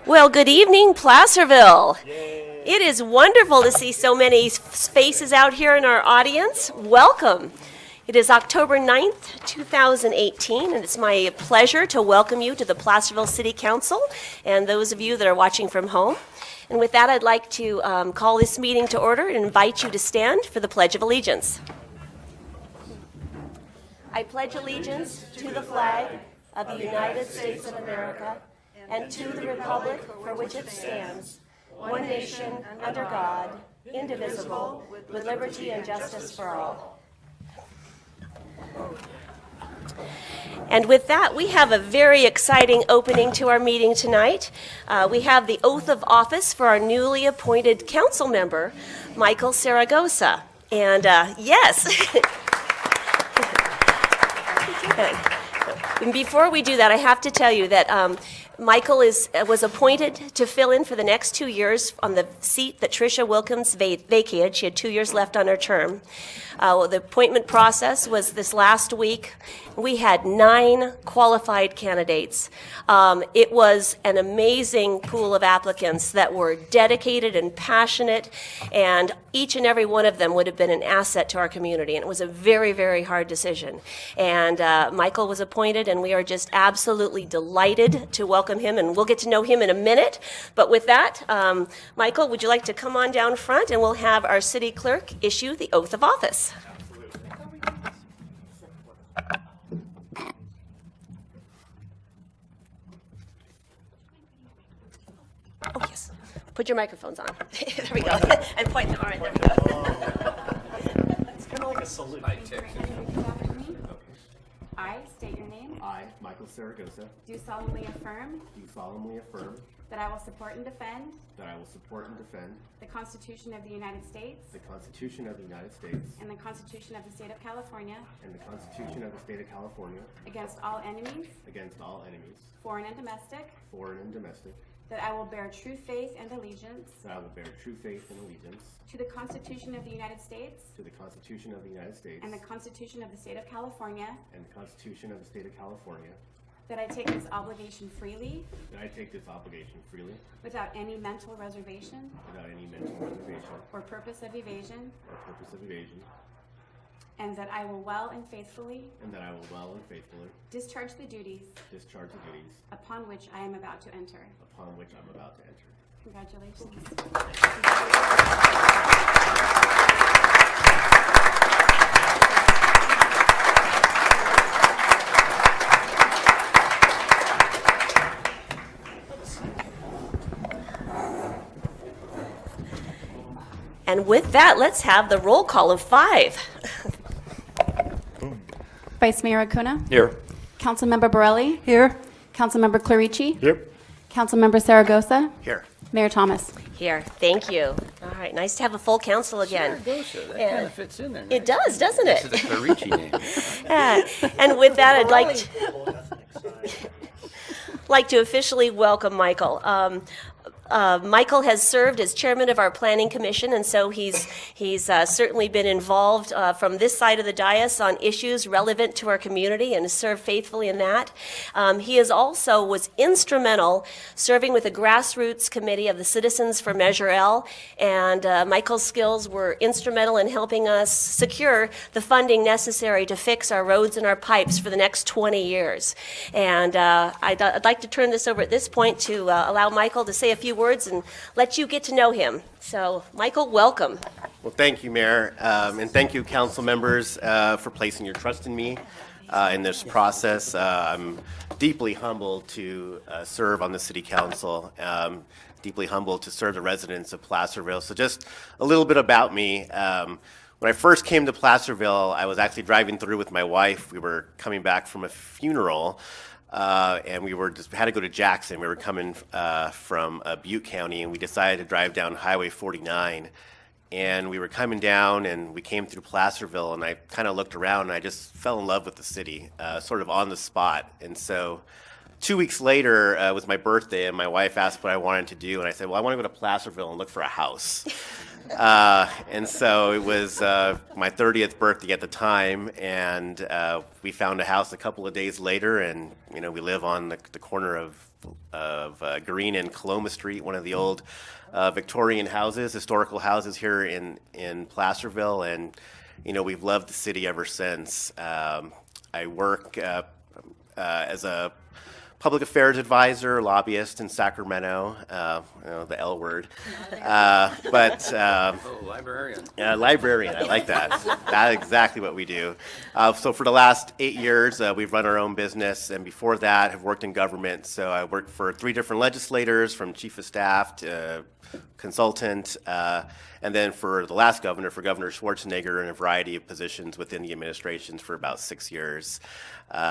Well, good evening, Placerville. It is wonderful to see so many faces out here in our audience. Welcome. It is October 9th, 2018, and it's my pleasure to welcome you to the Placerville City Council and those of you that are watching from home. And with that, I'd like to call this meeting to order and invite you to stand for the Pledge of Allegiance. I pledge allegiance to the flag of the United States of America and to the republic for which it stands, one nation, under God, indivisible, with liberty and justice for all. And with that, we have a very exciting opening to our meeting tonight. We have the oath of office for our newly appointed council member, Michael Saragosa. And yes. And before we do that, I have to tell you that Michael was appointed to fill in for the next 2 years on the seat that Tricia Wilkins vacated. She had 2 years left on her term. The appointment process was this last week. We had 9 qualified candidates. It was an amazing pool of applicants that were dedicated and passionate, and each and every one of them would have been an asset to our community, and it was a very, very hard decision. And Michael was appointed, and we are just absolutely delighted to welcome him, and we'll get to know him in a minute. But with that, Michael, would you like to come on down front, and we'll have our city clerk issue the oath of office. Oh, yes. Put your microphones on. There we go. And point them. All right, there we go. It's kind of like a salute. I state your name. I, Michael Saragosa, Do solemnly affirm affirm that I will support and defend that I will support and defend the Constitution of the United States the Constitution of the United States and the Constitution of the State of California and the Constitution of the State of California against all enemies, against all enemies, foreign and domestic, foreign and domestic, that I will bear true faith and allegiance that I will bear true faith and allegiance to the Constitution of the United States to the Constitution of the United States and the Constitution of the State of California, and the Constitution of the State of California, that I take this obligation freely that I take this obligation freely without any mental reservation without any mental reservation or purpose of evasion, or purpose of evasion, and that I will well and faithfully and that I will well and faithfully discharge the duties discharge the duties upon which I am about to enter. upon which I'm about to enter. Congratulations. And with that, let's have the roll call of 5. Vice Mayor Acuna? Here. Councilmember Borelli? Here. Councilmember Clarici? Here. Councilmember Saragosa? Here. Mayor Thomas? Here, thank you. All right, nice to have a full council again. Saragosa, that And kind of fits in there. It does, doesn't This it? is a Clarici name. Yeah. And with that, I'd like to officially welcome Michael. Michael has served as chairman of our planning commission, and so he's certainly been involved from this side of the dais on issues relevant to our community and has served faithfully in that. He was instrumental serving with the grassroots committee of the Citizens for Measure L, and Michael's skills were instrumental in helping us secure the funding necessary to fix our roads and our pipes for the next 20 years. And I'd like to turn this over at this point to allow Michael to say a few words and let you get to know him. So, Michael, welcome. Well, thank you, Mayor, and thank you, council members, for placing your trust in me in this process. I'm deeply humbled to serve on the City Council, deeply humbled to serve the residents of Placerville. So just a little bit about me. When I first came to Placerville, I was actually driving through with my wife. We were coming back from a funeral. And we had to go to Jackson. We were coming from Butte County, and we decided to drive down Highway 49. And we were coming down, and we came through Placerville, and I kind of looked around, and I just fell in love with the city, sort of on the spot. And so 2 weeks later, it was my birthday, and my wife asked what I wanted to do, and I said, well, I want to go to Placerville and look for a house. And so it was my 30th birthday at the time, and we found a house a couple of days later, and we live on the corner of Green and Coloma Street, one of the old Victorian houses, historical houses here in Placerville, and we've loved the city ever since. I work as a public affairs advisor, lobbyist in Sacramento, the L word. Librarian. Librarian, I like that. That's exactly what we do. So for the last 8 years, we've run our own business, and before that, have worked in government. So I worked for 3 different legislators, from chief of staff to consultant, and then for the last governor, for Governor Schwarzenegger, in a variety of positions within the administrations for about 6 years.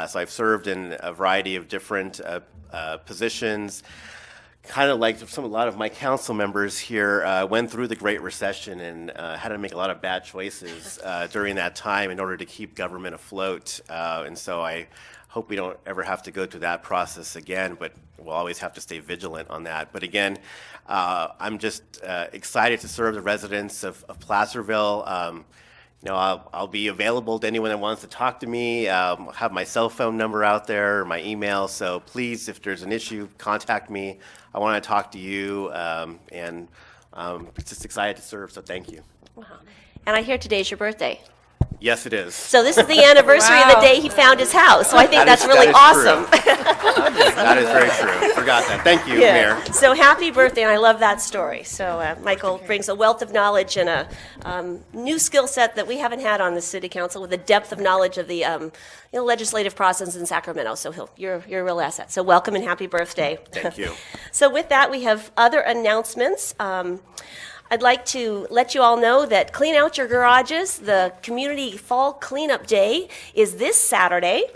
So I've served in a variety of different positions. Kind of like a lot of my council members here went through the Great Recession and had to make a lot of bad choices during that time in order to keep government afloat. And so I hope we don't ever have to go through that process again, but we'll always have to stay vigilant on that. But again, I'm just excited to serve the residents of Placerville. I'll be available to anyone that wants to talk to me. I'll have my cell phone number out there, my email. So please, if there's an issue, contact me. I want to talk to you, and just excited to serve. So thank you. Wow. And I hear today's your birthday. Yes, it is. So this is the anniversary of the day he found his house. So I think that's really that is awesome. That is very true. Forgot that. Thank you, Mayor. So happy birthday, and I love that story. So Michael brings a wealth of knowledge and a new skill set that we haven't had on the City Council, with a depth of knowledge of the legislative process in Sacramento. So you're a real asset. So welcome and happy birthday. Thank you. So with that, we have other announcements. I'd like to let you all know that Clean Out Your Garages, the Community Fall Cleanup Day, is this Saturday.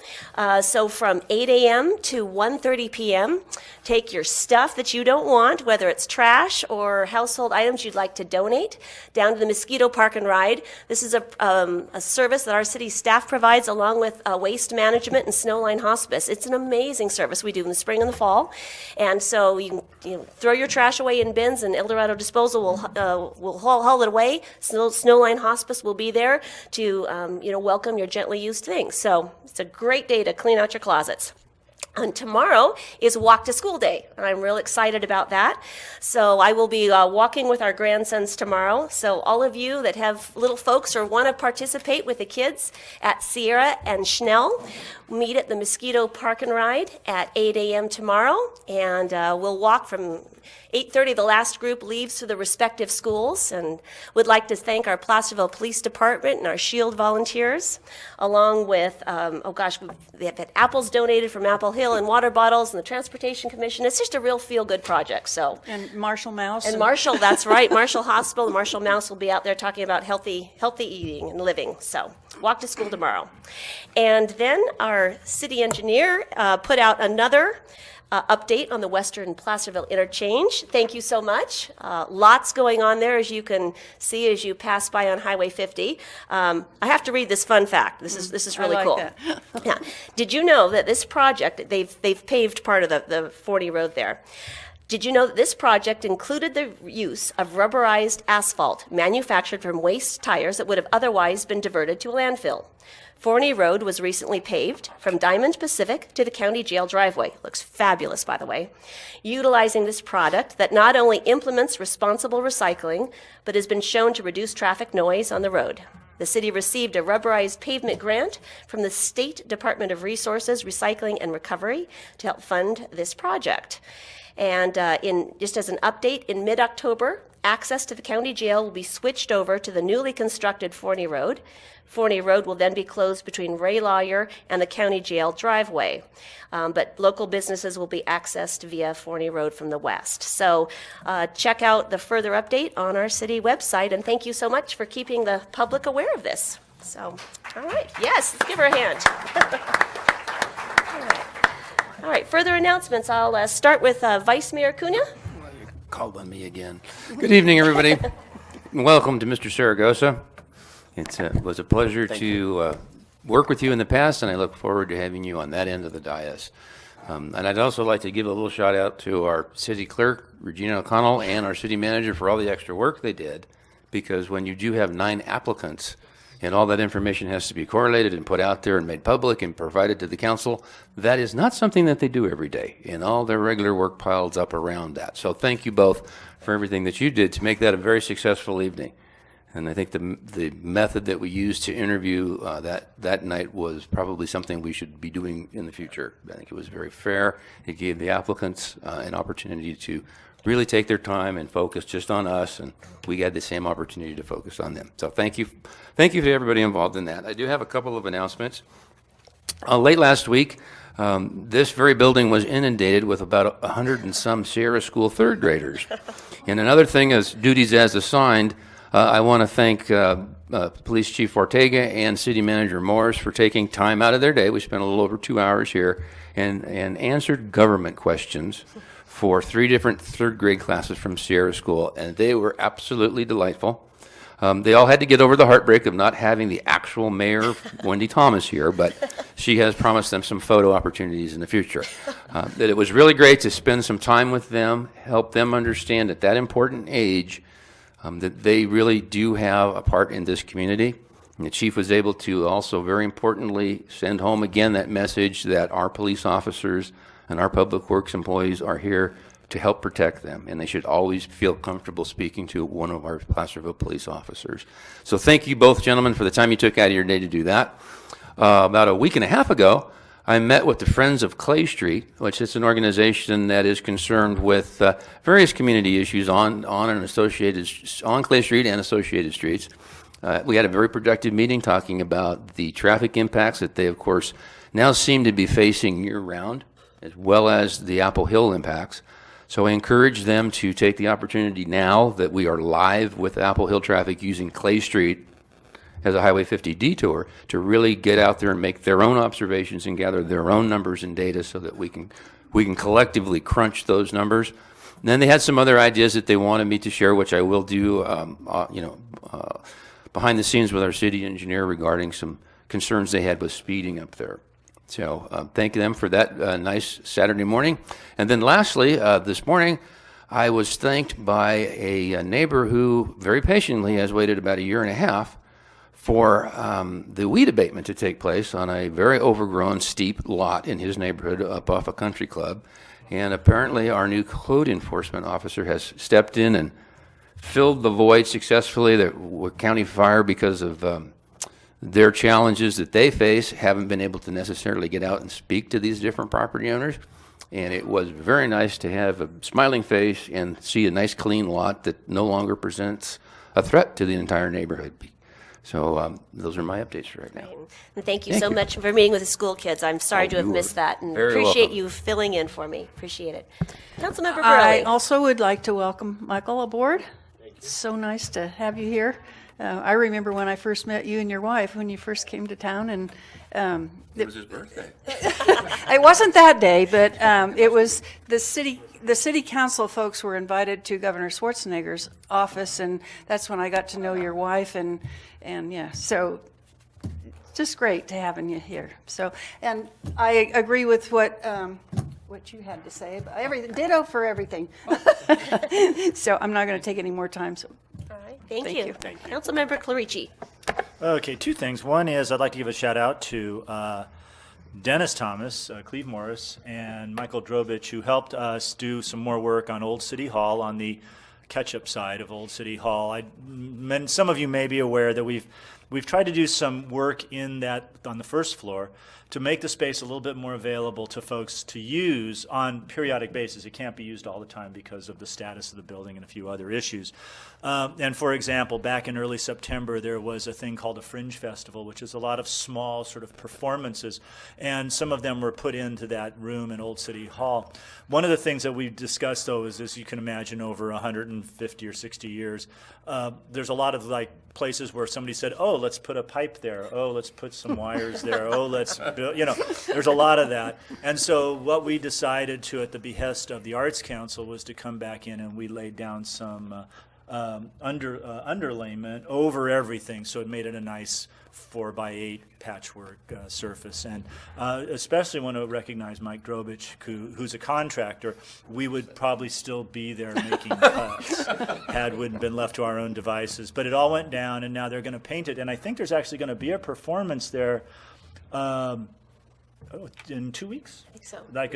So from 8 a.m. to 1:30 p.m., take your stuff that you don't want, whether it's trash or household items you'd like to donate, down to the Mosquito Park and Ride. This is a service that our city staff provides, along with waste management and Snowline Hospice. It's an amazing service we do in the spring and the fall. And so you can throw your trash away in bins, and El Dorado Disposal will haul it away. Snowline Hospice will be there to welcome your gently used things. So it's a great day to clean out your closets. And tomorrow is Walk to School Day, and I'm real excited about that. So I will be walking with our grandsons tomorrow. So all of you that have little folks or want to participate with the kids at Sierra and Schnell, meet at the Mosquito Park and Ride at 8 a.m. tomorrow, and we'll walk from 8:30. The last group leaves to the respective schools, and would like to thank our Placerville Police Department and our SHIELD volunteers, along with, we have had apples donated from Apple Hill and water bottles, and the Transportation Commission. It's just a real feel-good project. So. And Marshall Mouse. And Marshall, that's right. Marshall Hospital and Marshall Mouse will be out there talking about healthy eating and living. So walk to school tomorrow. And then our city engineer put out another update on the Western Placerville Interchange. Thank you so much. Lots going on there, as you can see as you pass by on Highway 50. I have to read this fun fact. This is really cool. That. Yeah. Did you know that this project, they've paved part of the 40 road there. Did you know that this project included the use of rubberized asphalt manufactured from waste tires that would have otherwise been diverted to a landfill? Forney Road was recently paved from Diamond Pacific to the county jail driveway. Looks fabulous, by the way. Utilizing this product that not only implements responsible recycling, but has been shown to reduce traffic noise on the road. The city received a rubberized pavement grant from the State Department of Resources, Recycling, and Recovery to help fund this project. And just as an update, in mid-October, access to the county jail will be switched over to the newly constructed Forney Road. Forney Road will then be closed between Ray Lawyer and the county jail driveway. But local businesses will be accessed via Forney Road from the west. So check out the further update on our city website, and thank you so much for keeping the public aware of this. So, all right, yes, let's give her a hand. All right, further announcements. I'll start with Vice Mayor Cunha. Well, you called on me again. Good evening, everybody. Welcome to Mr. Saragosa. It was a pleasure to work with you in the past, and I look forward to having you on that end of the dais. And I'd also like to give a little shout out to our city clerk, Regina O'Connell, and our city manager for all the extra work they did, because when you do have 9 applicants and all that information has to be correlated and put out there and made public and provided to the council. That is not something that they do every day, and all their regular work piles up around that. So thank you both for everything that you did to make that a very successful evening. And I think the method that we used to interview that night was probably something we should be doing in the future. I think it was very fair. It gave the applicants an opportunity to really take their time and focus just on us, and we had the same opportunity to focus on them. So thank you to everybody involved in that. I do have a couple of announcements. Late last week, this very building was inundated with about 100 and some Sierra School third graders. And another thing is duties as assigned. I want to thank Police Chief Ortega and City Manager Morris for taking time out of their day. We spent a little over 2 hours here and answered government questions for 3 different third grade classes from Sierra School, and they were absolutely delightful. They all had to get over the heartbreak of not having the actual mayor, Wendy Thomas, here, but she has promised them some photo opportunities in the future. That it was really great to spend some time with them, help them understand at that important age that they really do have a part in this community. And the chief was able to also, very importantly, send home again that message that our police officers and our public works employees are here to help protect them, and they should always feel comfortable speaking to one of our Placerville police officers. So thank you both, gentlemen, for the time you took out of your day to do that. About a week and a half ago, I met with the Friends of Clay Street, which is an organization that is concerned with various community issues on Clay Street and associated streets. We had a very productive meeting talking about the traffic impacts that they, of course, now seem to be facing year-round, as well as the Apple Hill impacts. So I encourage them to take the opportunity now that we are live with Apple Hill traffic using Clay Street as a Highway 50 detour to really get out there and make their own observations and gather their own numbers and data so that we can collectively crunch those numbers. And then they had some other ideas that they wanted me to share, which I will do behind the scenes with our city engineer regarding some concerns they had with speeding up there. So thank them for that nice Saturday morning. And then lastly, this morning, I was thanked by a neighbor who very patiently has waited about 1.5 years for the weed abatement to take place on a very overgrown, steep lot in his neighborhood up off a country club. And apparently our new code enforcement officer has stepped in and filled the void successfully. The county fire, because of their challenges that they face, haven't been able to necessarily get out and speak to these different property owners. And it was very nice to have a smiling face and see a nice clean lot that no longer presents a threat to the entire neighborhood. So those are my updates for right now. And thank you so much for meeting with the school kids. I'm sorry to have you missed are that, and very appreciate welcome. you filling in for me. Appreciate it. Councilmember I Burley. also would like to welcome Michael aboard. It's so nice to have you here. I remember when I first met you and your wife when you first came to town, and It was his birthday. it wasn't that day, but it was the city council folks were invited to Governor Schwarzenegger's office, and that's when I got to know your wife, and yeah, so just great to having you here. So, and I agree with what you had to say. Everything, ditto for everything. So I'm not going to take any more time. So. All right, thank Thank you. you. Councilmember Clarici. Okay, 2 things. One is I'd like to give a shout out to Dennis Thomas, Cleve Morris, and Michael Drobich, who helped us do some more work on Old City Hall, on the catch-up side of Old City Hall. Some of you may be aware that we've tried to do some work in that on the first floor to make the space a little bit more available to folks to use on periodic basis. It can't be used all the time because of the status of the building and a few other issues. And for example, back in early September, there was a thing called a Fringe Festival, which is a lot of small sort of performances, and some of them were put into that room in Old City Hall. One of the things that we discussed, though, is, as you can imagine, over 150 or 60 years, there's a lot of places where somebody said, oh, let's put a pipe there. Oh, let's put some wires there. Oh, let's build, there's a lot of that. And so what we decided to, at the behest of the Arts Council, was to come back in, and we laid down some underlayment over everything, so it made it a nice 4x8 patchwork surface. And especially want to recognize Mike Drobich, who's a contractor. We would probably still be there making cuts had we been left to our own devices. But it all went down, and now they're going to paint it. And I think there's actually going to be a performance there in 2 weeks. I think so. Like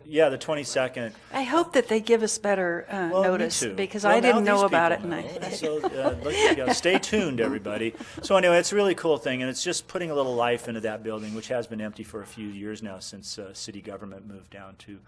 yeah, the 22nd. I hope that they give us better Well, me notice, too. because Well, I now didn't know these about it. people And know. I, So stay tuned, everybody. So anyway, it's a really cool thing, and it's just putting a little life into that building, which has been empty for a few years now since city government moved down to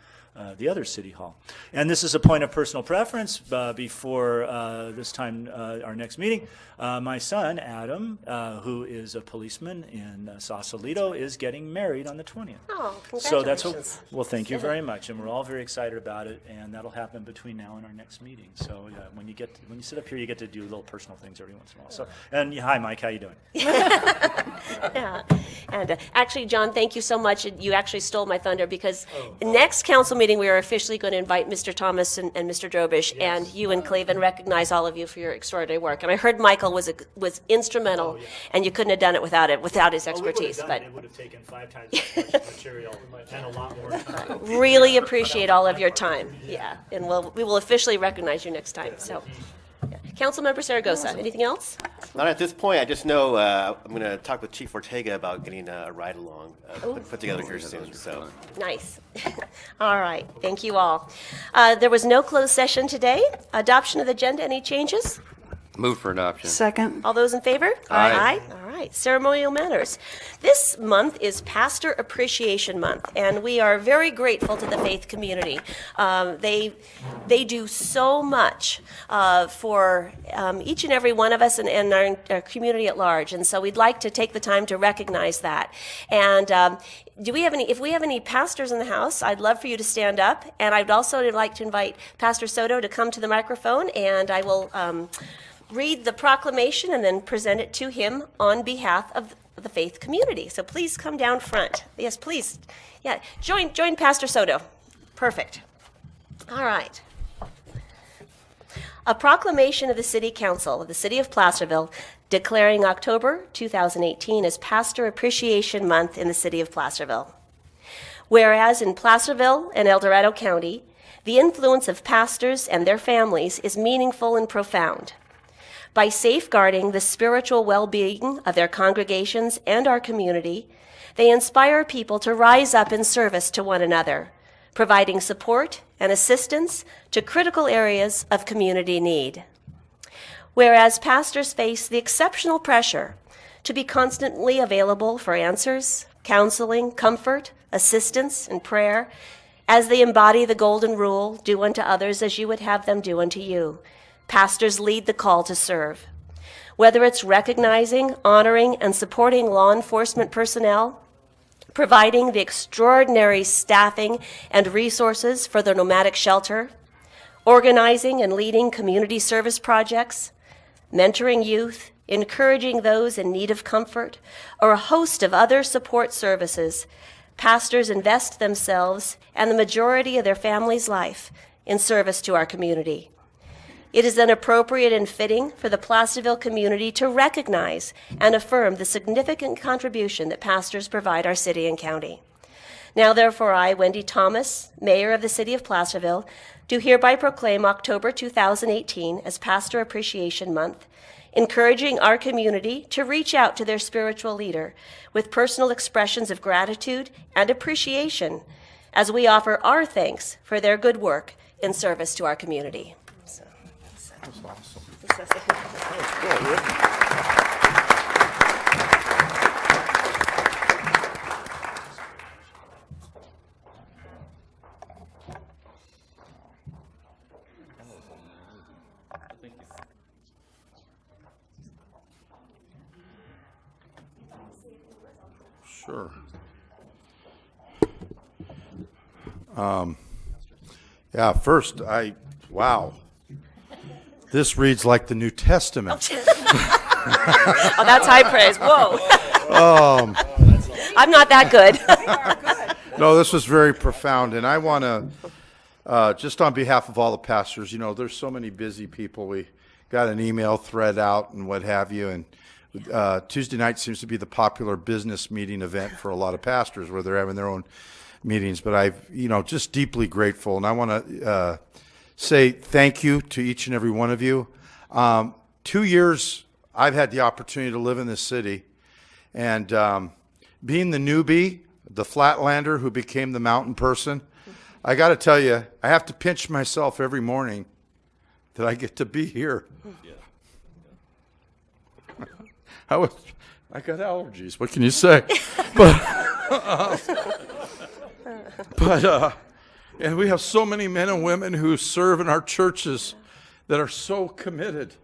the other city hall. And this is a point of personal preference. Before this time, our next meeting, my son, Adam, who is a policeman in Sausalito, is getting married on the 20th. Oh, So that's congratulations. well, thank you very much, and we're all very excited about it, and that'll happen between now and our next meeting. So when you sit up here, you get to do little personal things every once in a while. So, and hi, Mike, how you doing? Yeah. And actually, John, thank you so much. You actually stole my thunder, because next council meeting, we are officially going to invite Mr. Thomas and Mr. Drobish, and you and Clavin recognize all of you for your extraordinary work. And I heard Michael was instrumental, and you couldn't have done it without his expertise. But It would have taken 5 times as much material and a lot more time. really appreciate all of your time. Yeah, and we will officially recognize you next time. So, yeah. Councilmember Saragosa, anything else? Not at this point. I just know I'm going to talk with Chief Ortega about getting a ride-along put together here soon. So. Nice. All right. Thank you all. There was no closed session today. Adoption of the agenda. Any changes? Move for adoption. second. All those in favor? Aye. All right. Ceremonial matters. This month is Pastor Appreciation Month, and we are very grateful to the faith community. They do so much for each and every one of us and our community at large, and so we'd like to take the time to recognize that. And if we have any pastors in the house, I'd love for you to stand up, and I'd also like to invite Pastor Soto to come to the microphone, and I will read the proclamation and then present it to him on behalf of the faith community. So please come down front. Yes, please. Yeah, join Pastor Soto. Perfect. All right. A proclamation of the City Council of the City of Placerville declaring October 2018 as Pastor Appreciation Month in the City of Placerville. Whereas in Placerville and El Dorado County, the influence of pastors and their families is meaningful and profound. By safeguarding the spiritual well-being of their congregations and our community, they inspire people to rise up in service to one another, providing support and assistance to critical areas of community need. Whereas pastors face the exceptional pressure to be constantly available for answers, counseling, comfort, assistance, and prayer, as they embody the golden rule, do unto others as you would have them do unto you, pastors lead the call to serve. Whether it's recognizing, honoring, and supporting law enforcement personnel, providing the extraordinary staffing and resources for the nomadic shelter, organizing and leading community service projects, mentoring youth, encouraging those in need of comfort, or a host of other support services, pastors invest themselves and the majority of their family's life in service to our community. It is then appropriate and fitting for the Placerville community to recognize and affirm the significant contribution that pastors provide our city and county. Now, therefore, I, Wendy Thomas, Mayor of the City of Placerville, do hereby proclaim October 2018 as Pastor Appreciation Month, encouraging our community to reach out to their spiritual leader with personal expressions of gratitude and appreciation as we offer our thanks for their good work in service to our community. That's awesome. Sure. Yeah, first, wow. This reads like the New Testament. Oh, that's high praise. Whoa. I'm not that good. No, this was very profound, and I want to just on behalf of all the pastors, you know, there's so many busy people. We got an email thread out and what have you, and Tuesday night seems to be the popular business meeting event for a lot of pastors where they're having their own meetings. But just deeply grateful, and I want to say thank you to each and every one of you. 2 years I've had the opportunity to live in this city, and being the newbie, the flatlander who became the mountain person, I got to tell you, I have to pinch myself every morning that I get to be here. I got allergies. What can you say? And we have so many men and women who serve in our churches that are so committed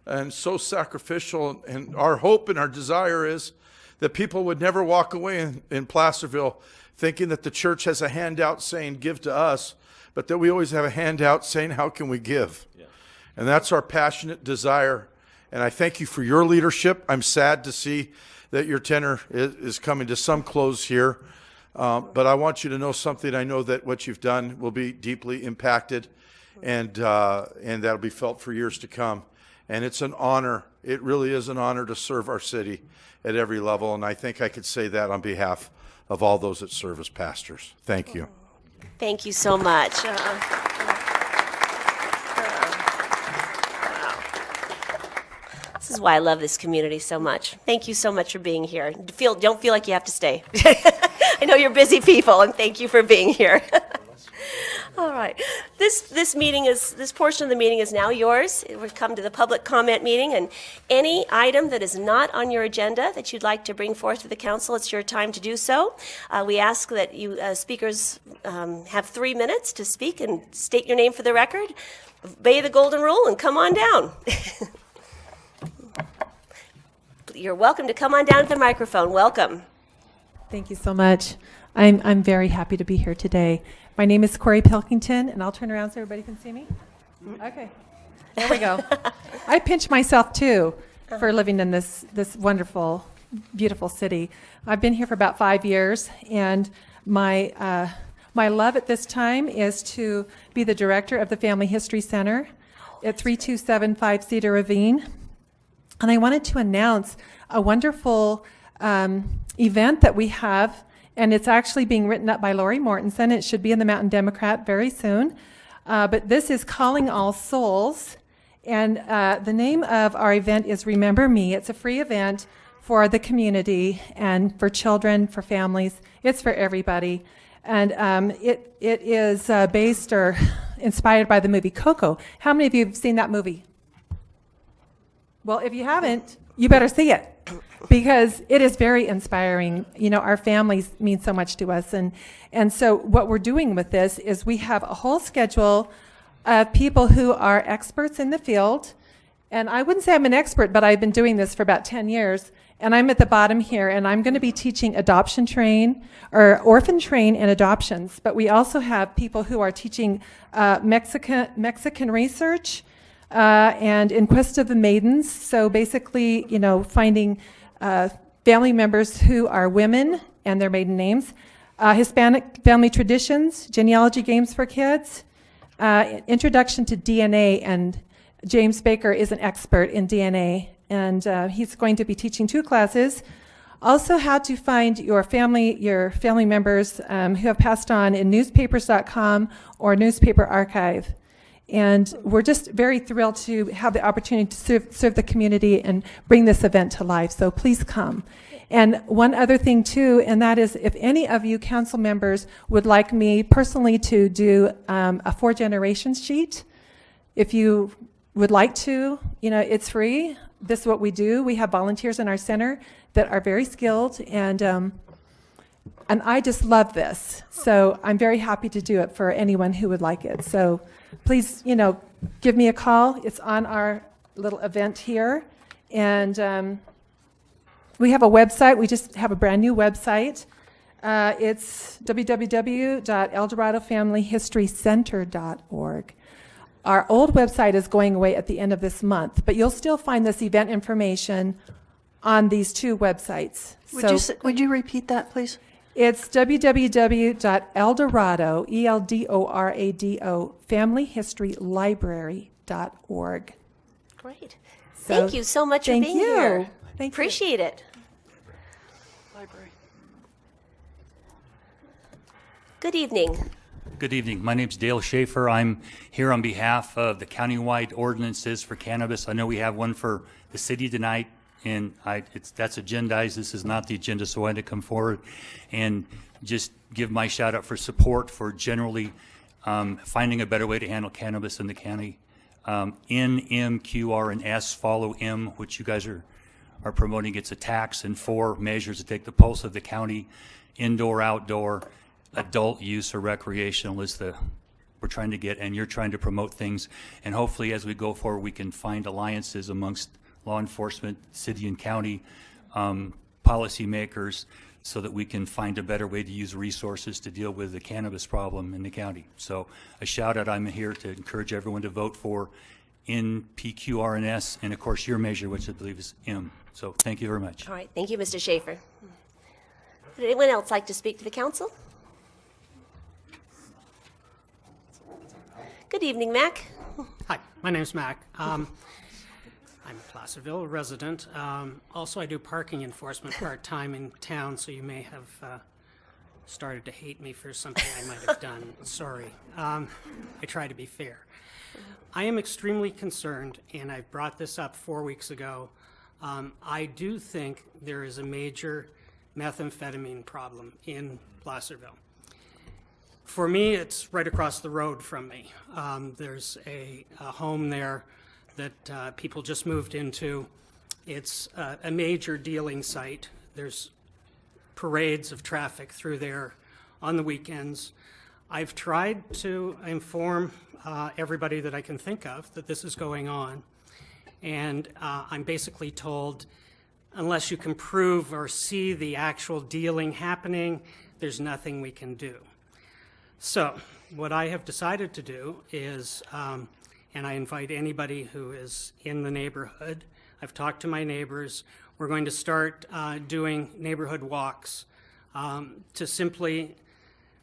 and so sacrificial. And our hope and our desire is that people would never walk away in Placerville thinking that the church has a handout saying give to us, but that we always have a handout saying how can we give. Yeah. And that's our passionate desire. And I thank you for your leadership. I'm sad to see that your tenure is coming to some close here. But I want you to know something. I know that what you've done will be deeply impacted, and that'll be felt for years to come. And it's an honor. It really is an honor to serve our city at every level. And I think I could say that on behalf of all those that serve as pastors. Thank you. Thank you so much. This is why I love this community so much. Thank you so much for being here. Don't feel like you have to stay. I know you're busy people, and thank you for being here. All right. This portion of the meeting is now yours. We've come to the public comment meeting, and any item that is not on your agenda that you'd like to bring forth to the council, it's your time to do so. We ask that you speakers have 3 minutes to speak and state your name for the record. Obey the golden rule and come on down. You're welcome to come on down to the microphone. Welcome. Thank you so much. I'm very happy to be here today. My name is Corey Pilkington, and I'll turn around so everybody can see me. Okay, there we go. I pinch myself too for living in this wonderful, beautiful city. I've been here for about 5 years, and my love at this time is to be the director of the Family History Center at 3275 Cedar Ravine. And I wanted to announce a wonderful event that we have, and it's actually being written up by Lori Mortensen. It should be in the Mountain Democrat very soon. But this is Calling All Souls, and the name of our event is Remember Me. It's a free event for the community and for children, for families. It's for everybody. And it is based or inspired by the movie Coco. How many of you have seen that movie? Well, if you haven't, you better see it, because it is very inspiring. You know, our families mean so much to us. And so what we're doing with this is we have a whole schedule of people who are experts in the field. And I wouldn't say I'm an expert, but I've been doing this for about 10 years. And I'm at the bottom here, and I'm going to be teaching orphan train and adoptions. But we also have people who are teaching Mexican research, and In Quest of the Maidens. So basically, you know, finding family members who are women and their maiden names, Hispanic family traditions, genealogy games for kids, introduction to DNA, and James Baker is an expert in DNA, and he's going to be teaching 2 classes. Also, how to find your family members who have passed on in newspapers.com or Newspaper Archive. And we're just very thrilled to have the opportunity to serve the community and bring this event to life. So please come. And one other thing too, and that is if any of you council members would like me personally to do a 4 generations sheet, if you would like to, you know, it's free. This is what we do. We have volunteers in our center that are very skilled, and I just love this. So I'm very happy to do it for anyone who would like it. So please, you know, give me a call. It's on our little event here. And we have a website. We just have a brand new website. It's www.eldoradofamilyhistorycenter.org. Our old website is going away at the end of this month, but you'll still find this event information on these 2 websites. Would you repeat that, please? It's www.eldorado, ELDORADO, familyhistorylibrary.org. Great. So, Thank you so much for thank being you. here. Thank you. Appreciate it. Library. Good evening. Good evening. My name's Dale Schaefer. I'm here on behalf of the countywide ordinances for cannabis. I know we have one for the city tonight, and that's agendized. This is not the agenda, so I had to come forward and just give my shout out for support for generally finding a better way to handle cannabis in the county. N, M, Q, R, and S follow M, which you guys are promoting. It's a tax, and 4 measures to take the pulse of the county, indoor, outdoor, adult use or recreational is we're trying to get, and you're trying to promote things. And hopefully as we go forward, we can find alliances amongst law enforcement, city and county policymakers so that we can find a better way to use resources to deal with the cannabis problem in the county. So a shout out, I'm here to encourage everyone to vote for N, P, Q, R, and S, and of course your measure, which I believe is M. So thank you very much. All right. Thank you, Mr. Schaefer. Would anyone else like to speak to the council? Good evening, Mac. Hi, my name's Mac. I'm a Placerville resident. Also, I do parking enforcement part-time in town, so you may have started to hate me for something I might have done. Sorry. I try to be fair. I am extremely concerned, and I brought this up 4 weeks ago. I do think there is a major methamphetamine problem in Placerville. For me, it's right across the road from me. There's a home there that people just moved into. It's a major dealing site. There's parades of traffic through there on the weekends. I've tried to inform everybody that I can think of that this is going on. And I'm basically told, unless you can prove or see the actual dealing happening, there's nothing we can do. So what I have decided to do is, and I invite anybody who is in the neighborhood, I've talked to my neighbors, we're going to start doing neighborhood walks to simply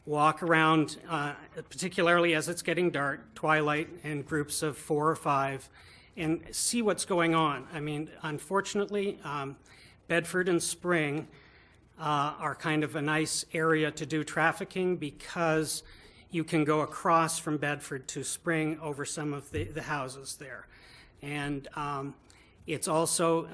walk around, particularly as it's getting dark, twilight, in groups of 4 or 5, and see what's going on. I mean, unfortunately, Bedford and Spring are kind of a nice area to do trafficking because you can go across from Bedford to Spring over some of the houses there. And it's also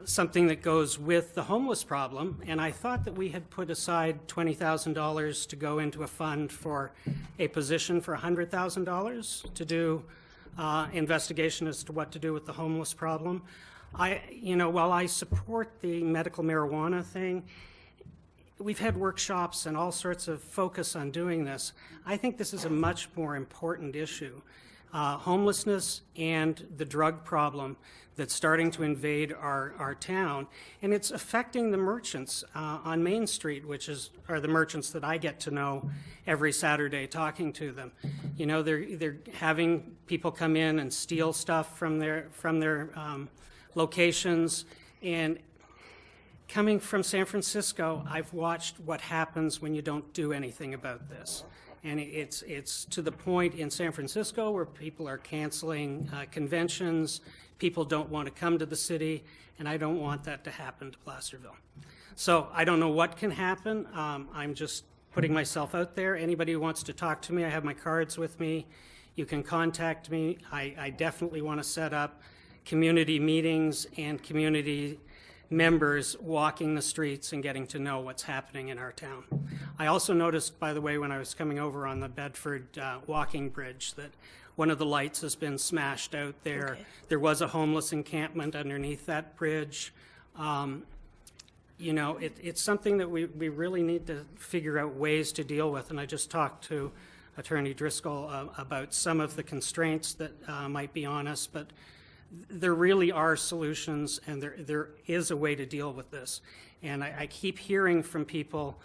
something that goes with the homeless problem. And I thought that we had put aside $20,000 to go into a fund for a position for $100,000 to do investigation as to what to do with the homeless problem. While I support the medical marijuana thing, we've had workshops and all sorts of focus on doing this. I think this is a much more important issue. Homelessness and the drug problem that's starting to invade our town, and it's affecting the merchants on Main Street, which are the merchants that I get to know every Saturday talking to them. You know, they're having people come in and steal stuff from their locations. And coming from San Francisco, I've watched what happens when you don't do anything about this. And it's to the point in San Francisco where people are canceling conventions, people don't want to come to the city, and I don't want that to happen to Placerville. So I don't know what can happen. I'm just putting myself out there. Anybody who wants to talk to me, I have my cards with me. You can contact me. I definitely want to set up community meetings and community members walking the streets and getting to know what's happening in our town. I also noticed, by the way, when I was coming over on the Bedford walking bridge, that one of the lights has been smashed out there. Okay. There was a homeless encampment underneath that bridge. It's something that we really need to figure out ways to deal with, and I just talked to Attorney Driscoll about some of the constraints that might be on us, but there really are solutions, and there is a way to deal with this. And I keep hearing from people,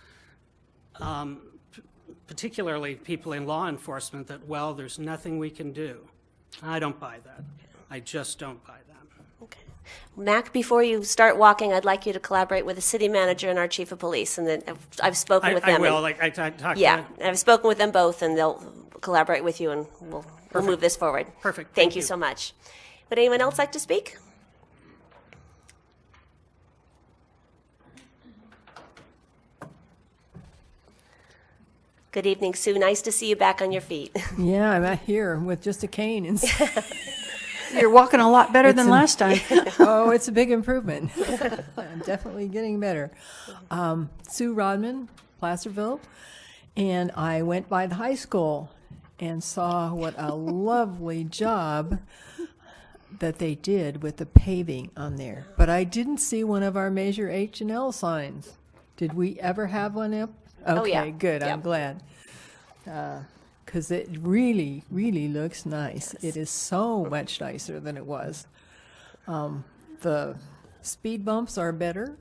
particularly people in law enforcement, that, well, there's nothing we can do. I don't buy that. I just don't buy that. Okay. Mac, before you start walking, I'd like you to collaborate with the city manager and our chief of police, and then I've spoken with them. I will, and- like, I talked Yeah, to I've spoken with them both, and they'll collaborate with you, and we'll move this forward. Perfect. Thank Thank you you. so much. Would anyone else like to speak? Good evening, Sue. Nice to see you back on your feet. Yeah, I'm out here with just a cane. And You're walking a lot better than last time. oh, it's a big improvement. I'm definitely getting better. Sue Rodman, Placerville, and I went by the high school and saw what a lovely job that they did with the paving on there. But I didn't see one of our major H&L signs. Did we ever have one up? Okay, Oh, yeah. good. Yep. I'm glad. Because it really, really looks nice. It is so much nicer than it was. The speed bumps are better.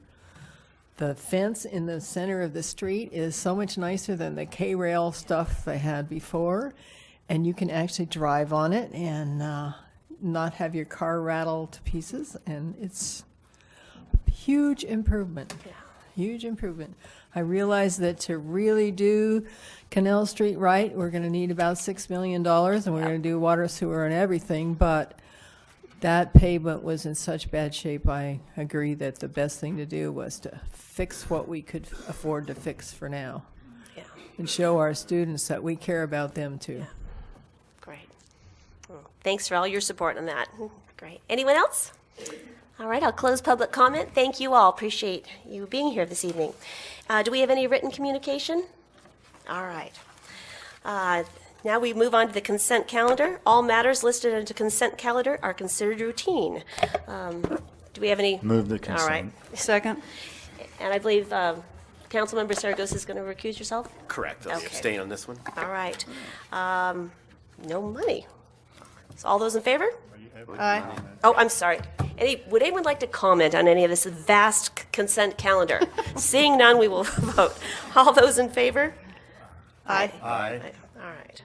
The fence in the center of the street is so much nicer than the K-rail stuff they had before. And you can actually drive on it and not have your car rattle to pieces. And it's a huge improvement. Yeah. Huge improvement. I realize that to really do Canal Street right, we're going to need about $6 million, and we're going to do water, sewer, and everything, but that pavement was in such bad shape, I agree that the best thing to do was to fix what we could afford to fix for now. Yeah, And show our students that we care about them too. great. Well, thanks for all your support on that. Great. Anyone else? All right, I'll close public comment. Thank you all. Appreciate you being here this evening. Do we have any written communication? All right. Now we move on to the consent calendar. All matters listed under consent calendar are considered routine. Do we have any? Move the All right. consent. Second. And I believe Councilmember Saragosa is going to recuse yourself? Correct. I'll Okay. abstain on this one. All right. No money. So all those in favor? Aye. Oh, I'm sorry. Would anyone like to comment on any of this vast consent calendar? Seeing none, we will vote. All those in favor? Aye. Aye. All right.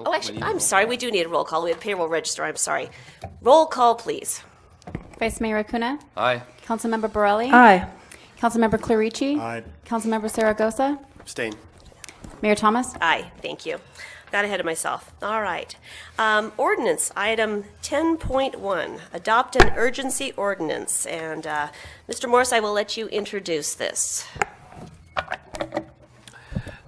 Oh, actually, I'm sorry. We do need a roll call. We have payroll register. I'm sorry. Roll call, please. Vice Mayor Acuna? Aye. Councilmember Borelli? Aye. Councilmember Clarici? Aye. Councilmember Saragosa? Abstain. Mayor Thomas? Aye. Thank you. Got ahead of myself. All right. Ordinance, item 10.1, adopt an urgency ordinance. And Mr. Morse, I will let you introduce this.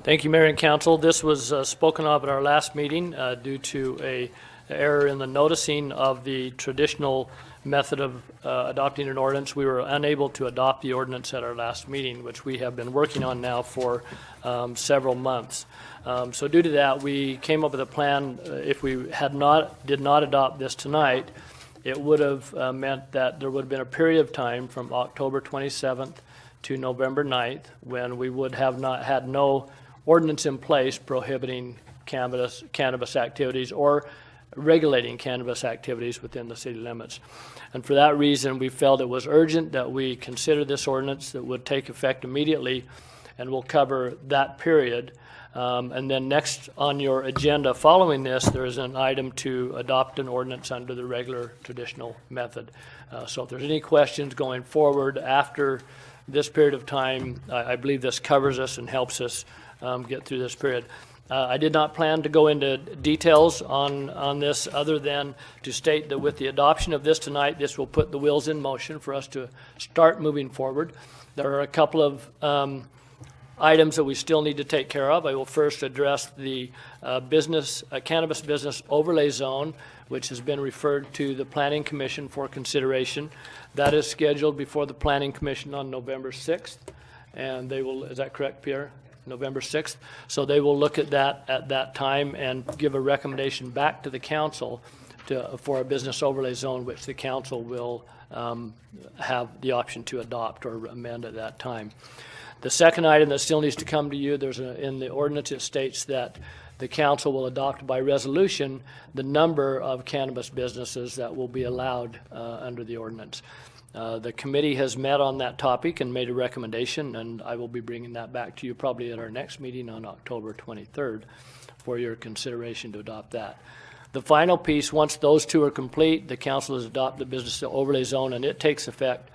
Thank you, Mayor and Council. This was spoken of at our last meeting due to a error in the noticing of the traditional method of adopting an ordinance. We were unable to adopt the ordinance at our last meeting, which we have been working on now for several months. So due to that, we came up with a plan. If we did not adopt this tonight, it would have meant that there would have been a period of time from October 27th to November 9th when we would have not had no ordinance in place prohibiting cannabis activities or regulating cannabis activities within the city limits. And for that reason, we felt it was urgent that we consider this ordinance that would take effect immediately and will cover that period. And then next on your agenda following this, there is an item to adopt an ordinance under the regular traditional method. So if there's any questions going forward after this period of time, I believe this covers us and helps us get through this period. I did not plan to go into details on this other than to state that with the adoption of this tonight, this will put the wheels in motion for us to start moving forward. There are a couple of items that we still need to take care of. I will first address the cannabis business overlay zone, which has been referred to the Planning Commission for consideration. That is scheduled before the Planning Commission on November 6th, and they will, is that correct, Pierre? November 6th. So they will look at that at that time and give a recommendation back to the council for a business overlay zone, which the council will have the option to adopt or amend at that time. The second item that still needs to come to you, in the ordinance it states that the council will adopt by resolution the number of cannabis businesses that will be allowed under the ordinance. The committee has met on that topic and made a recommendation, and I will be bringing that back to you probably at our next meeting on October 23rd for your consideration to adopt that. The final piece, once those two are complete, the council has adopted the business overlay zone, and it takes effect,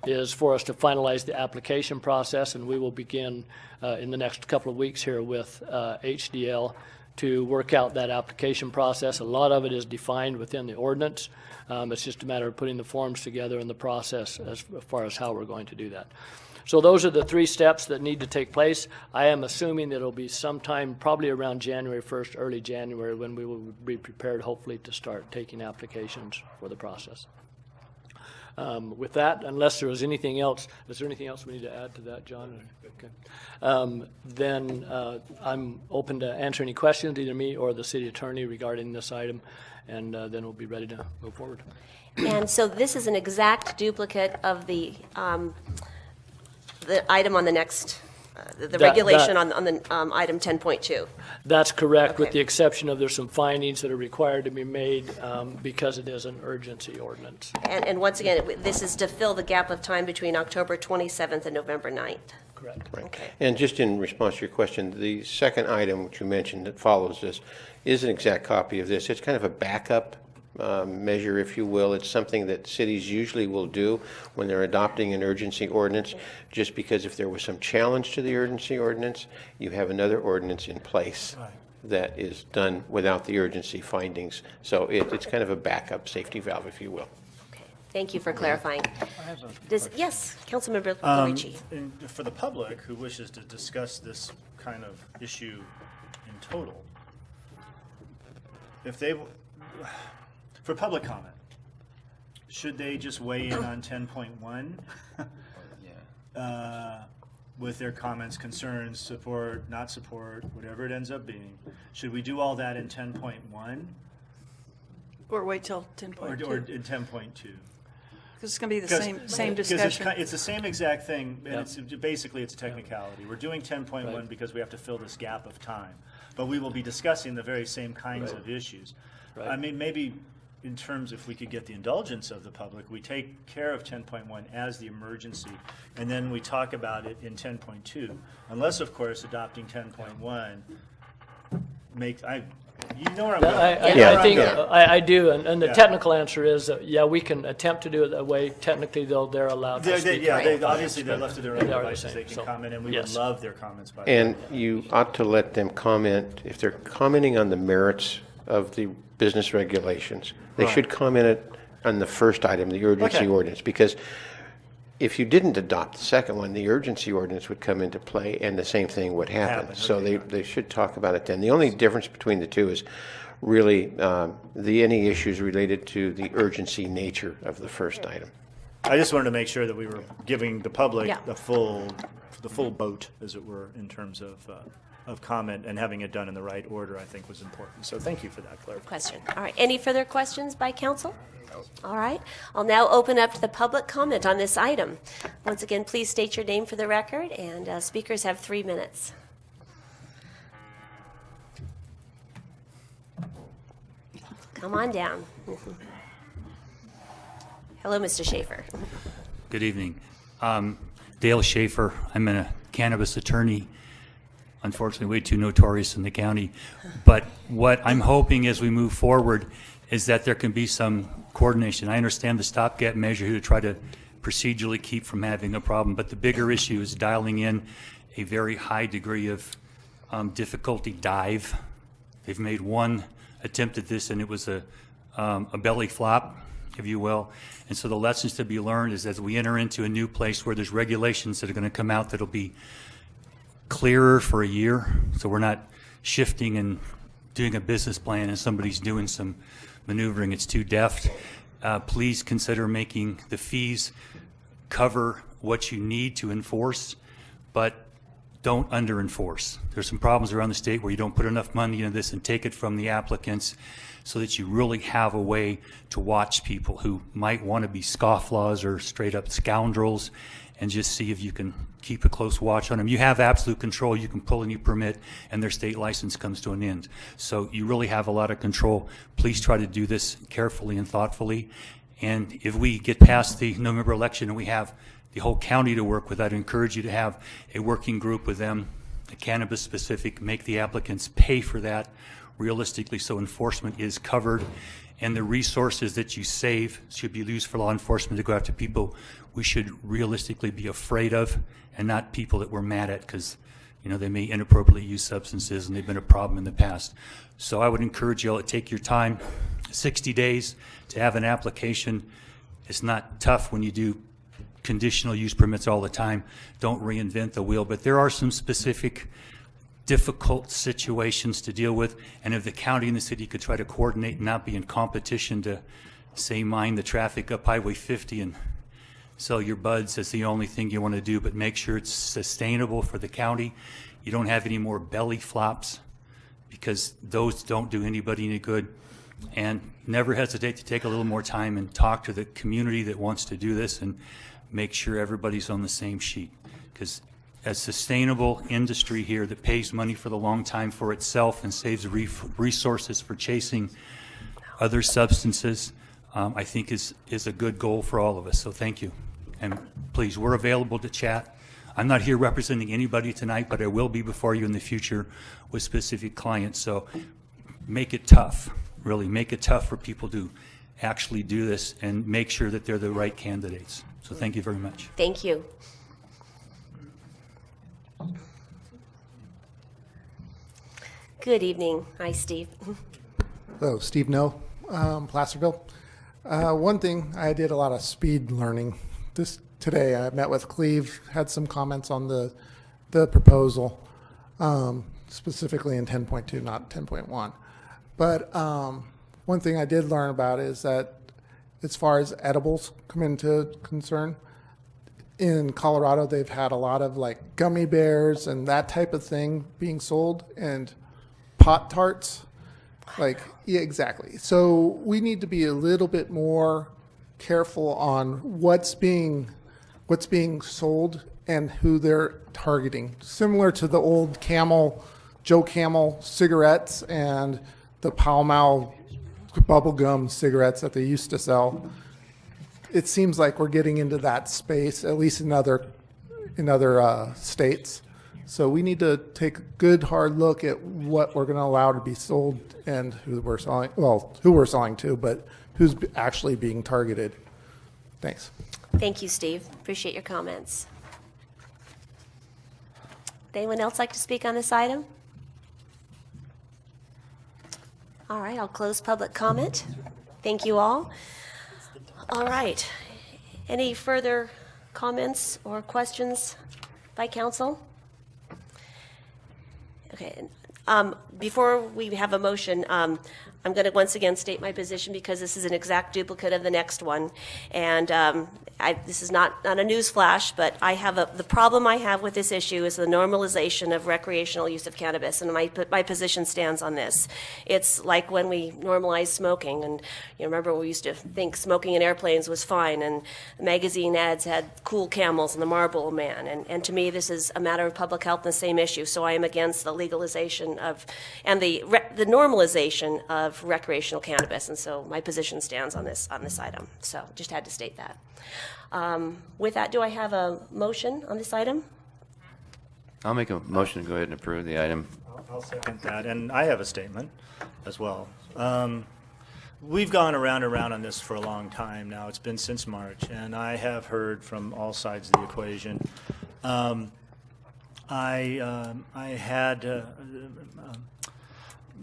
is for us to finalize the application process, and we will begin in the next couple of weeks here with HDL to work out that application process. A lot of it is defined within the ordinance. It's just a matter of putting the forms together in the process as far as how we're going to do that. So those are the 3 steps that need to take place. I am assuming that it'll be sometime probably around January 1st, early January, when we will be prepared, hopefully, to start taking applications for the process. With that, unless there was anything else, is there anything else we need to add to that, John? Okay. Then I'm open to answer any questions, either me or the city attorney, regarding this item, and then we'll be ready to move forward. And so this is an exact duplicate of the item on the next, the regulation on the item 10.2. That's correct, Okay. with the exception of there's some findings that are required to be made because it is an urgency ordinance. And once again, this is to fill the gap of time between October 27th and November 9th. Correct. Okay. And just in response to your question, the second item which you mentioned that follows this is an exact copy of this. It's kind of a backup measure, if you will. It's something that cities usually will do when they're adopting an urgency ordinance, just because if there was some challenge to the urgency ordinance, you have another ordinance in place that is done without the urgency findings. So it's kind of a backup safety valve, if you will. Okay. Thank you for clarifying. Yes, Councilmember Luigi. And for the public who wishes to discuss this kind of issue in total, if they, for public comment, should they just weigh in on 10.1? With their comments, concerns, support, not support, whatever it ends up being. Should we do all that in 10.1? Or wait till 10.2. Or in 10.2? Because it's going to be the same discussion. It's the same exact thing, and it's basically it's a technicality. We're doing 10.1 because we have to fill this gap of time, but we will be discussing the very same kinds of issues. I mean, maybe in terms, if we could get the indulgence of the public, we take care of 10.1 as the emergency, and then we talk about it in 10.2. Unless, of course, adopting 10.1 makes, you know where I'm going. I think I do, and the technical answer is, yeah, we can attempt to do it that way. Technically, though, they're allowed to speak. Obviously, they're left to their own devices. They can comment, and we would love their comments, by the way. And you ought to let them comment, if they're commenting on the merits of the business regulations, they should comment it on the first item, the urgency ordinance, because if you didn't adopt the second one, the urgency ordinance would come into play and the same thing would happen. So they should talk about it then. The only difference between the two is really any issues related to the urgency nature of the first item. I just wanted to make sure that we were giving the public the full boat, as it were, in terms of comment, and having it done in the right order, I think, was important. So thank you for that clarification. Question. All right. Any further questions by council? All right. I'll now open up to the public comment on this item. Once again, please state your name for the record, and speakers have 3 minutes. Come on down. Hello, Mr. Schaefer. Good evening. Dale Schaefer. I'm a cannabis attorney, unfortunately way too notorious in the county. But what I'm hoping as we move forward is that there can be some coordination. I understand the stopgap measure here to try to procedurally keep from having a problem, but the bigger issue is dialing in a very high degree of difficulty dive. They've made one attempt at this, and it was a belly flop, if you will. And so the lessons to be learned is as we enter into a new place where there's regulations that are going to come out that'll be clearer for a year, so we're not shifting and doing a business plan and somebody's doing some maneuvering, it's too deft. Please consider making the fees cover what you need to enforce, but don't under-enforce. There's some problems around the state where you don't put enough money into this and take it from the applicants so that you really have a way to watch people who might want to be scofflaws or straight up scoundrels, and just see if you can keep a close watch on them. You have absolute control. You can pull a new permit and their state license comes to an end. So you really have a lot of control. Please try to do this carefully and thoughtfully. And if we get past the November election and we have the whole county to work with, I'd encourage you to have a working group with them, the cannabis specific, make the applicants pay for that realistically, so enforcement is covered, and the resources that you save should be used for law enforcement to go after people we should realistically be afraid of, and not people that we're mad at because, you know, they may inappropriately use substances and they've been a problem in the past. So I would encourage you all to take your time, 60 days to have an application. It's not tough when you do conditional use permits all the time. Don't reinvent the wheel, but there are some specific difficult situations to deal with, and if the county and the city could try to coordinate and not be in competition to, say, mind the traffic up Highway 50 and sell your buds, that's the only thing you want to do, but make sure it's sustainable for the county. You don't have any more belly flops, because those don't do anybody any good. And never hesitate to take a little more time and talk to the community that wants to do this and make sure everybody's on the same sheet, because a sustainable industry here that pays money for the long time for itself and saves resources for chasing other substances, I think is a good goal for all of us. So thank you. And please, we're available to chat. I'm not here representing anybody tonight, but I will be before you in the future with specific clients. So make it tough, really make it tough for people to actually do this and make sure that they're the right candidates. So thank you very much. Thank you. Good evening. Hi, Steve. Hello, Steve No, Placerville. One thing, I did a lot of speed learning. Today I met with Cleve, had some comments on the proposal, specifically in 10.2, not 10.1. But one thing I did learn about is that as far as edibles come into concern, in Colorado they've had a lot of like gummy bears and that type of thing being sold, and pot tarts. Like, yeah, exactly. So we need to be a little bit more careful on what's being sold and who they're targeting. Similar to the old Joe Camel cigarettes and the Pall Mall bubblegum cigarettes that they used to sell. It seems like we're getting into that space, at least in other states. So we need to take a good hard look at what we're going to allow to be sold and who we're selling to, but who's actually being targeted. Thanks. Thank you, Steve. Appreciate your comments. Would anyone else like to speak on this item? All right, I'll close public comment. Thank you all. All right. Any further comments or questions by council? Okay. Before we have a motion, I'm going to once again state my position because this is an exact duplicate of the next one. And this is not a news flash, but the problem I have with this issue is the normalization of recreational use of cannabis, and my position stands on this. It's like when we normalized smoking, and you remember we used to think smoking in airplanes was fine, and magazine ads had cool camels and the Marlboro Man, and to me this is a matter of public health and the same issue, so I am against the legalization of, and the normalization of recreational cannabis, and so my position stands on this item. So just had to state that. With that, do I have a motion on this item? I'll make a motion to go ahead and approve the item. I'll second that, and I have a statement as well. We've gone around and around on this for a long time now. It's been since March, and I have heard from all sides of the equation.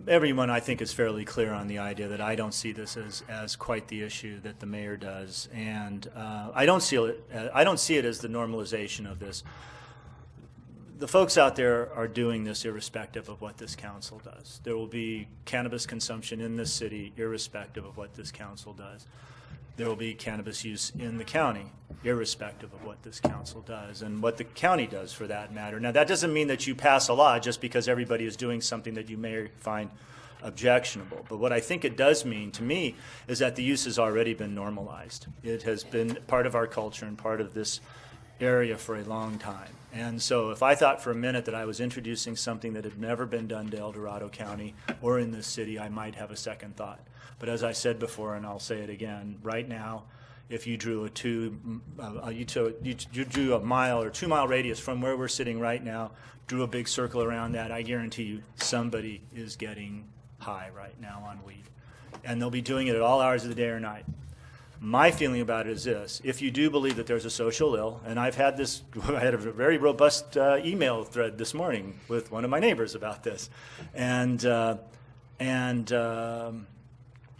Everyone, I think, is fairly clear on the idea that I don't see this as quite the issue that the mayor does, and I don't see it as the normalization of this. The folks out there are doing this irrespective of what this council does. There will be cannabis consumption in this city irrespective of what this council does. There will be cannabis use in the county irrespective of what this council does and what the county does for that matter. Now, that doesn't mean that you pass a law just because everybody is doing something that you may find objectionable. But what I think it does mean to me is that the use has already been normalized. It has been part of our culture and part of this area for a long time. And so if I thought for a minute that I was introducing something that had never been done to El Dorado County or in this city, I might have a second thought. But as I said before, and I'll say it again, right now, if you drew you drew a mile or 2 mile radius from where we're sitting right now, drew a big circle around that, I guarantee you somebody is getting high right now on weed. And they'll be doing it at all hours of the day or night. My feeling about it is this: if you do believe that there's a social ill, and I had a very robust email thread this morning with one of my neighbors about this, and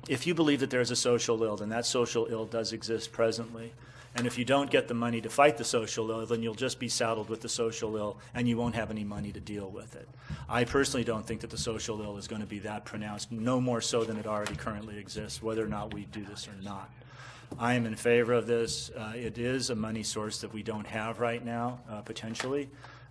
if you believe that there's a social ill, then that social ill does exist presently. And if you don't get the money to fight the social ill, then you'll just be saddled with the social ill, and you won't have any money to deal with it. I personally don't think that the social ill is going to be that pronounced, no more so than it already currently exists, whether or not we do this or not. I am in favor of this. It is a money source that we don't have right now, potentially.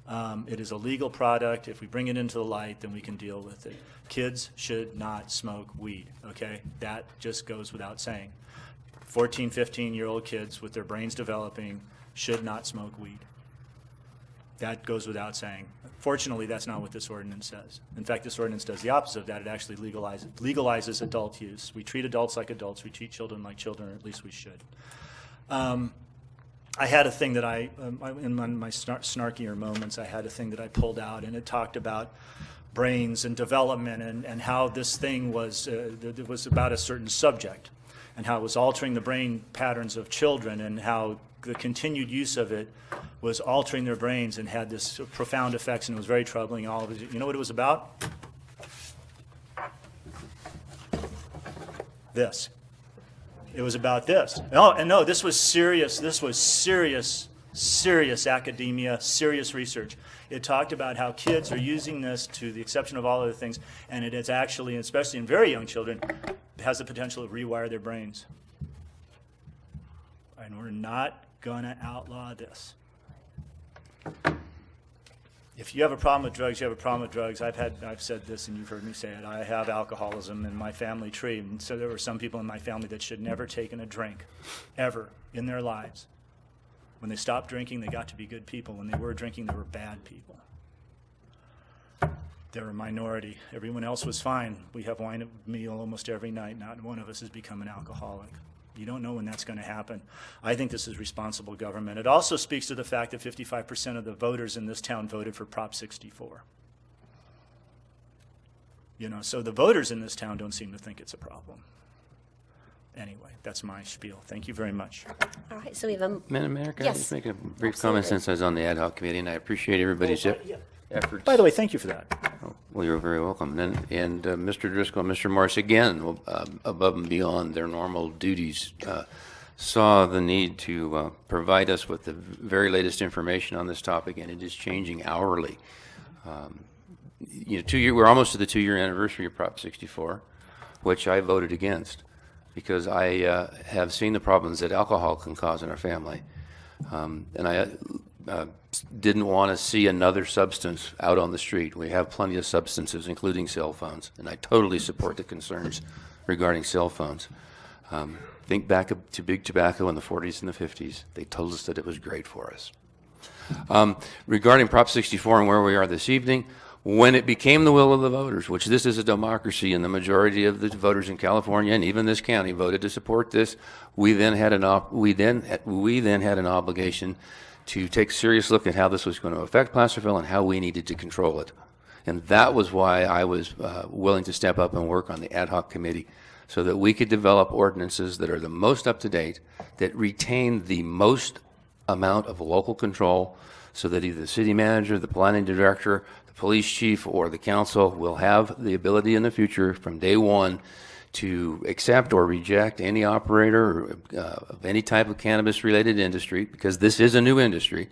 It is a legal product. If we bring it into the light, then we can deal with it. Kids should not smoke weed, okay? That just goes without saying. 14, 15-year-old kids with their brains developing should not smoke weed. That goes without saying. Fortunately, that's not what this ordinance says. In fact, this ordinance does the opposite of that. It actually legalizes adult use. We treat adults like adults. We treat children like children, or at least we should. I had a thing that in my snarkier moments, I had a thing that I pulled out, and it talked about brains and development and how this thing was, it was about a certain subject, and how it was altering the brain patterns of children, and how the continued use of it was altering their brains and had this profound effects, and it was very troubling. All of it. You know what it was about? This. It was about this. No, this was serious. This was serious academia, serious research. It talked about how kids are using this, to the exception of all other things, and it is actually, especially in very young children, has the potential to rewire their brains. And we're not going to outlaw this. If you have a problem with drugs, you have a problem with drugs. I've said this, and you've heard me say it. I have alcoholism in my family tree, and so there were some people in my family that should never taken a drink, ever, in their lives. When they stopped drinking, they got to be good people. When they were drinking, they were bad people. They were a minority. Everyone else was fine. We have wine at meal almost every night. Not one of us has become an alcoholic. You don't know when that's going to happen. I think this is responsible government. It also speaks to the fact that 55% of the voters in this town voted for Prop 64. You know, so the voters in this town don't seem to think it's a problem. Anyway, that's my spiel. Thank you very much. All right, so we have a... Madam Mayor, can I Yes. just make a brief comment since I was on the ad hoc committee, and I appreciate everybody's efforts. By the way, thank you for that. Oh, well, you're very welcome. And Mr. Driscoll and Mr. Morris, again, above and beyond their normal duties, saw the need to provide us with the very latest information on this topic, and it is changing hourly. You know, we're almost to the 2-year anniversary of Prop 64, which I voted against because I have seen the problems that alcohol can cause in our family. And I didn't want to see another substance out on the street. We have plenty of substances, including cell phones, and I totally support the concerns regarding cell phones. Think back to big tobacco in the 40s and the 50s. They told us that it was great for us. Regarding Prop 64 and where we are this evening, when it became the will of the voters, which this is a democracy, and the majority of the voters in California and even this county voted to support this, we then had an obligation to take a serious look at how this was going to affect Placerville and how we needed to control it. And that was why I was willing to step up and work on the ad hoc committee so that we could develop ordinances that are the most up-to-date, that retain the most amount of local control, so that either the city manager, the planning director, the police chief, or the council will have the ability in the future from day one to accept or reject any operator of any type of cannabis-related industry, because this is a new industry.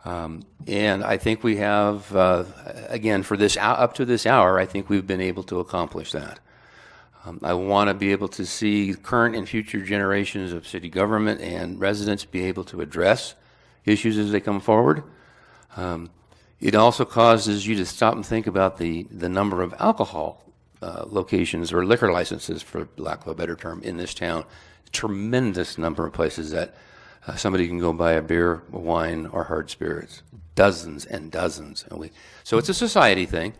And I think we have, again, for this up to this hour, I think we've been able to accomplish that. I want to be able to see current and future generations of city government and residents be able to address issues as they come forward. It also causes you to stop and think about the number of alcohol locations or liquor licenses, for lack of a better term, in this town. Tremendous number of places that somebody can go buy a beer, wine, or hard spirits. Dozens and dozens. So it's a society thing.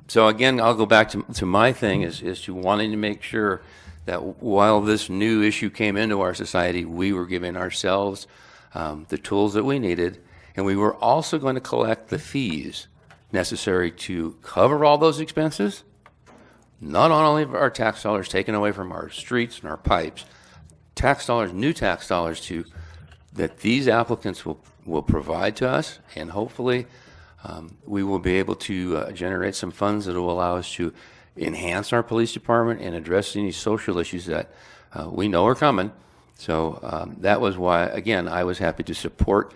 So again, I'll go back to my thing is to wanting to make sure that while this new issue came into our society, we were giving ourselves the tools that we needed, and we were also going to collect the fees necessary to cover all those expenses, not only our tax dollars taken away from our streets and our pipes, tax dollars, new tax dollars that these applicants will provide to us, and hopefully we will be able to generate some funds that will allow us to enhance our police department and address any social issues that we know are coming. So that was why, again, I was happy to support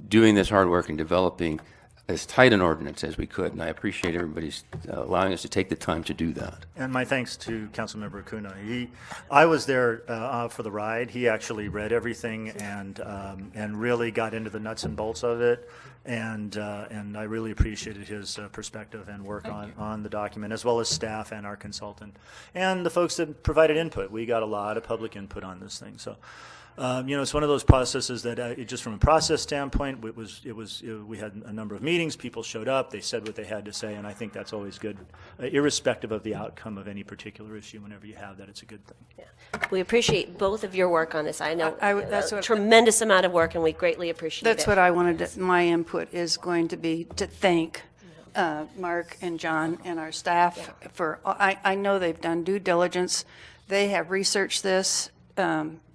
doing this hard work and developing as tight an ordinance as we could, and I appreciate everybody's allowing us to take the time to do that. And my thanks to Councilmember Acuna. I was there for the ride. He actually read everything and really got into the nuts and bolts of it, and I really appreciated his perspective and work on the document, as well as staff and our consultant and the folks that provided input. We got a lot of public input on this thing, so. It's one of those processes that just from a process standpoint, we had a number of meetings, people showed up, they said what they had to say, and I think that's always good, irrespective of the outcome of any particular issue. Whenever you have that, it's a good thing. Yeah. We appreciate both of your work on this. I know that's a what- tremendous amount of work, and we greatly appreciate it. That's what I wanted, my input is going to be to thank Mark and John and our staff for, I know they've done due diligence. They have researched this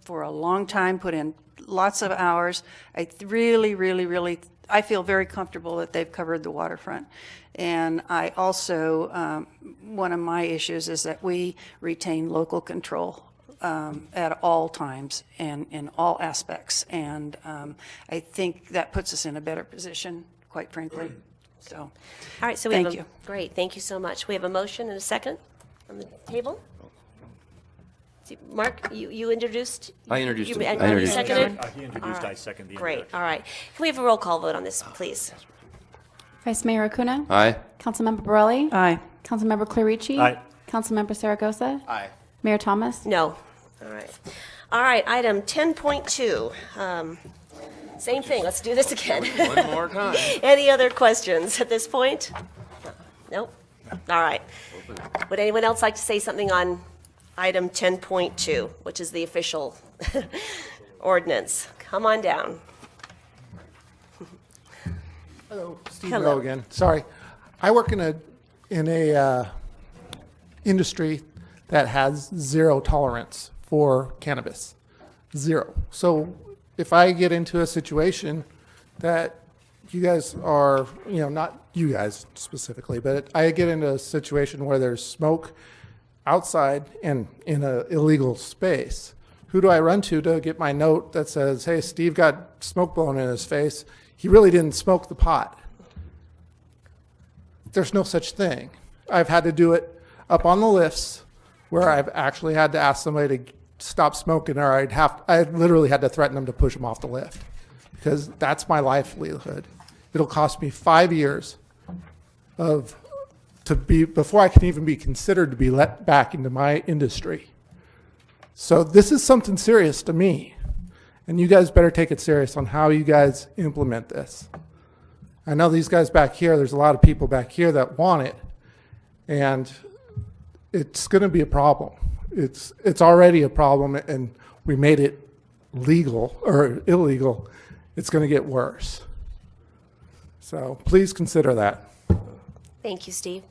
for a long time, put in lots of hours. I really, I feel very comfortable that they've covered the waterfront. And I also, one of my issues is that we retain local control at all times and in all aspects. And I think that puts us in a better position, quite frankly. So, all right, so we thank have you. Great, thank you so much. We have a motion and a second on the table. Mark, you introduced? I introduced him. And I you introduced him. seconded? He introduced, I second the Great, introduction. all right. Can we have a roll call vote on this, please? Vice Mayor Acuna? Aye. Councilmember Borelli? Aye. Councilmember Clarici? Aye. Councilmember Zaragoza? Aye. Mayor Thomas? No. All right. All right, item 10.2. Same thing, let's do this again. One more time. Any other questions at this point? Nope. All right. Would anyone else like to say something on item 10.2, which is the official ordinance? Come on down. Hello, Steve Hello. Rowe again. Sorry. I work in a industry that has zero tolerance for cannabis. Zero. So if I get into a situation that you guys are, not you guys specifically, but I get into a situation where there's smoke outside and in an illegal space, who do I run to get my note that says, hey, Steve got smoke blown in his face. He really didn't smoke the pot. There's no such thing. I've had to do it up on the lifts where I've actually had to ask somebody to stop smoking, or I literally had to threaten them to push them off the lift, because that's my livelihood. It'll cost me 5 years before I can even be considered to be let back into my industry. So this is something serious to me, and you guys better take it serious on how you guys implement this. I know these guys back here, there's a lot of people back here that want it, and it's going to be a problem. It's already a problem, and we made it legal or illegal. It's going to get worse. So please consider that. Thank you, Steve.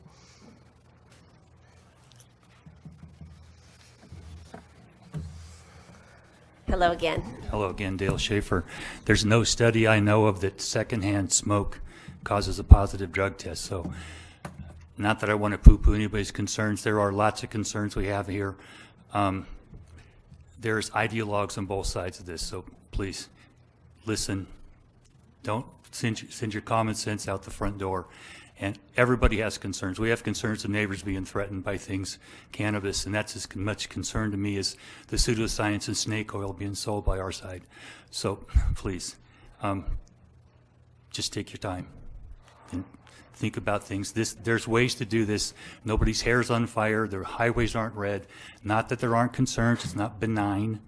Hello again. Hello again, Dale Schaefer. There's no study I know of that secondhand smoke causes a positive drug test. So not that I want to poo-poo anybody's concerns. There are lots of concerns we have here. There's ideologues on both sides of this, so please listen. Don't send your common sense out the front door. And everybody has concerns. We have concerns of neighbors being threatened by things, cannabis, and that's as much concern to me as the pseudoscience and snake oil being sold by our side. So please, just take your time and think about things. There's ways to do this. Nobody's hair's on fire. Their highways aren't red. Not that there aren't concerns. It's not benign.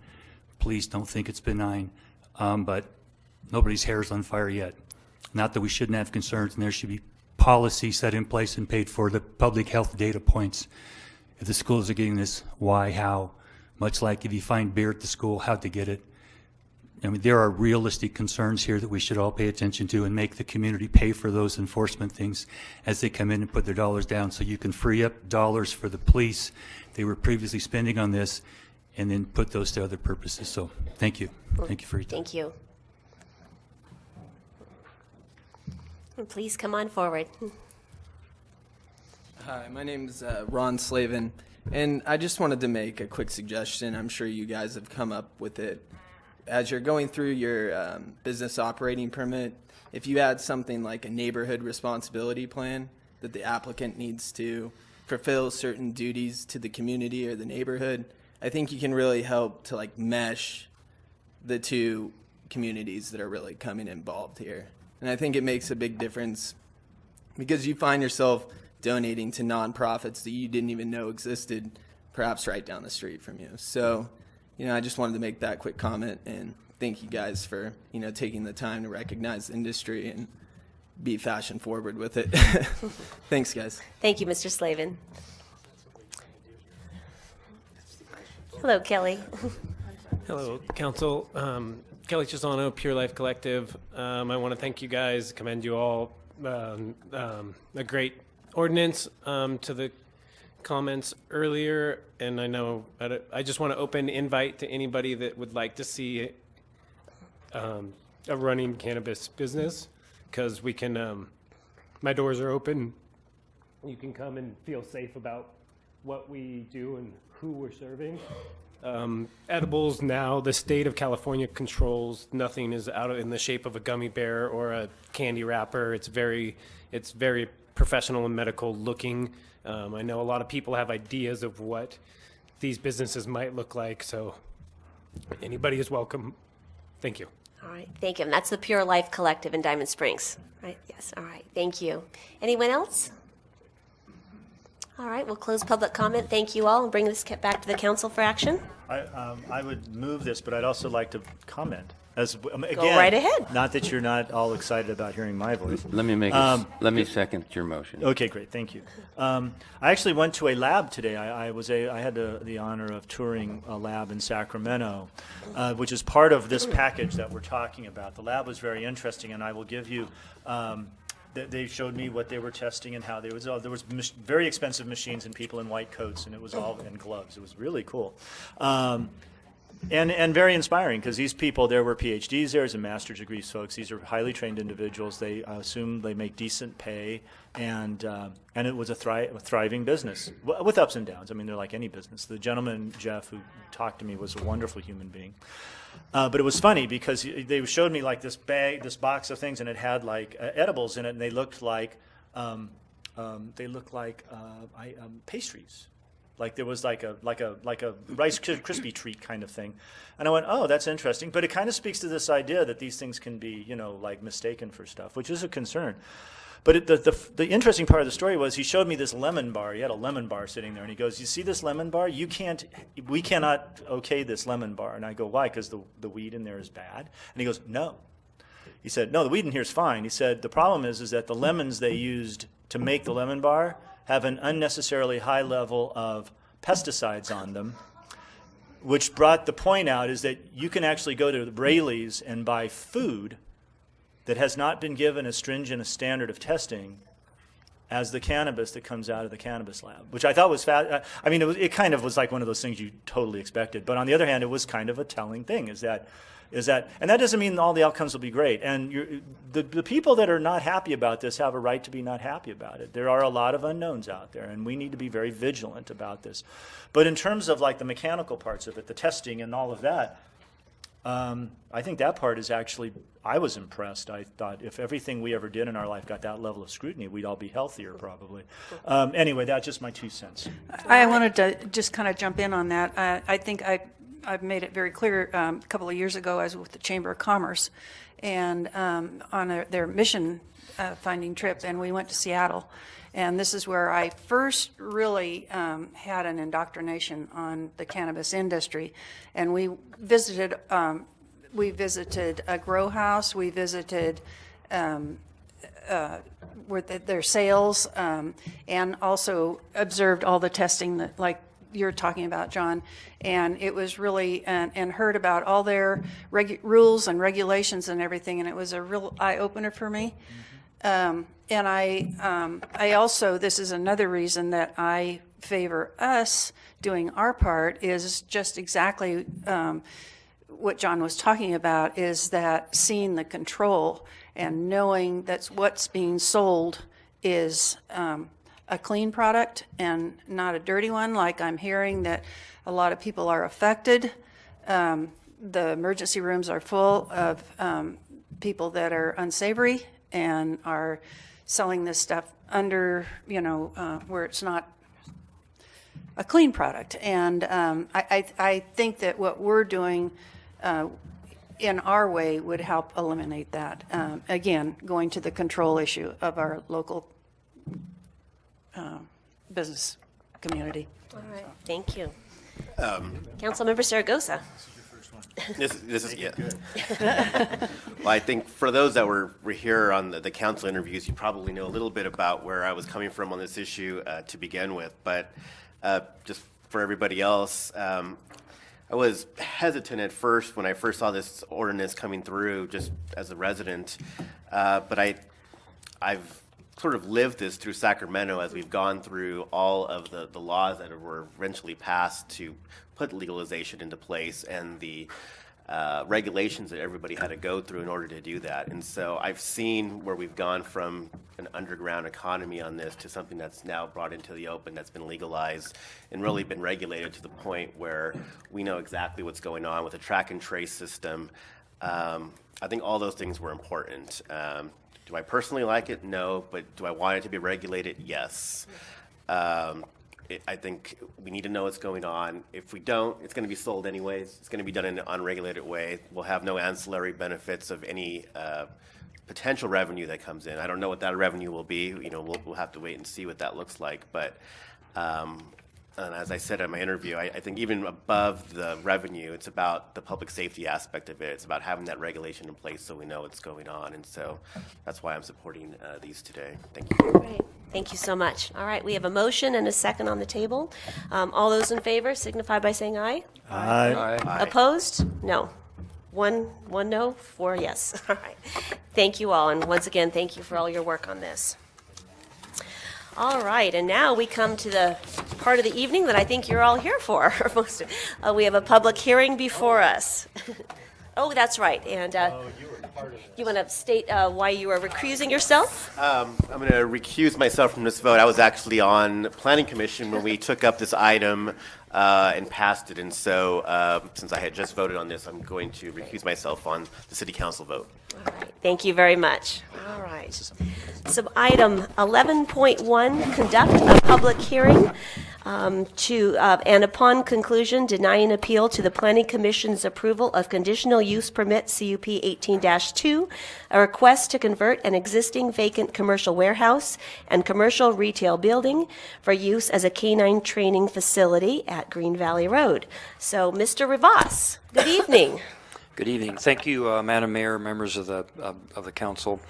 Please don't think it's benign. But nobody's hair's on fire yet. Not that we shouldn't have concerns, and there should be policy set in place and paid for, the public health data points. If the schools are getting this, why, how? Much like if you find beer at the school, how to get it. I mean, there are realistic concerns here that we should all pay attention to and make the community pay for those enforcement things as they come in and put their dollars down, so you can free up dollars for the police they were previously spending on this and then put those to other purposes. So thank you. Thank you for your time. Thank you. Please come on forward. Hi, my name is Ron Slavin, and I just wanted to make a quick suggestion. I'm sure you guys have come up with it. As you're going through your business operating permit, if you add something like a neighborhood responsibility plan that the applicant needs to fulfill certain duties to the community or the neighborhood, I think you can really help to like mesh the two communities that are really coming involved here. And I think it makes a big difference because you find yourself donating to nonprofits that you didn't even know existed, perhaps right down the street from you. So, I just wanted to make that quick comment and thank you guys for, taking the time to recognize the industry and be fashion forward with it. Thanks, guys. Thank you, Mr. Slavin. Hello, Kelly. Hello, Council. Kelly Chisano, Pure Life Collective. I want to thank you guys, commend you all. A great ordinance to the comments earlier, and I just want to open invite to anybody that would like to see a running cannabis business, because we can, my doors are open. You can come and feel safe about what we do and who we're serving. Edibles now, the state of California controls. Nothing is out in the shape of a gummy bear or a candy wrapper. It's very professional and medical looking. I know a lot of people have ideas of what these businesses might look like, so anybody is welcome. Thank you. All right, thank you. And that's the Pure Life Collective in Diamond Springs, right? Yes, all right, thank you. Anyone else? All right, we'll close public comment. Thank you all and bring this back to the council for action. I would move this, but I'd also like to comment. Again, Go right ahead. Not that you're not all excited about hearing my voice. Let me second your motion. Okay, great, thank you. I actually went to a lab today. I had the honor of touring a lab in Sacramento, which is part of this package that we're talking about. The lab was very interesting, and I will give you. They showed me what they were testing and how there was very expensive machines and people in white coats, and it was all in gloves. It was really cool. And very inspiring, because these people, there were PhDs there, and master's degrees folks. These are highly trained individuals. They assume they make decent pay, and it was a thriving business with ups and downs. I mean, they're like any business. The gentleman, Jeff, who talked to me, was a wonderful human being. But it was funny because they showed me like this box of things, and it had like edibles in it, and they looked like pastries. Like there was like a Rice Krispie treat kind of thing, and I went, oh, that's interesting. But it kind of speaks to this idea that these things can be, like mistaken for stuff, which is a concern. But the interesting part of the story was he showed me this lemon bar. He had a lemon bar sitting there, and he goes, "You see this lemon bar? We cannot okay this lemon bar." And I go, "Why? Because the weed in there is bad?" And he goes, "No." He said, "No, the weed in here is fine." He said, "The problem is that the lemons they used to make the lemon bar have an unnecessarily high level of pesticides on them," which brought the point out is that you can actually go to Rayleigh's and buy food that has not been given as stringent a standard of testing as the cannabis that comes out of the cannabis lab, which I thought was I mean, it kind of was like one of those things you totally expected. But on the other hand, it was kind of a telling thing, is that, and that doesn't mean all the outcomes will be great. And the people that are not happy about this have a right to be not happy about it. There are a lot of unknowns out there, and we need to be very vigilant about this. But in terms of like the mechanical parts of it, the testing and all of that, I think that part is actually, I was impressed. I thought if everything we ever did in our life got that level of scrutiny, we'd all be healthier probably. Anyway, that's just my 2 cents. I wanted to just kind of jump in on that. I think I've made it very clear a couple of years ago I was with the Chamber of Commerce and on their mission finding trip, and we went to Seattle. And this is where I first really had an indoctrination on the cannabis industry. And we visited a grow house. We visited their sales, and also observed all the testing that, like you're talking about, John, and it was really, and heard about all their rules and regulations and everything, and it was a real eye-opener for me. And I also, this is another reason that I favor us doing our part, is just exactly what John was talking about, is that seeing the control and knowing that what's being sold is a clean product and not a dirty one, like I'm hearing that a lot of people are affected. The emergency rooms are full of people that are unsavory and are selling this stuff under, where it's not a clean product. And I think that what we're doing in our way would help eliminate that. Again, going to the control issue of our local business community. All right, thank you. Councilmember Saragosa. This is yeah. Well, I think for those that were here on the council interviews, you probably know a little bit about where I was coming from on this issue to begin with. But just for everybody else, I was hesitant at first when I first saw this ordinance coming through, just as a resident. But I've sort of lived this through Sacramento as we've gone through all of the laws that were eventually passed to put legalization into place, and the regulations that everybody had to go through in order to do that. And so I've seen where we've gone from an underground economy on this to something that's now brought into the open, that's been legalized and really been regulated to the point where we know exactly what's going on with a track and trace system. I think all those things were important. Do I personally like it? No. But do I want it to be regulated? Yes. I think we need to know what's going on. If we don't, it's going to be sold anyways. It's going to be done in an unregulated way. We'll have no ancillary benefits of any potential revenue that comes in. I don't know what that revenue will be. We'll have to wait and see what that looks like. But and as I said in my interview, I think even above the revenue, it's about the public safety aspect of it. It's about having that regulation in place so we know what's going on. And so that's why I'm supporting these today. Thank you. Great. Thank you so much. All right, we have a motion and a second on the table. All those in favor signify by saying aye. Aye. Opposed? No. One no, 4 yes. All right. Thank you all. And once again, thank you for all your work on this. All right, and now we come to the part of the evening that I think you're all here for. We have a public hearing before us. Oh, that's right. And you want to state why you are recusing yourself? I'm going to recuse myself from this vote. I was actually on the Planning Commission when we took up this item and passed it. And so since I had just voted on this, I'm going to recuse myself on the City Council vote. All right. Thank you very much. All right. So item 11.1, conduct a public hearing and upon conclusion, denying appeal to the Planning Commission's approval of conditional use permit CUP 18-2, a request to convert an existing vacant commercial warehouse and commercial retail building for use as a canine training facility at Green Valley Road. So, Mr. Rivas, good evening. Good evening. Thank you, Madam Mayor, members of the council.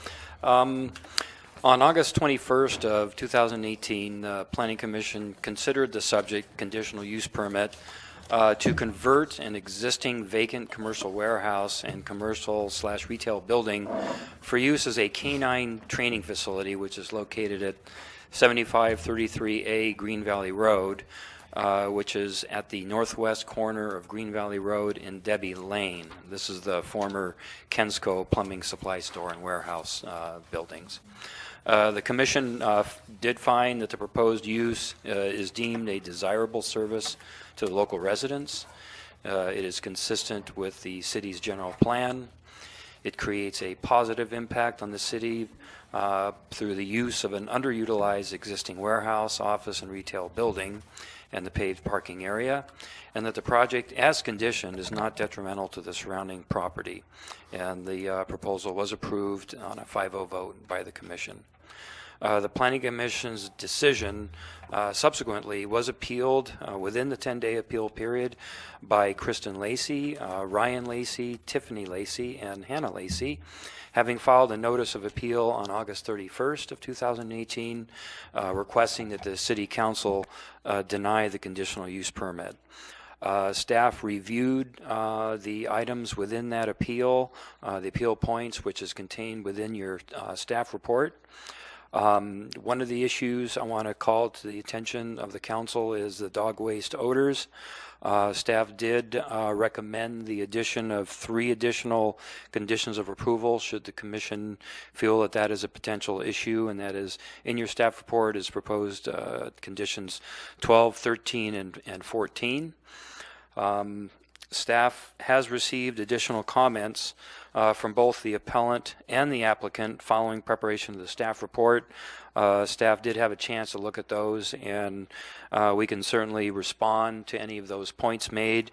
On August 21st of 2018, the Planning Commission considered the subject conditional use permit to convert an existing vacant commercial warehouse and commercial/retail building for use as a canine training facility, which is located at 7533A Green Valley Road, which is at the northwest corner of Green Valley Road and Debbie Lane. This is the former Kensco Plumbing Supply Store and Warehouse buildings. The Commission did find that the proposed use is deemed a desirable service to the local residents. It is consistent with the city's general plan. It creates a positive impact on the city through the use of an underutilized existing warehouse, office, and retail building and the paved parking area, and that the project, as conditioned, is not detrimental to the surrounding property. And the proposal was approved on a 5-0 vote by the Commission. The Planning Commission's decision subsequently was appealed within the 10-day appeal period by Kristen Lacey, Ryan Lacey, Tiffany Lacey, and Hannah Lacey, having filed a notice of appeal on August 31st of 2018, requesting that the City Council deny the conditional use permit. Staff reviewed the items within that appeal, the appeal points, which is contained within your staff report. One of the issues I want to call to the attention of the council is the dog waste odors. Staff did recommend the addition of 3 additional conditions of approval should the commission feel that that is a potential issue, and that is in your staff report is proposed conditions 12, 13, and 14. Staff has received additional comments from both the appellant and the applicant following preparation of the staff report. Staff did have a chance to look at those, and we can certainly respond to any of those points made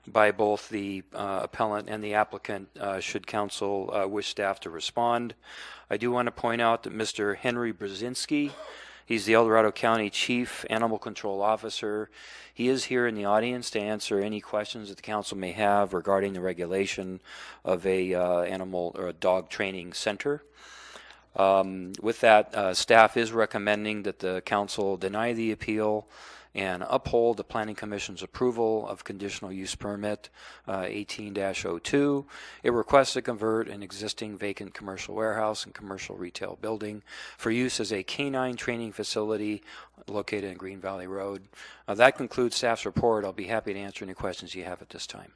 by both the appellant and the applicant should council wish staff to respond. I do want to point out that Mr. Henry Brzezinski, he's the El Dorado County Chief Animal Control Officer. He is here in the audience to answer any questions that the council may have regarding the regulation of a animal or a dog training center. With that, staff is recommending that the council deny the appeal and uphold the Planning Commission's approval of conditional use permit 18-02. It requests to convert an existing vacant commercial warehouse and commercial retail building for use as a canine training facility located in Green Valley Road. That concludes staff's report. I'll be happy to answer any questions you have at this time.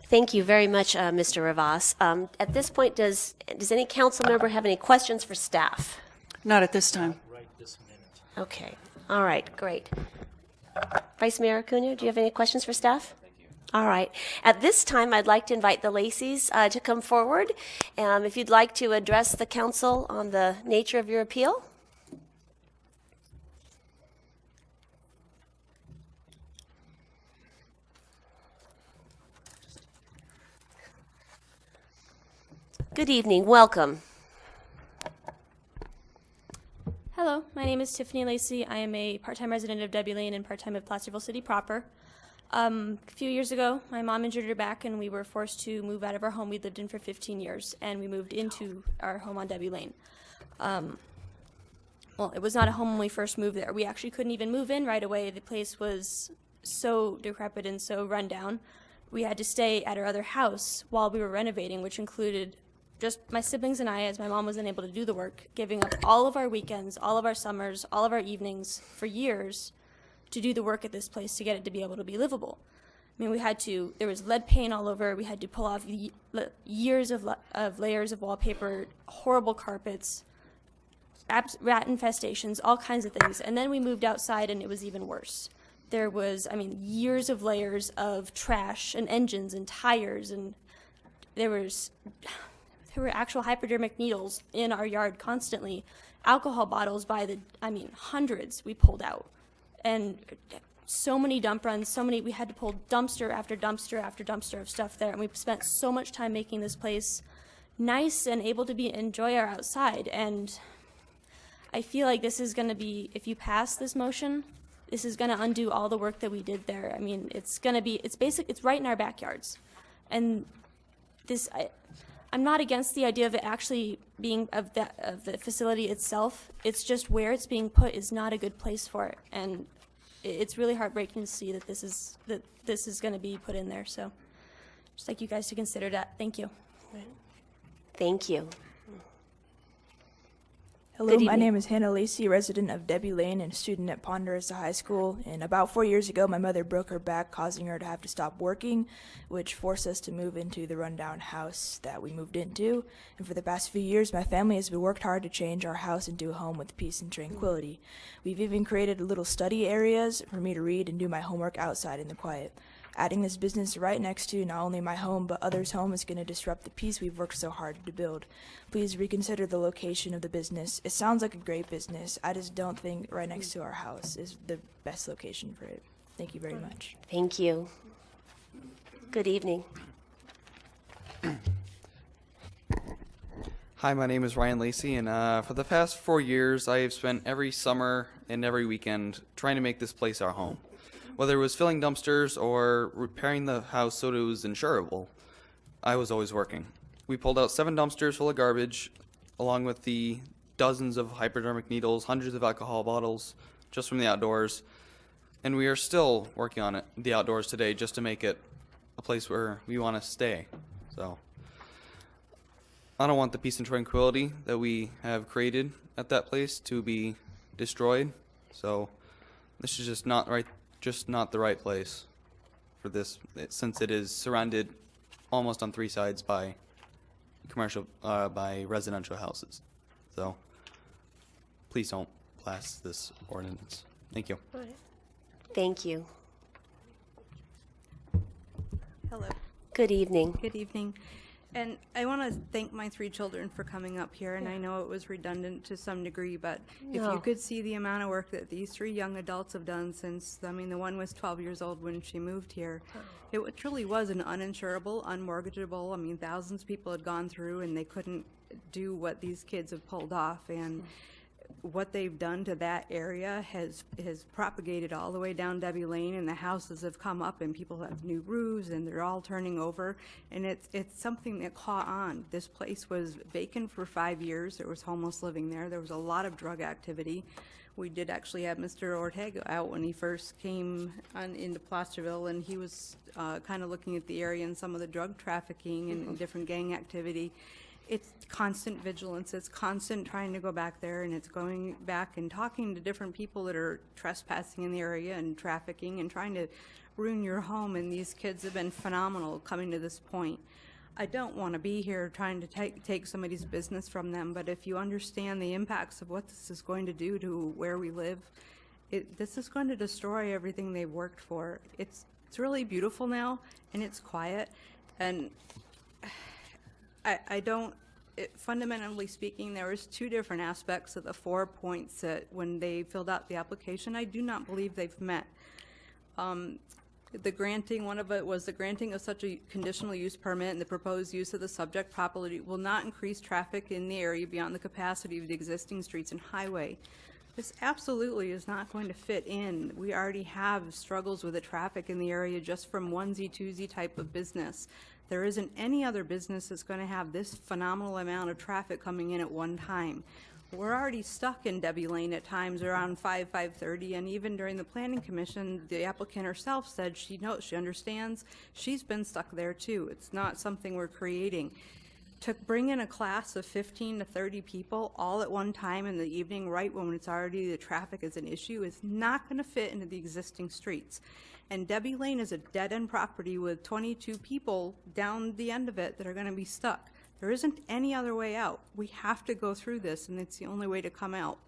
Thank you very much, Mr. Rivas. At this point, does any council member have any questions for staff? Not at this time. Okay. All right, great. Vice Mayor Acuna, do you have any questions for staff? Thank you. All right. At this time, I'd like to invite the Laceys to come forward. If you'd like to address the council on the nature of your appeal. Good evening. Welcome. Hello, my name is Tiffany Lacey. I am a part-time resident of Debbie Lane and part-time of Placerville City proper. A few years ago, my mom injured her back and we were forced to move out of our home we'd lived in for 15 years, and we moved into our home on Debbie Lane. Well, it was not a home when we first moved there. We actually couldn't even move in right away. The place was so decrepit and so run down. We had to stay at our other house while we were renovating, which included just my siblings and I, as my mom wasn't able to do the work, giving up all of our weekends, all of our summers, all of our evenings for years to do the work at this place to get it to be able to be livable. I mean, there was lead paint all over. We had to pull off years of layers of wallpaper, horrible carpets, rat infestations, all kinds of things. And then we moved outside and it was even worse. There was, years of layers of trash and engines and tires, and there were actual hypodermic needles in our yard constantly. Alcohol bottles by the, hundreds we pulled out. And so many dump runs, we had to pull dumpster after dumpster after dumpster of stuff there. And we spent so much time making this place nice and able to enjoy our outside. And I feel like this is going to be, if you pass this motion, this is going to undo all the work that we did there. It's going to be, it's right in our backyards. And I'm not against the idea of it actually being of the facility itself. It's just where it's being put is not a good place for it, and it's really heartbreaking to see that this is going to be put in there. So, just like you guys to consider that. Thank you. Thank you. Hello, my name is Hannah Lacey, resident of Debbie Lane and student at Ponderosa High School. And about 4 years ago, my mother broke her back, causing her to have to stop working, which forced us to move into the rundown house that we moved into. And for the past few years, my family has worked hard to change our house into a home with peace and tranquility. We've even created little study areas for me to read and do my homework outside in the quiet. Adding this business right next to not only my home, but others' home is going to disrupt the peace we've worked so hard to build. Please reconsider the location of the business. It sounds like a great business. I just don't think right next to our house is the best location for it. Thank you very much. Thank you. Good evening. Hi, my name is Ryan Lacey, and for the past 4 years, I have spent every summer and every weekend trying to make this place our home. Whether it was filling dumpsters or repairing the house so it was insurable, I was always working. We pulled out 7 dumpsters full of garbage, along with the dozens of hypodermic needles, hundreds of alcohol bottles, just from the outdoors. And we are still working on it, the outdoors today, just to make it a place where we want to stay. So I don't want the peace and tranquility that we have created at that place to be destroyed. So this is just not the right place for this, since it is surrounded almost on 3 sides by by residential houses. So please don't pass this ordinance. Thank you. Thank you. Hello. Good evening. Good evening. And I want to thank my 3 children for coming up here, and I know it was redundant to some degree, but if No. you could see the amount of work that these 3 young adults have done since, I mean, the one was 12 years old when she moved here. It truly was an uninsurable, unmortgageable, I mean, thousands of people had gone through and they couldn't do what these kids have pulled off, and what they've done to that area has propagated all the way down Debbie Lane, and the houses have come up and people have new roofs and they're all turning over, and it's something that caught on. This place was vacant for 5 years. There was homeless living there. There was a lot of drug activity. We did actually have Mr. Ortega out when he first came into Placerville, and he was kind of looking at the area and some of the drug trafficking and different gang activity. It's constant vigilance. It's constant trying to go back there, and it's going back and talking to different people that are trespassing in the area and trafficking and trying to ruin your home. And these kids have been phenomenal coming to this point. I don't want to be here trying to take somebody's business from them, but if you understand the impacts of what this is going to do to where we live, this is going to destroy everything they've worked for. It's really beautiful now, and it's quiet, and I don't, fundamentally speaking, there was 2 different aspects of the 4 points that when they filled out the application, I do not believe they've met. The granting, one of it was the granting of such a conditional use permit and the proposed use of the subject property will not increase traffic in the area beyond the capacity of the existing streets and highway. This absolutely is not going to fit in. We already have struggles with the traffic in the area just from onesie-twosie type of business. There isn't any other business that's going to have this phenomenal amount of traffic coming in at one time. We're already stuck in Debbie Lane at times around 5:30, and even during the Planning Commission, the applicant herself said she knows, she understands. She's been stuck there too. It's not something we're creating. To bring in a class of 15 to 30 people all at one time in the evening, right when it's already the traffic is an issue, is not going to fit into the existing streets. And Debbie Lane is a dead-end property with 22 people down the end of it that are going to be stuck. There isn't any other way out. We have to go through this, and it's the only way to come out.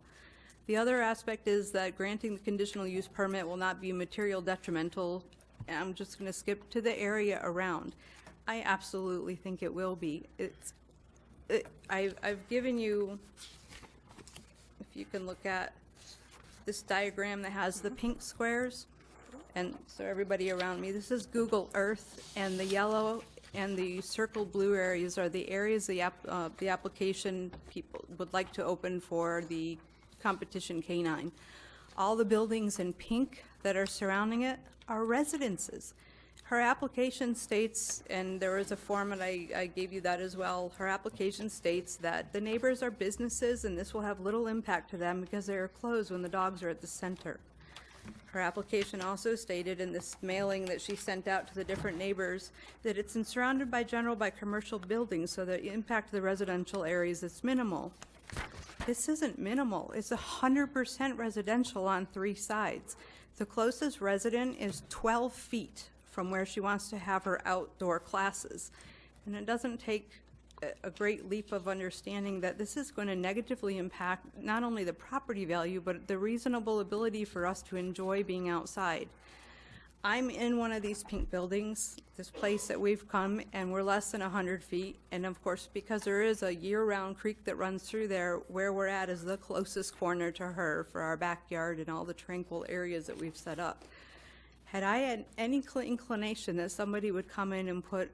The other aspect is that granting the conditional use permit will not be material detrimental. And I'm just going to skip to the area around. I absolutely think it will be. I've given you, if you can look at this diagram that has the pink squares, and so everybody around me, this is Google Earth, and the yellow and the circled blue areas are the areas the application people would like to open for the competition K-9. All the buildings in pink that are surrounding it are residences. Her application states, and there is a form, and I gave you that as well, her application states that the neighbors are businesses and this will have little impact to them because they are closed when the dogs are at the center. Her application also stated in this mailing that she sent out to the different neighbors that it's surrounded by commercial buildings, so the impact to the residential areas is minimal. This isn't minimal. It's 100% residential on 3 sides. The closest resident is 12 feet from where she wants to have her outdoor classes. And it doesn't take a great leap of understanding that this is going to negatively impact not only the property value, but the reasonable ability for us to enjoy being outside. I'm in one of these pink buildings, this place that we've come, and we're less than 100 feet. And of course, because there is a year-round creek that runs through there, where we're at is the closest corner to her for our backyard and all the tranquil areas that we've set up. Had I had any inclination that somebody would come in and put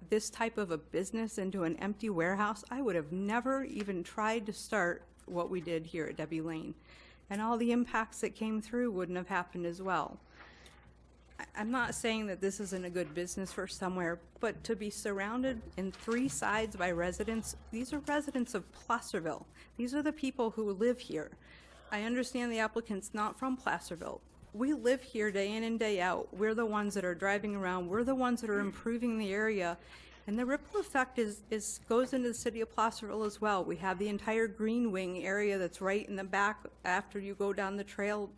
this type of a business into an empty warehouse, I would have never even tried to start what we did here at Debbie Lane. And all the impacts that came through wouldn't have happened as well. I'm not saying that this isn't a good business for somewhere, but to be surrounded in 3 sides by residents, these are residents of Placerville. These are the people who live here. I understand the applicant's not from Placerville. We live here day in and day out. We're the ones that are driving around. We're the ones that are improving the area. And the ripple effect goes into the city of Placerville as well. We have the entire Green Wing area that's right in the back after you go down the trail.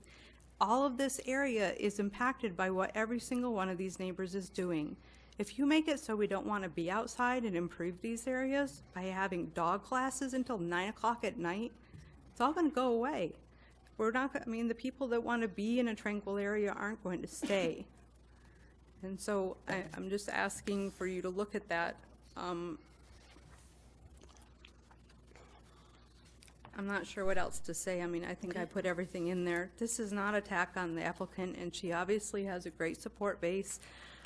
All of this area is impacted by what every single one of these neighbors is doing. If you make it so we don't want to be outside and improve these areas by having dog classes until 9 o'clock at night, it's all going to go away. We're not, I mean, the people that want to be in a tranquil area aren't going to stay. And so I'm just asking for you to look at that. I'm not sure what else to say. I mean, I think I put everything in there. This is not an attack on the applicant, and she obviously has a great support base.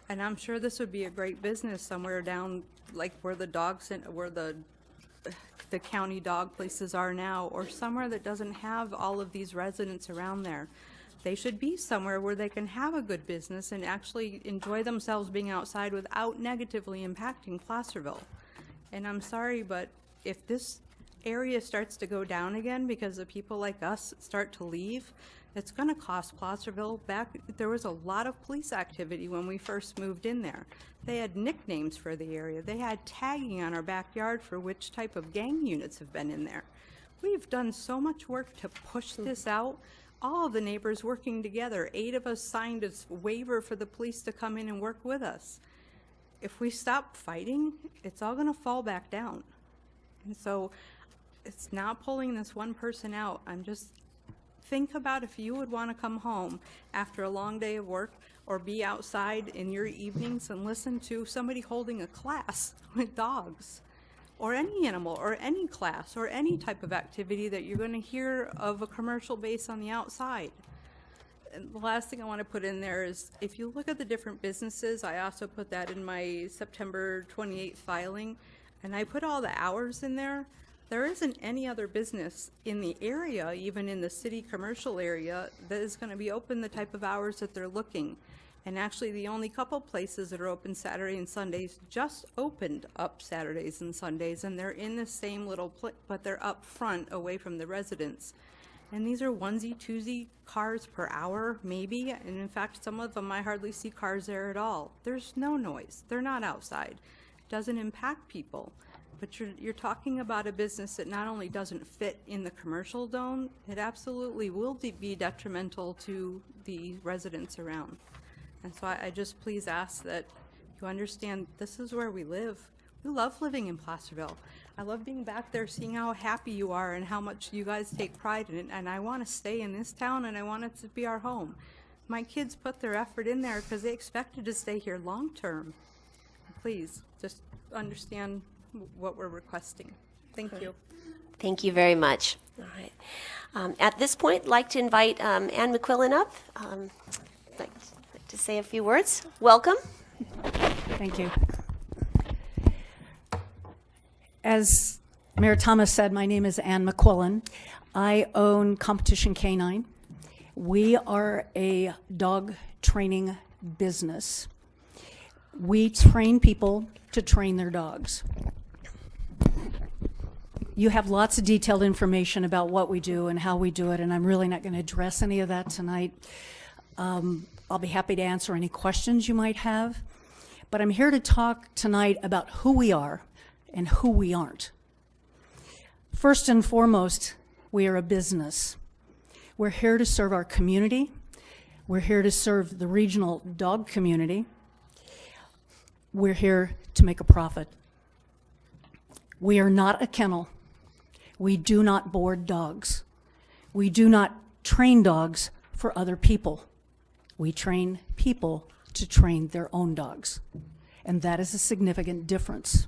And I'm sure this would be a great business somewhere down, like where the where the county dog places are now, or somewhere that doesn't have all of these residents around there. They should be somewhere where they can have a good business and actually enjoy themselves being outside without negatively impacting Placerville. And I'm sorry, but if this area starts to go down again because the people like us start to leave, it's going to cost Placerville back. There was a lot of police activity when we first moved in there. They had nicknames for the area. They had tagging on our backyard for which type of gang units have been in there. We've done so much work to push this out. All of the neighbors working together. 8 of us signed a waiver for the police to come in and work with us. If we stop fighting, it's all going to fall back down. And so it's not pulling this one person out. I'm just, think about if you would want to come home after a long day of work or be outside in your evenings and listen to somebody holding a class with dogs, or any animal, or any class, or any type of activity that you're going to hear of a commercial base on the outside. And the last thing I want to put in there is, if you look at the different businesses, I also put that in my September 28th filing, and I put all the hours in there. There isn't any other business in the area, even in the city commercial area, that is going to be open the type of hours that they're looking. And actually, the only couple places that are open Saturday and Sundays just opened up Saturdays and Sundays, and they're in the same little but they're up front away from the residents. And these are onesie, twosie cars per hour, maybe. And in fact, some of them I hardly see cars there at all. There's no noise. They're not outside. It doesn't impact people. But you're talking about a business that not only doesn't fit in the commercial zone, it absolutely will be detrimental to the residents around. And so I just please ask that you understand this is where we live. We love living in Placerville. I love being back there, seeing how happy you are and how much you guys take pride in it. And I want to stay in this town, and I want it to be our home. My kids put their effort in there because they expected to stay here long term. Please, just understand what we're requesting. Thank you. Thank you very much. All right. At this point, I'd like to invite Ann McQuillan up. I'd like to say a few words. Welcome. Thank you. As Mayor Thomas said, my name is Ann McQuillan. I own Competition Canine. We are a dog training business. We train people to train their dogs. You have lots of detailed information about what we do and how we do it, and I'm really not going to address any of that tonight. I'll be happy to answer any questions you might have, but I'm here to talk tonight about who we are and who we aren't. First and foremost, we are a business. We're here to serve our community. We're here to serve the regional dog community. We're here to make a profit. We are not a kennel. We do not board dogs. We do not train dogs for other people. We train people to train their own dogs, and that is a significant difference.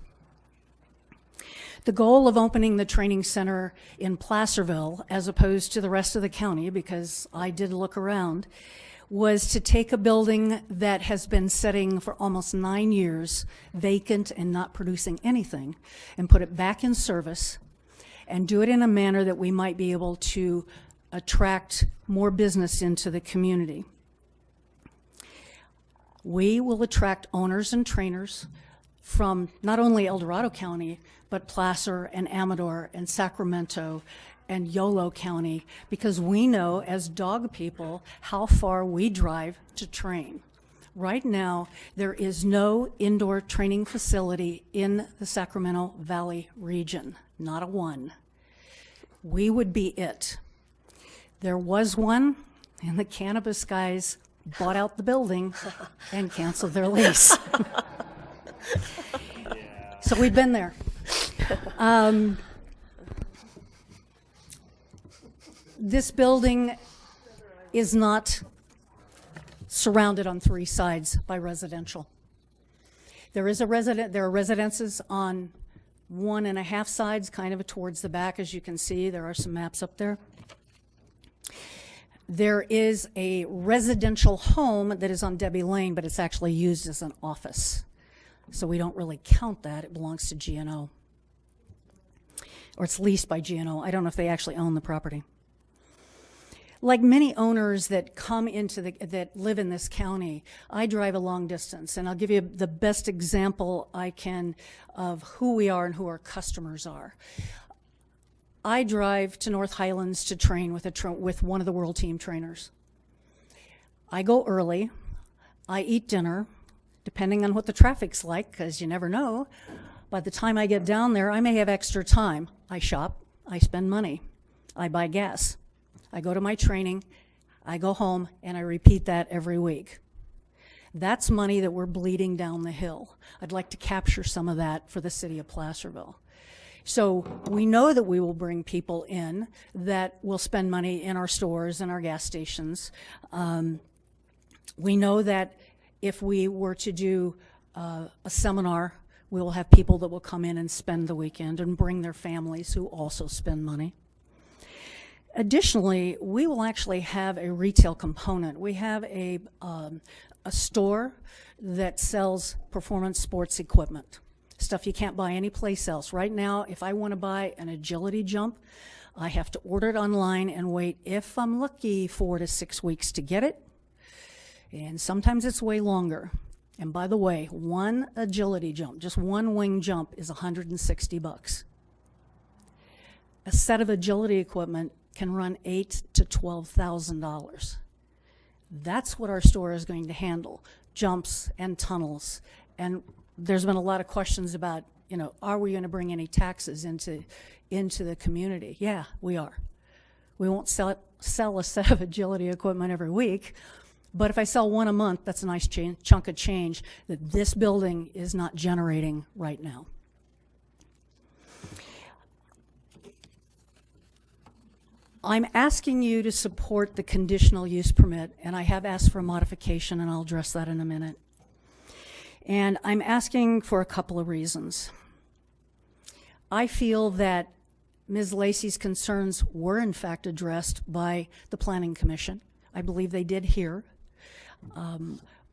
The goal of opening the training center in Placerville, as opposed to the rest of the county, because I did look around, was to take a building that has been sitting for almost 9 years, vacant and not producing anything, and put it back in service and do it in a manner that we might be able to attract more business into the community. We will attract owners and trainers from not only El Dorado County, but Placer and Amador and Sacramento and Yolo County, because we know as dog people how far we drive to train. Right now, there is no indoor training facility in the Sacramento Valley region, not a one. We would be it. There was one, and the cannabis guys bought out the building and canceled their lease. So we've been there. This building is not surrounded on 3 sides by residential. There are residences on 1.5 sides, kind of towards the back, as you can see. There are some maps up there. There is a residential home that is on Debbie Lane, but it's actually used as an office. So we don't really count that. It belongs to GNO. Or it's leased by GNO. I don't know if they actually own the property. Like many owners that come into that live in this county, I drive a long distance, and I'll give you the best example I can of who we are and who our customers are. I drive to North Highlands to train with one of the World Team trainers. I go early. I eat dinner, depending on what the traffic's like, because you never know. By the time I get down there, I may have extra time. I shop. I spend money. I buy gas. I go to my training, I go home, and I repeat that every week. That's money that we're bleeding down the hill. I'd like to capture some of that for the city of Placerville. So we know that we will bring people in that will spend money in our stores and our gas stations. We know that if we were to do a seminar, we will have people that will come in and spend the weekend and bring their families who also spend money. Additionally, we will actually have a retail component. We have a store that sells performance sports equipment, stuff you can't buy anyplace else. Right now, if I want to buy an agility jump, I have to order it online and wait, if I'm lucky, 4 to 6 weeks to get it. And sometimes it's way longer. And by the way, one agility jump, just one wing jump, is $160. A set of agility equipment can run $8,000 to $12,000. That's what our store is going to handle, jumps and tunnels. And there's been a lot of questions about, are we going to bring any taxes into the community? Yeah, we are. We won't sell a set of agility equipment every week, but if I sell one a month, that's a nice chunk of change that this building is not generating right now. I'm asking you to support the conditional use permit, and I have asked for a modification, and I'll address that in a minute. And I'm asking for a couple of reasons. I feel that Ms. Lacey's concerns were in fact addressed by the Planning Commission. I believe they did here.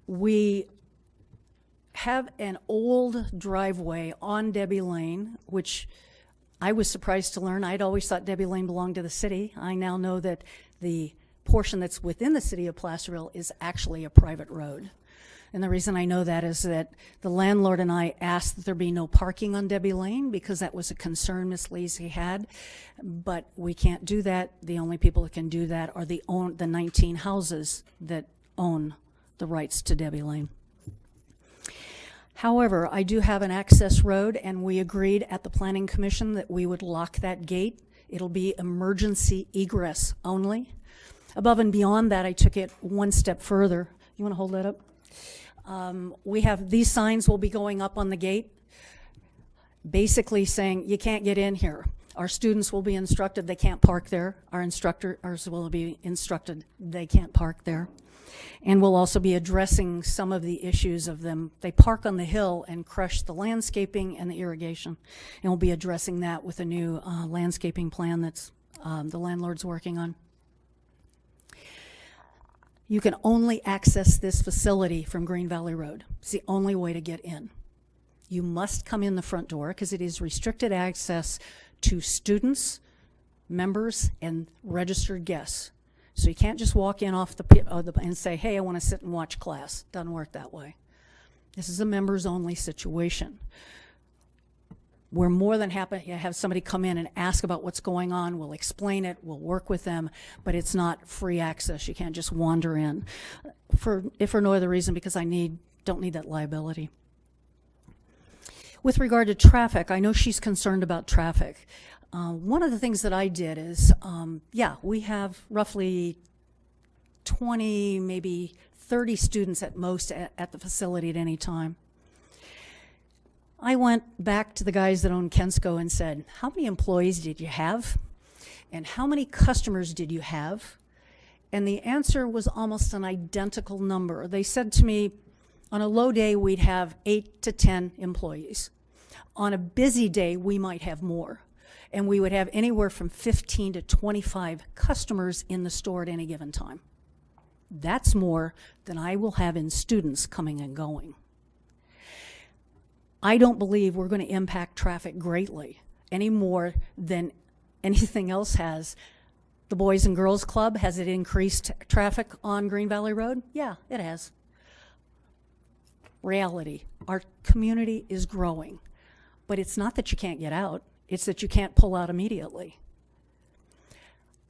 We have an old driveway on Debbie Lane, which I was surprised to learn. I'd always thought Debbie Lane belonged to the city. I now know that the portion that's within the city of Placerville is actually a private road. And the reason I know that is that the landlord and I asked that there be no parking on Debbie Lane because that was a concern Miss Lacey had. But we can't do that. The only people that can do that are the 19 houses that own the rights to Debbie Lane. However, I do have an access road, and we agreed at the Planning Commission that we would lock that gate. It'll be emergency egress only. Above and beyond that, I took it one step further. You want to hold that up? We have these signs will be going up on the gate, basically saying you can't get in here. Our students will be instructed they can't park there. Our instructors will be instructed they can't park there. And we'll also be addressing some of the issues of them. They park on the hill and crush the landscaping and the irrigation. And we'll be addressing that with a new landscaping plan that's the landlord's working on. You can only access this facility from Green Valley Road. It's the only way to get in. You must come in the front door because it is restricted access to students, members, and registered guests. So you can't just walk in off and say, hey, I want to sit and watch class. Doesn't work that way. This is a members-only situation. We're more than happy to have somebody come in and ask about what's going on. We'll explain it. We'll work with them. But it's not free access. You can't just wander in, if for no other reason, because don't need that liability. With regard to traffic, I know she's concerned about traffic. One of the things that I did is, we have roughly 20, maybe 30 students at most at the facility at any time. I went back to the guys that own Kensco and said, how many employees did you have? And how many customers did you have? And the answer was almost an identical number. They said to me, on a low day, we'd have 8 to 10 employees. On a busy day, we might have more. And we would have anywhere from 15 to 25 customers in the store at any given time. That's more than I will have in students coming and going. I don't believe we're going to impact traffic greatly any more than anything else has. The Boys and Girls Club, has it increased traffic on Green Valley Road? Yeah, it has. Reality, our community is growing, but it's not that you can't get out, it's that you can't pull out immediately.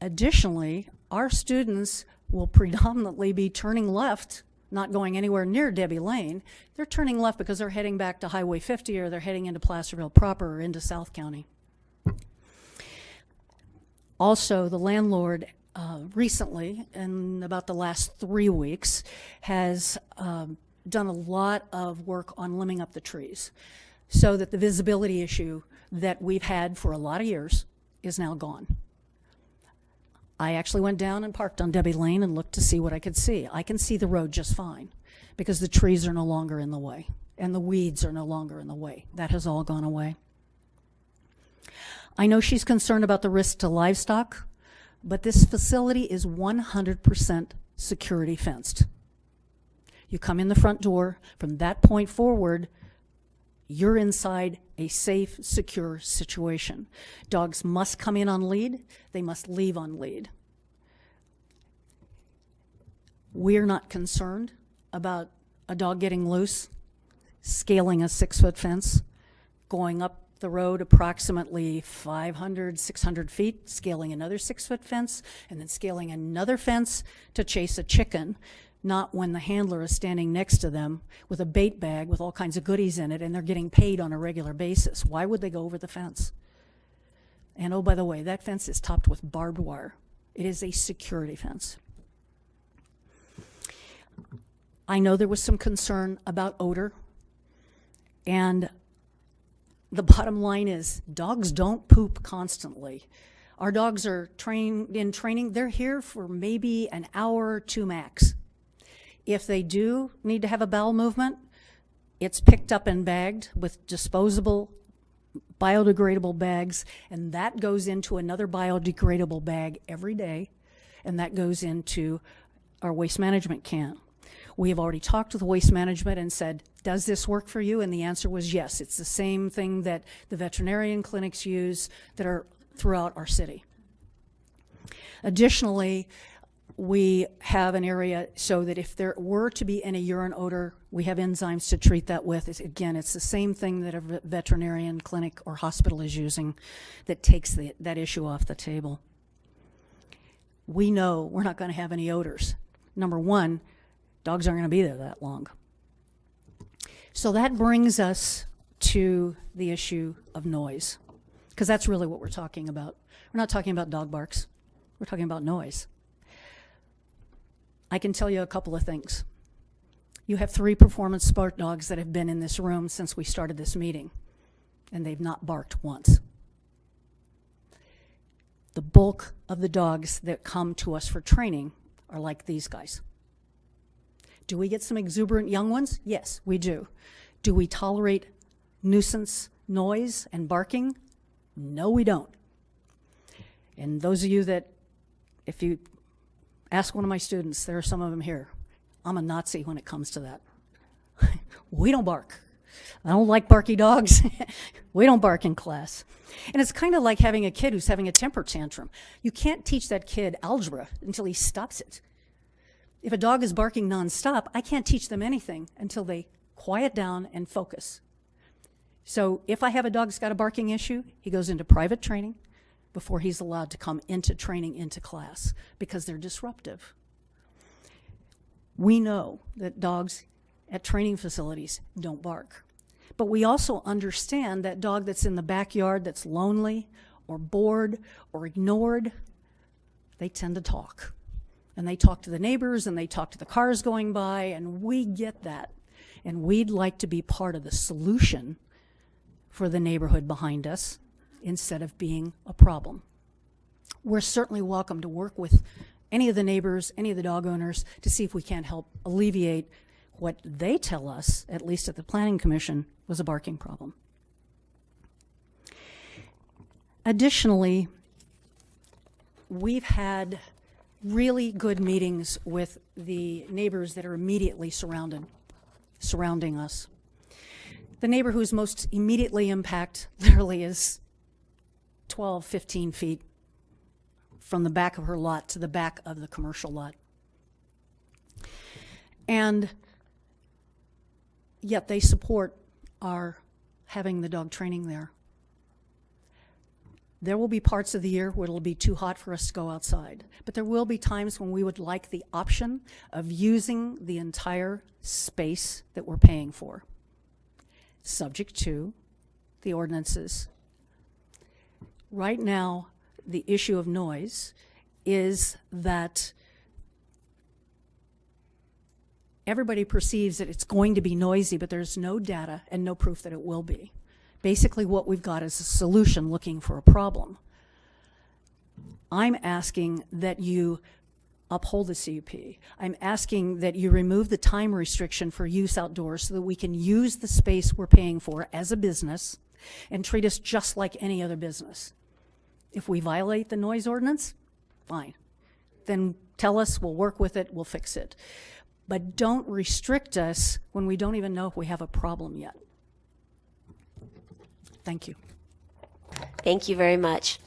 Additionally, our students will predominantly be turning left, not going anywhere near Debbie Lane. They're turning left because they're heading back to Highway 50 or they're heading into Placerville proper or into South County. Also, the landlord recently, in about the last 3 weeks, has done a lot of work on limbing up the trees so that the visibility issue that we've had for a lot of years is now gone. I actually went down and parked on Debbie Lane and looked to see what I could see. I can see the road just fine because the trees are no longer in the way and the weeds are no longer in the way. That has all gone away. I know she's concerned about the risk to livestock, but this facility is 100% security fenced. You come in the front door, from that point forward, you're inside a safe, secure situation. Dogs must come in on lead, they must leave on lead. We're not concerned about a dog getting loose, scaling a 6-foot fence, going up the road approximately 500, 600 feet, scaling another 6-foot fence, and then scaling another fence to chase a chicken, not when the handler is standing next to them with a bait bag with all kinds of goodies in it and they're getting paid on a regular basis. Why would they go over the fence? And oh, by the way, that fence is topped with barbed wire. It is a security fence. I know there was some concern about odor, and the bottom line is dogs don't poop constantly. Our dogs are in training. They're here for maybe an hour or two max. If they do need to have a bowel movement, it's picked up and bagged with disposable, biodegradable bags, and that goes into another biodegradable bag every day, and that goes into our waste management can. We have already talked to the waste management and said, does this work for you? And the answer was yes. It's the same thing that the veterinarian clinics use that are throughout our city. Additionally, we have an area so that if there were to be any urine odor, we have enzymes to treat that with. Again, it's the same thing that a veterinarian clinic or hospital is using that takes that issue off the table. We know we're not going to have any odors. Number one, dogs aren't going to be there that long. So that brings us to the issue of noise, because that's really what we're talking about. We're not talking about dog barks. We're talking about noise. I can tell you a couple of things. You have 3 performance sport dogs that have been in this room since we started this meeting, and they've not barked once. The bulk of the dogs that come to us for training are like these guys. Do we get some exuberant young ones? Yes, we do. Do we tolerate nuisance noise and barking? No, we don't. And those of you that, if you Ask one of my students. There are some of them here. I'm a Nazi when it comes to that. We don't bark. I don't like barky dogs. We don't bark in class. And it's kind of like having a kid who's having a temper tantrum. You can't teach that kid algebra until he stops it. If a dog is barking nonstop, I can't teach them anything until they quiet down and focus. So if I have a dog that's got a barking issue, he goes into private training before he's allowed to come into training into class because they're disruptive. We know that dogs at training facilities don't bark. But we also understand that dog that's in the backyard that's lonely or bored or ignored, they tend to talk. And they talk to the neighbors and they talk to the cars going by, and we get that. And we'd like to be part of the solution for the neighborhood behind us instead of being a problem. We're certainly welcome to work with any of the neighbors, any of the dog owners, to see if we can't help alleviate what they tell us, at least at the Planning Commission, was a barking problem. Additionally, we've had really good meetings with the neighbors that are immediately surrounding us. The neighbor who's most immediately impacted literally is 12, 15 feet from the back of her lot to the back of the commercial lot. And yet they support our having the dog training there. There will be parts of the year where it'll be too hot for us to go outside, but there will be times when we would like the option of using the entire space that we're paying for, subject to the ordinances. Right now, the issue of noise is that everybody perceives that it's going to be noisy, but there's no data and no proof that it will be. Basically, what we've got is a solution looking for a problem. I'm asking that you uphold the CUP. I'm asking that you remove the time restriction for use outdoors so that we can use the space we're paying for as a business and treat us just like any other business. If we violate the noise ordinance, fine. Then tell us, we'll work with it, we'll fix it. But don't restrict us when we don't even know if we have a problem yet. Thank you. Thank you very much.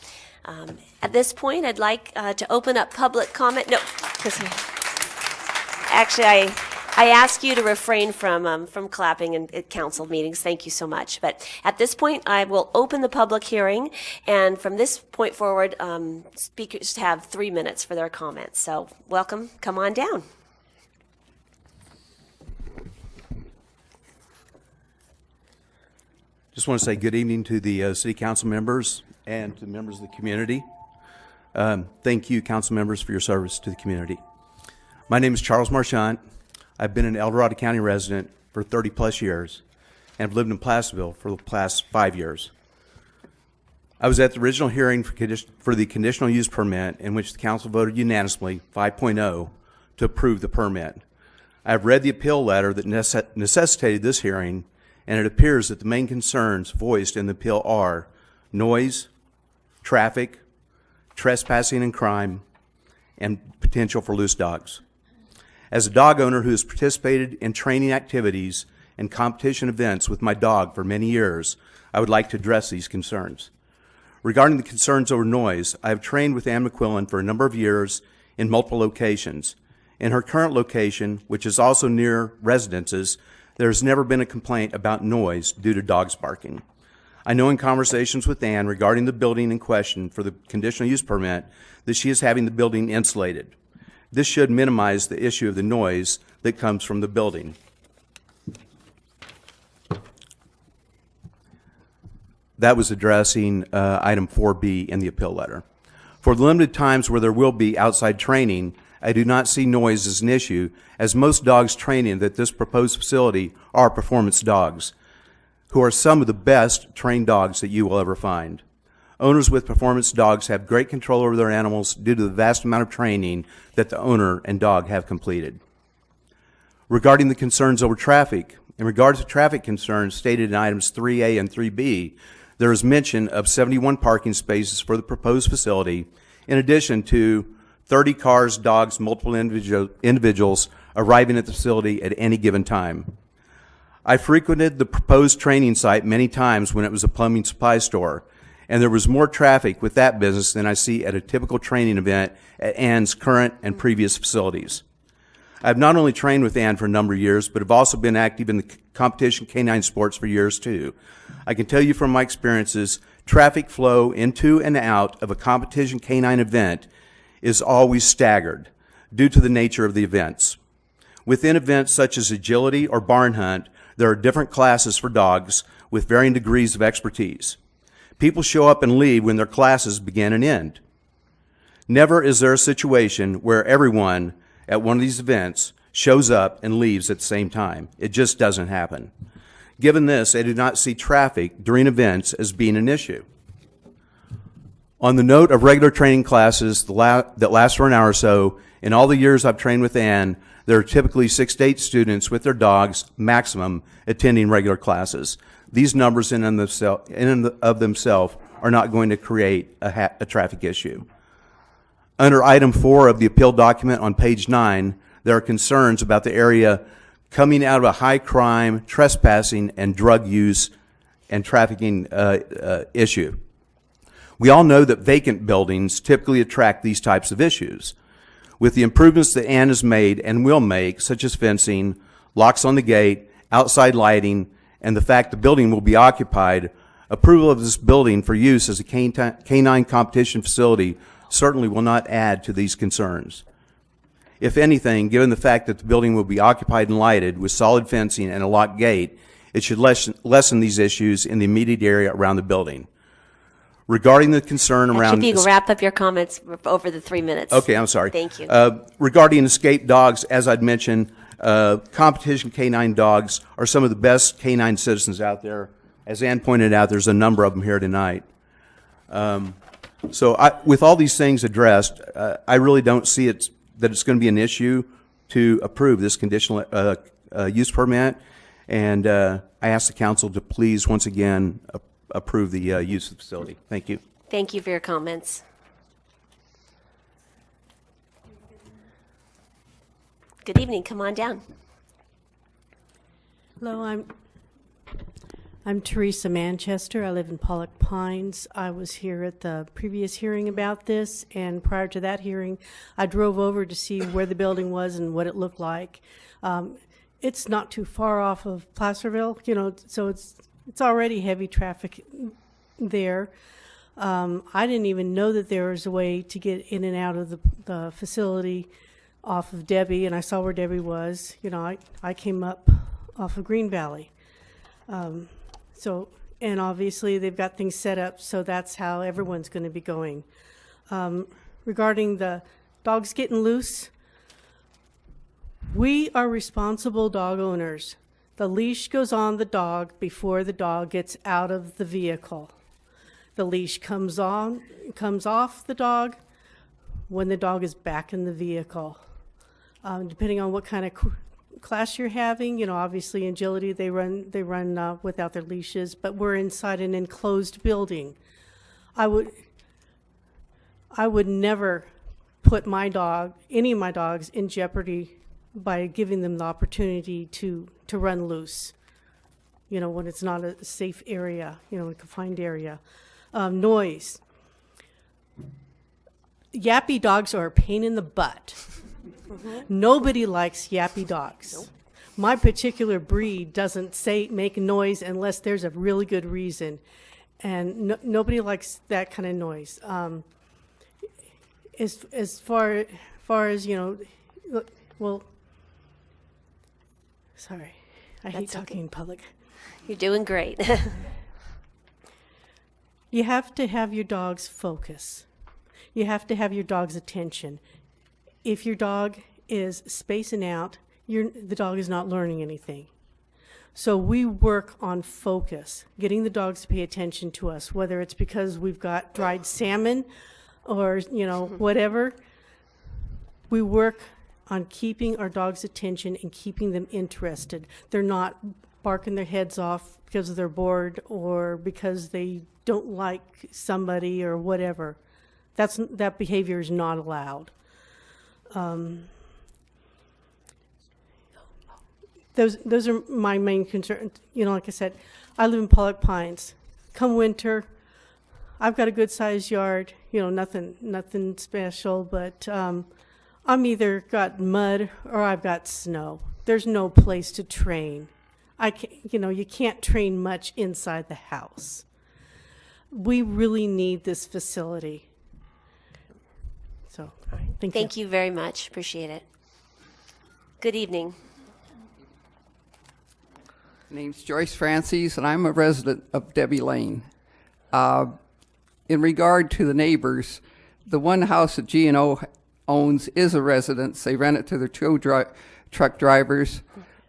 At this point, I'd like to open up public comment. No, actually, I ask you to refrain from clapping at council meetings. Thank you so much. But at this point, I will open the public hearing, and from this point forward, speakers have 3 minutes for their comments. So welcome. Come on down. Just want to say good evening to the city council members and to members of the community. Thank you, council members, for your service to the community. My name is Charles Marchant. I've been an El Dorado County resident for 30 plus years and have lived in Placerville for the past 5 years. I was at the original hearing for the conditional use permit in which the council voted unanimously 5.0 to approve the permit. I've read the appeal letter that necessitated this hearing, and it appears that the main concerns voiced in the appeal are noise, traffic, trespassing and crime, and potential for loose dogs. As a dog owner who has participated in training activities and competition events with my dog for many years, I would like to address these concerns. Regarding the concerns over noise, I have trained with Ann McQuillan for a number of years in multiple locations. In her current location, which is also near residences, there has never been a complaint about noise due to dogs barking. I know in conversations with Ann regarding the building in question for the conditional use permit that she is having the building insulated. This should minimize the issue of the noise that comes from the building. That was addressing item 4B in the appeal letter. For the limited times where there will be outside training, I do not see noise as an issue, as most dogs training at this proposed facility are performance dogs, who are some of the best trained dogs that you will ever find. Owners with performance dogs have great control over their animals due to the vast amount of training that the owner and dog have completed. Regarding the concerns over traffic, in regards to traffic concerns stated in items 3A and 3B, there is mention of 71 parking spaces for the proposed facility, in addition to 30 cars, dogs, multiple individuals arriving at the facility at any given time. I frequented the proposed training site many times when it was a plumbing supply store, and there was more traffic with that business than I see at a typical training event at Ann's current and previous facilities. I've not only trained with Ann for a number of years, but have also been active in the competition canine sports for years too. I can tell you from my experiences, traffic flow into and out of a competition canine event is always staggered due to the nature of the events. Within events such as agility or barn hunt, there are different classes for dogs with varying degrees of expertise. People show up and leave when their classes begin and end. Never is there a situation where everyone at one of these events shows up and leaves at the same time. It just doesn't happen. Given this, I do not see traffic during events as being an issue. On the note of regular training classes that last for an hour or so, in all the years I've trained with Ann, there are typically 6 to 8 students with their dogs, maximum, attending regular classes. These numbers in and of themselves are not going to create a traffic issue. Under item 4 of the appeal document on page 9, there are concerns about the area coming out of a high crime, trespassing, and drug use and trafficking issue. We all know that vacant buildings typically attract these types of issues. With the improvements that Ann has made and will make, such as fencing, locks on the gate, outside lighting, and the fact the building will be occupied, approval of this building for use as a canine competition facility certainly will not add to these concerns. If anything, given the fact that the building will be occupied and lighted with solid fencing and a locked gate, it should lessen these issues in the immediate area around the building. Regarding the concern around... Actually, if you can wrap up your comments over the 3 minutes. Okay, I'm sorry. Thank you. Regarding escaped dogs, as I'd mentioned, competition canine dogs are some of the best canine citizens out there. As Ann pointed out, there's a number of them here tonight. With all these things addressed, I really don't see that it's going to be an issue to approve this conditional use permit, and I ask the council to please, once again, approve the use of the facility. Thank you. Thank you for your comments. Good evening. Come on down. Hello, I'm Teresa Manchester. I live in Pollock Pines. I was here at the previous hearing about this, and prior to that hearing, I drove over to see where the building was and what it looked like. It's not too far off of Placerville, so it's already heavy traffic there. I didn't even know that there was a way to get in and out of the facility off of Debbie, and I saw where Debbie was. I came up off of Green Valley. And obviously they've got things set up, so that's how everyone's going to be going. Regarding the dogs getting loose, we are responsible dog owners. The leash goes on the dog before the dog gets out of the vehicle. The leash comes off the dog when the dog is back in the vehicle. Depending on what kind of class you're having, obviously in agility they run without their leashes, but we're inside an enclosed building. I would never put any of my dogs in jeopardy by giving them the opportunity to run loose, when it's not a safe area, a confined area. Noise. Yappy dogs are a pain in the butt. Nobody likes yappy dogs. Nope. My particular breed doesn't make noise unless there's a really good reason, and nobody likes that kind of noise. As far as well, sorry, I hate talking in public. You're doing great. You have to have your dog's focus. You have to have your dog's attention. If your dog is spacing out, the dog is not learning anything. So we work on focus, getting the dogs to pay attention to us, whether it's because we've got dried salmon or, whatever. We work on keeping our dogs' attention and keeping them interested. They're not barking their heads off because they're bored or because they don't like somebody or whatever. That behavior is not allowed. Those are my main concerns. You know, like I said, I live in Pollock Pines. Come winter, I've got a good sized yard. You know, nothing special, but I'm either got mud or I've got snow. There's no place to train. You can't train much inside the house. We really need this facility. So, thank you. Thank you very much. Appreciate it. Good evening. My name's Joyce Francis, and I'm a resident of Debbie Lane. In regard to the neighbors, the one house that G&O owns is a residence. They rent it to their truck drivers.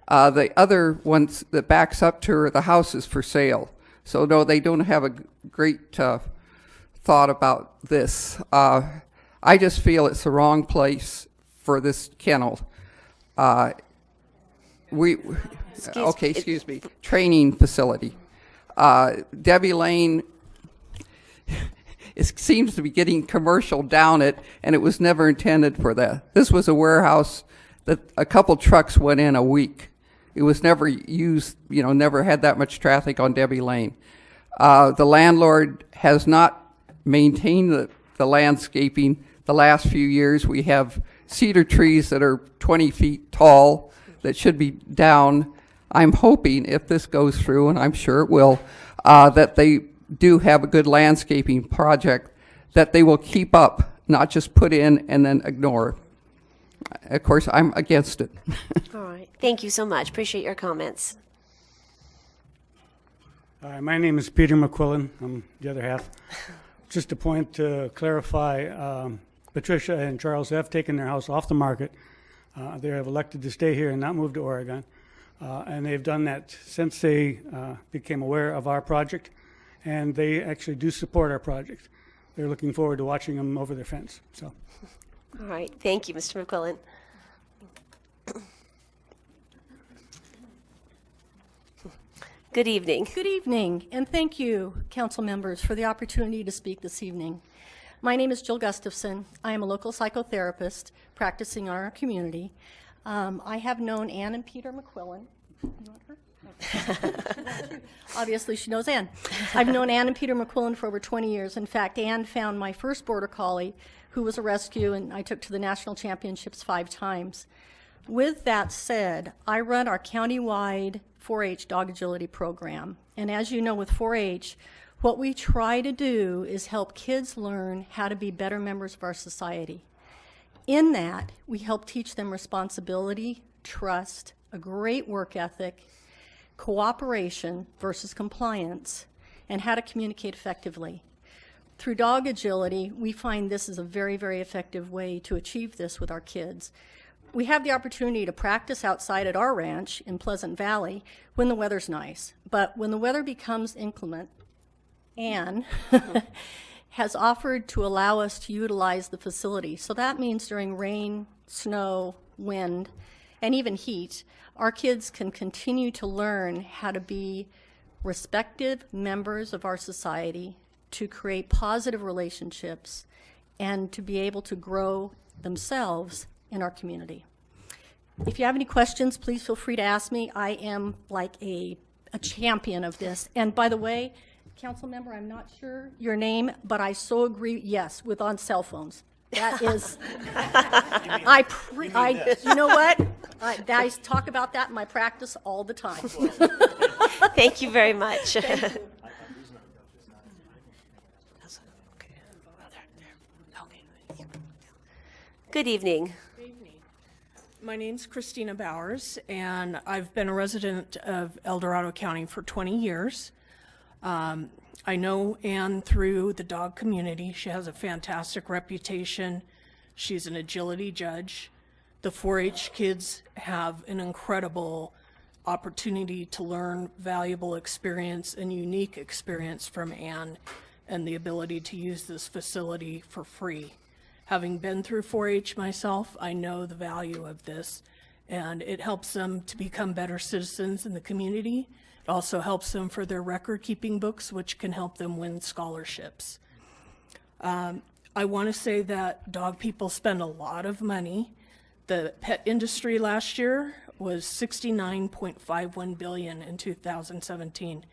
The other ones that backs up to her, the house is for sale. So no, they don't have a great thought about this. I just feel it's the wrong place for this kennel. Excuse me, training facility. Debbie Lane, it seems to be getting commercial down it, and it was never intended for that. This was a warehouse that a couple trucks went in a week. It was never used, never had that much traffic on Debbie Lane. The landlord has not maintained the landscaping the last few years. We have cedar trees that are 20 feet tall that should be down. I'm hoping, if this goes through, and I'm sure it will, that they do have a good landscaping project that they will keep up, not just put in and then ignore. Of course, I'm against it. All right. Thank you so much. Appreciate your comments. Hi, my name is Peter McQuillan. I'm the other half. Just a point to clarify, Patricia and Charles have taken their house off the market. They have elected to stay here and not move to Oregon. And they've done that since they became aware of our project. And they actually do support our project. They're looking forward to watching them over their fence. So. All right. Thank you, Mr. McQuillan. Good evening. Good evening, and thank you, council members, for the opportunity to speak this evening. My name is Jill Gustafson. I am a local psychotherapist practicing in our community. I have known Ann and Peter McQuillan. You want her? Okay. Obviously, she knows Ann. I've known Ann and Peter McQuillan for over 20 years. In fact, Ann found my first border collie, who was a rescue, and I took to the national championships 5 times. With that said, I run our countywide 4-H dog agility program. And as you know, with 4-H, what we try to do is help kids learn how to be better members of our society. In that, we help teach them responsibility, trust, a great work ethic, cooperation versus compliance, and how to communicate effectively. Through dog agility, we find this is a very, very effective way to achieve this with our kids. We have the opportunity to practice outside at our ranch in Pleasant Valley when the weather's nice. But when the weather becomes inclement, Anne has offered to allow us to utilize the facility. So that means during rain, snow, wind, and even heat, our kids can continue to learn how to be respective members of our society, to create positive relationships, and to be able to grow themselves in our community. If you have any questions, please feel free to ask me. I am like a champion of this. And by the way, council member, I'm not sure your name, but I so agree, yes, with on cell phones. That is, you know what? I talk about that in my practice all the time. Thank you very much. Thank you. Good evening. Good evening. My name's Christina Bowers, and I've been a resident of El Dorado County for 20 years. I know Ann through the dog community. She has a fantastic reputation. She's an agility judge. The 4-H kids have an incredible opportunity to learn valuable experience and unique experience from Ann, and the ability to use this facility for free. Having been through 4-H myself, I know the value of this, and it helps them to become better citizens in the community. It also helps them for their record-keeping books, which can help them win scholarships. I want to say that dog people spend a lot of money. The pet industry last year was $69.51 billion in 2017.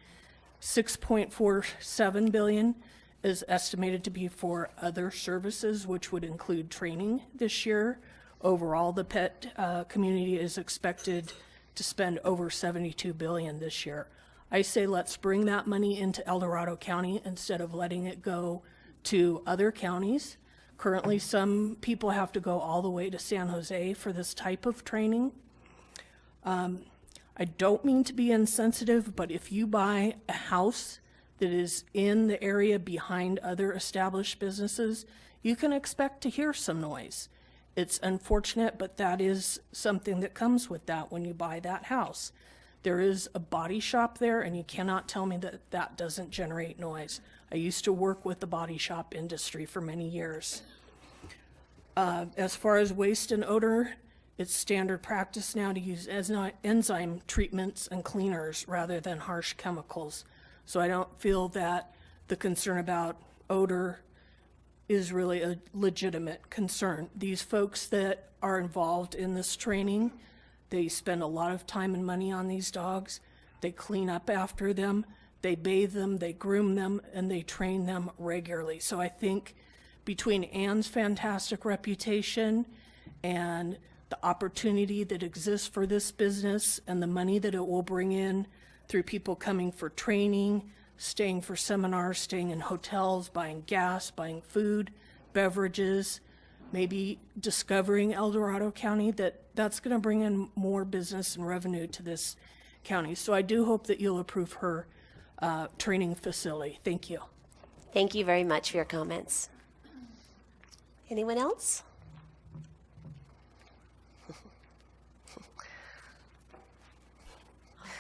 $6.47 billion is estimated to be for other services, which would include training this year. Overall, the pet community is expected to spend over $72 billion this year. I say let's bring that money into El Dorado County instead of letting it go to other counties. Currently, some people have to go all the way to San Jose for this type of training. I don't mean to be insensitive, but if you buy a house that is in the area behind other established businesses, you can expect to hear some noise. It's unfortunate, but that is something that comes with that when you buy that house. There is a body shop there, and you cannot tell me that that doesn't generate noise. I used to work with the body shop industry for many years. As far as waste and odor, it's standard practice now to use enzyme treatments and cleaners rather than harsh chemicals. So I don't feel that the concern about odor is really a legitimate concern. These folks that are involved in this training, they spend a lot of time and money on these dogs. They clean up after them, they bathe them, they groom them, and they train them regularly. So I think between Ann's fantastic reputation and the opportunity that exists for this business and the money that it will bring in through people coming for training, staying for seminars, staying in hotels, buying gas, buying food, beverages, maybe discovering El Dorado County, that's going to bring in more business and revenue to this county. So I do hope that you'll approve her training facility. Thank you. Thank you very much for your comments. Anyone else?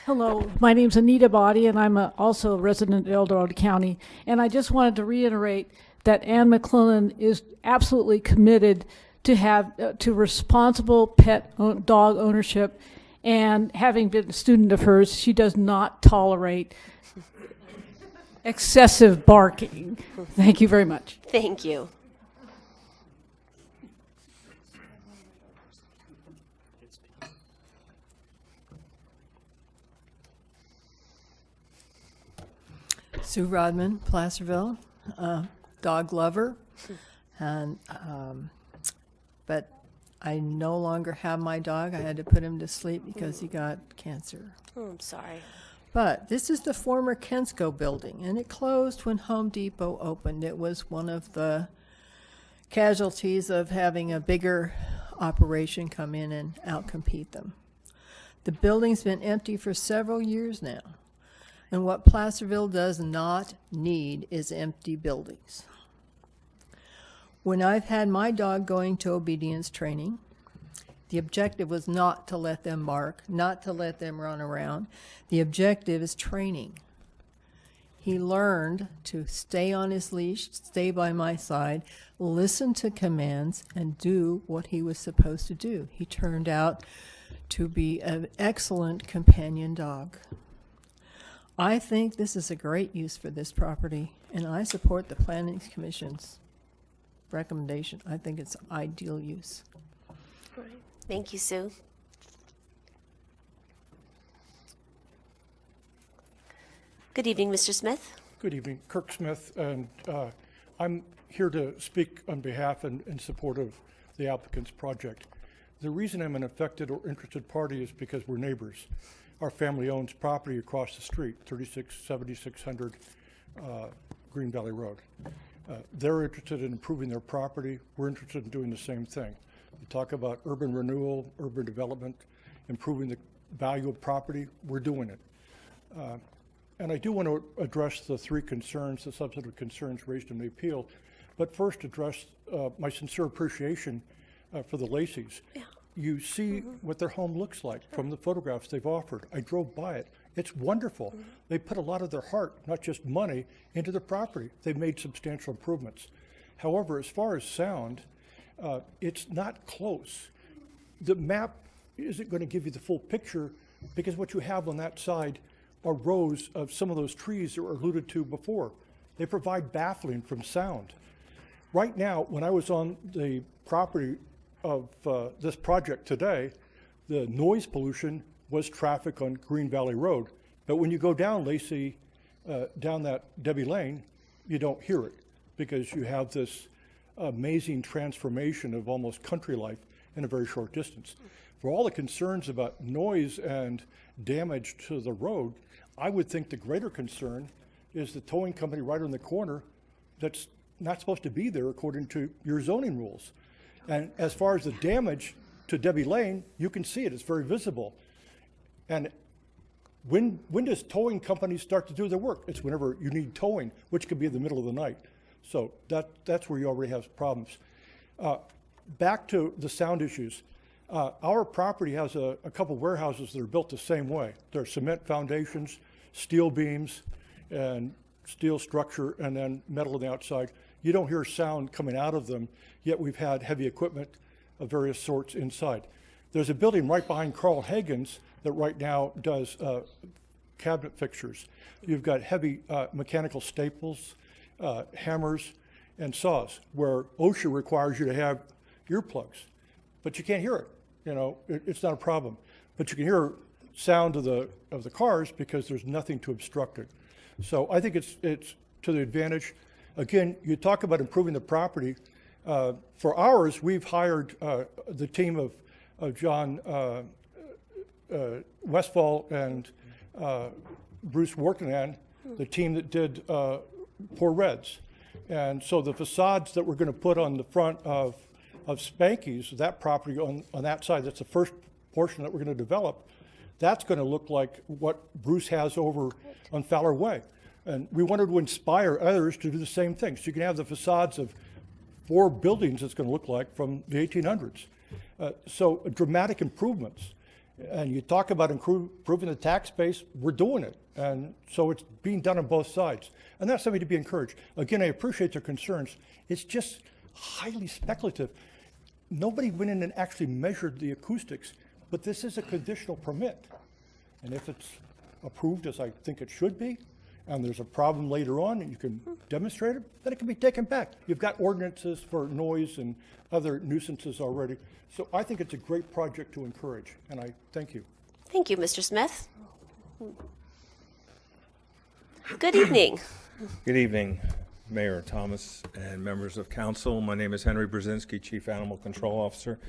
Hello, my name's Anita Body, and I'm also a resident of El Dorado County. And I just wanted to reiterate that Ann McClellan is absolutely committed to responsible dog ownership. And having been a student of hers, she does not tolerate excessive barking. Thank you very much. Thank you. Sue Rodman, Placerville, dog lover, and but I no longer have my dog. I had to put him to sleep because he got cancer. Oh, I'm sorry. But this is the former Kensco building, and it closed when Home Depot opened. It was one of the casualties of having a bigger operation come in and outcompete them. The building's been empty for several years now. And what Placerville does not need is empty buildings. When I've had my dog going to obedience training, the objective was not to let them bark, not to let them run around. The objective is training. He learned to stay on his leash, stay by my side, listen to commands, and do what he was supposed to do. He turned out to be an excellent companion dog. I think this is a great use for this property, and I support the Planning Commission's recommendation. I think it's ideal use. Thank you, Sue. Good evening, Mr. Smith. Good evening, Kirk Smith, and I'm here to speak on behalf and in support of the applicant's project. The reason I'm an affected or interested party is because we're neighbors. Our family owns property across the street, 7600 Green Valley Road. They're interested in improving their property. We're interested in doing the same thing. We talk about urban renewal, urban development, improving the value of property. We're doing it. And I do want to address the three concerns, the substantive concerns raised in the appeal, but first address my sincere appreciation for the Lacey's. Yeah. You see what their home looks like from the photographs they've offered. I drove by it. It's wonderful. They put a lot of their heart, not just money, into the property. They've made substantial improvements. However, as far as sound, it's not close. The map isn't going to give you the full picture because what you have on that side are rows of some of those trees that were alluded to before. They provide baffling from sound. Right now, when I was on the property of this project today, the noise pollution was traffic on Green Valley Road. But when you go down Lacey, down that Debbie Lane, you don't hear it because you have this amazing transformation of almost country life in a very short distance. For all the concerns about noise and damage to the road, I would think the greater concern is the towing company right on the corner that's not supposed to be there according to your zoning rules. And as far as the damage to Debbie Lane, you can see it, it's very visible. And when does towing companies start to do their work? It's whenever you need towing, which could be in the middle of the night. So that's where you already have problems. Back to the sound issues. Our property has a couple warehouses that are built the same way. They're cement foundations, steel beams, and steel structure, and then metal on the outside. You don't hear sound coming out of them, yet we've had heavy equipment of various sorts inside. There's a building right behind Carl Hagen's that right now does cabinet fixtures. You've got heavy mechanical staples, hammers, and saws, where OSHA requires you to have earplugs, but you can't hear it. You know, it's not a problem. But you can hear sound of the cars because there's nothing to obstruct it. So I think it's to the advantage. Again, you talk about improving the property. For ours, we've hired the team of John Westfall and Bruce Workanan, the team that did Poor Reds. And so the facades that we're going to put on the front of Spanky's, that property on that side, that's the first portion that we're going to develop, that's going to look like what Bruce has over on Fowler Way. And we wanted to inspire others to do the same thing. So you can have the facades of 4 buildings it's going to look like from the 1800s. So dramatic improvements. And you talk about improving the tax base, we're doing it. And so it's being done on both sides. And that's something to be encouraged. Again, I appreciate their concerns. It's just highly speculative. Nobody went in and actually measured the acoustics, but this is a conditional permit. And if it's approved as I think it should be, and there's a problem later on and you can demonstrate it, then it can be taken back. You've got ordinances for noise and other nuisances already. So I think it's a great project to encourage, and I thank you. Thank you, Mr. Smith. Good evening. Good evening, Mayor Thomas and members of council. My name is Henry Brzezinski, Chief Animal Control Officer.